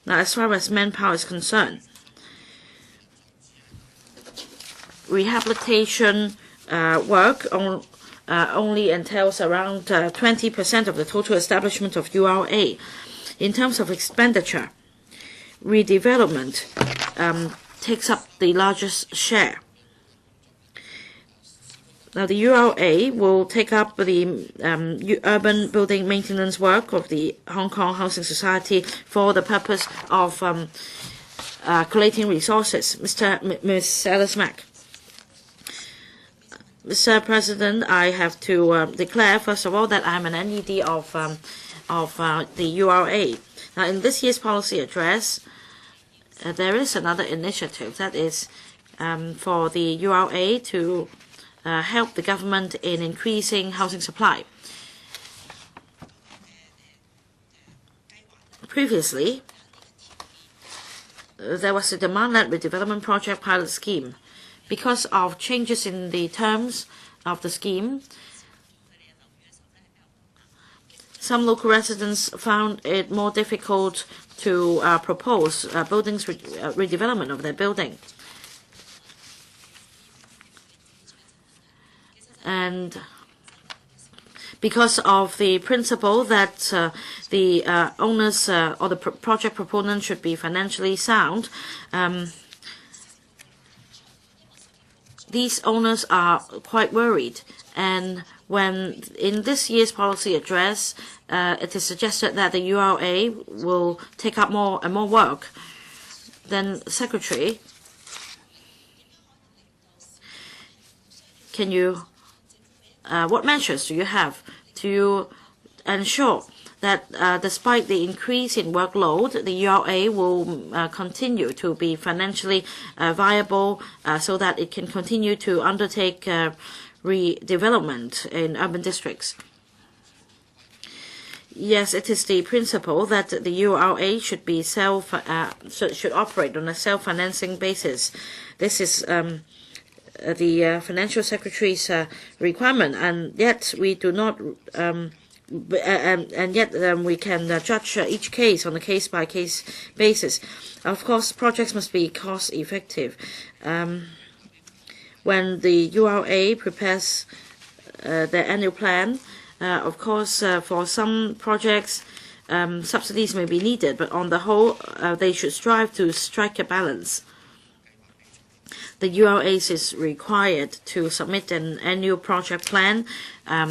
Now, as far as manpower is concerned, rehabilitation work only entails around 20% of the total establishment of URA. In terms of expenditure, redevelopment takes up the largest share. Now, the URA will take up the urban building maintenance work of the Hong Kong Housing Society for the purpose of collating resources. Ms. Alice Mack. Mr. President, I have to declare, first of all, that I'm an NED of the URA. Now, in this year's policy address, there is another initiative that is for the URA to help the government in increasing housing supply. Previously, there was a demand-led redevelopment project pilot scheme. Because of changes in the terms of the scheme, some local residents found it more difficult to propose buildings redevelopment of their building. And because of the principle that the owners or the project proponent should be financially sound, these owners are quite worried. And when in this year's policy address, it is suggested that the URA will take up more and more work, then Secretary, can you what measures do you have to ensure that despite the increase in workload, the URA will continue to be financially viable so that it can continue to undertake redevelopment in urban districts? Yes, it is the principle that the URA should be should operate on a self-financing basis. This is the Financial Secretary's requirement, and yet we do not. And yet we can judge each case on a case-by-case basis. Of course, projects must be cost-effective. When the URA prepares their annual plan, of course, for some projects, subsidies may be needed, but on the whole, they should strive to strike a balance. The URAs is required to submit an annual project plan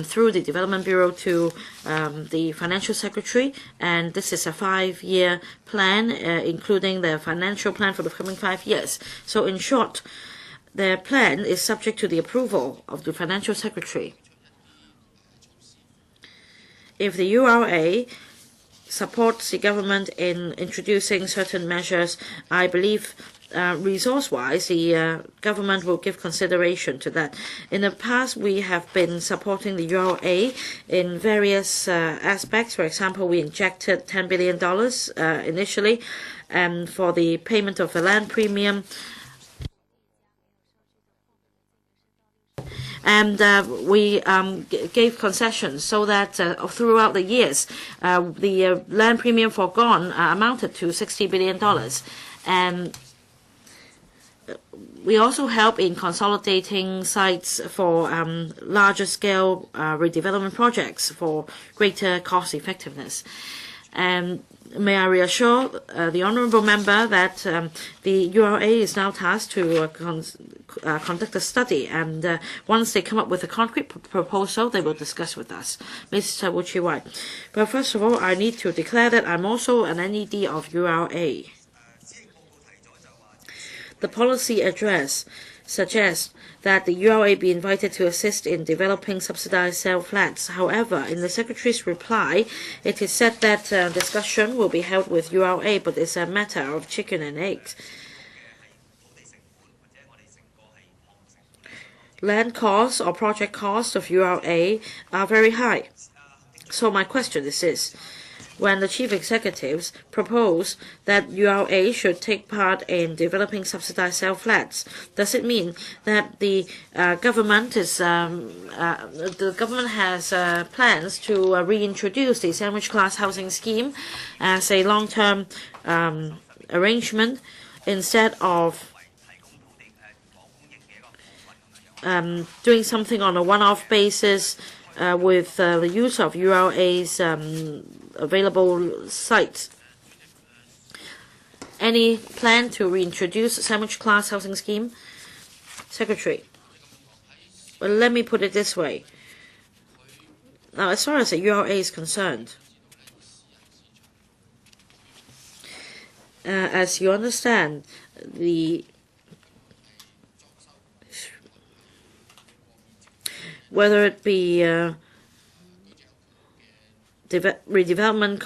through the Development Bureau to the Financial Secretary, and this is a 5-year plan, including the financial plan for the coming 5 years. So in short, their plan is subject to the approval of the Financial Secretary. If the URA supports the government in introducing certain measures, I believe resource-wise, the government will give consideration to that. In the past, we have been supporting the URA in various aspects. For example, we injected $10 billion initially for the payment of a land premium. And we gave concessions so that throughout the years, the land premium forgone amounted to $60 billion. And we also help in consolidating sites for larger scale redevelopment projects for greater cost effectiveness. And may I reassure the honourable member that the URA is now tasked to conduct a study, and once they come up with a concrete proposal, they will discuss with us. Mr. Wu Chi-wai. But first of all, I need to declare that I'm also an NED of URA. The policy address suggests that the URA be invited to assist in developing subsidized sale flats. However, in the Secretary's reply, it is said that discussion will be held with URA, but it's a matter of chicken and eggs. Land costs or project costs of URA are very high. So my question is this. When the chief executives propose that URA should take part in developing subsidized sale flats, does it mean that the government has plans to reintroduce the sandwich class housing scheme as a long-term arrangement instead of doing something on a one-off basis with the use of URA's available sites? Any plan to reintroduce sandwich class housing scheme? Secretary. Well, let me put it this way. Now, as far as the URA is concerned, as you understand, whether it be redevelopment,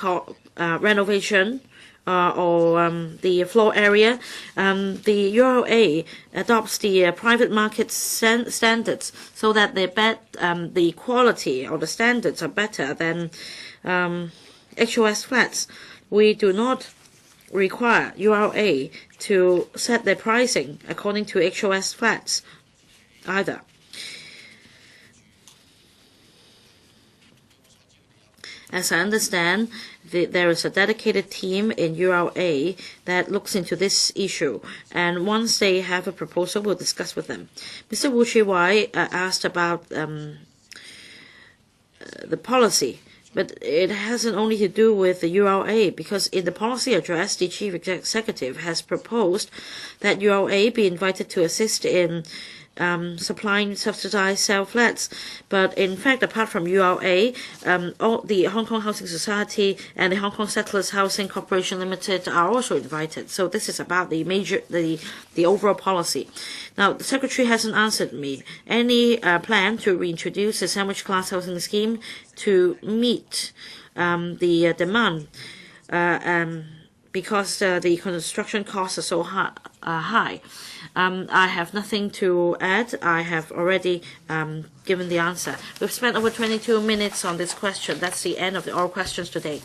renovation, or the floor area, the URA adopts the private market standards so that the quality or the standards are better than HOS flats. We do not require URA to set their pricing according to HOS flats either. As I understand, there is a dedicated team in URA that looks into this issue, and once they have a proposal, we'll discuss with them. Mr. Wu Chi-wai asked about the policy, but it hasn't only to do with the URA, because in the policy address, the chief executive has proposed that URA be invited to assist in supplying subsidized sale flats. But in fact, apart from URA, all the Hong Kong Housing Society and the Hong Kong Settlers Housing Corporation Limited are also invited. So this is about the overall policy. Now, the Secretary hasn't answered me. Any plan to reintroduce the sandwich class housing scheme to meet the demand because the construction costs are so high. I have nothing to add. I have already given the answer. We've spent over 22 minutes on this question. That's the end of the oral questions today.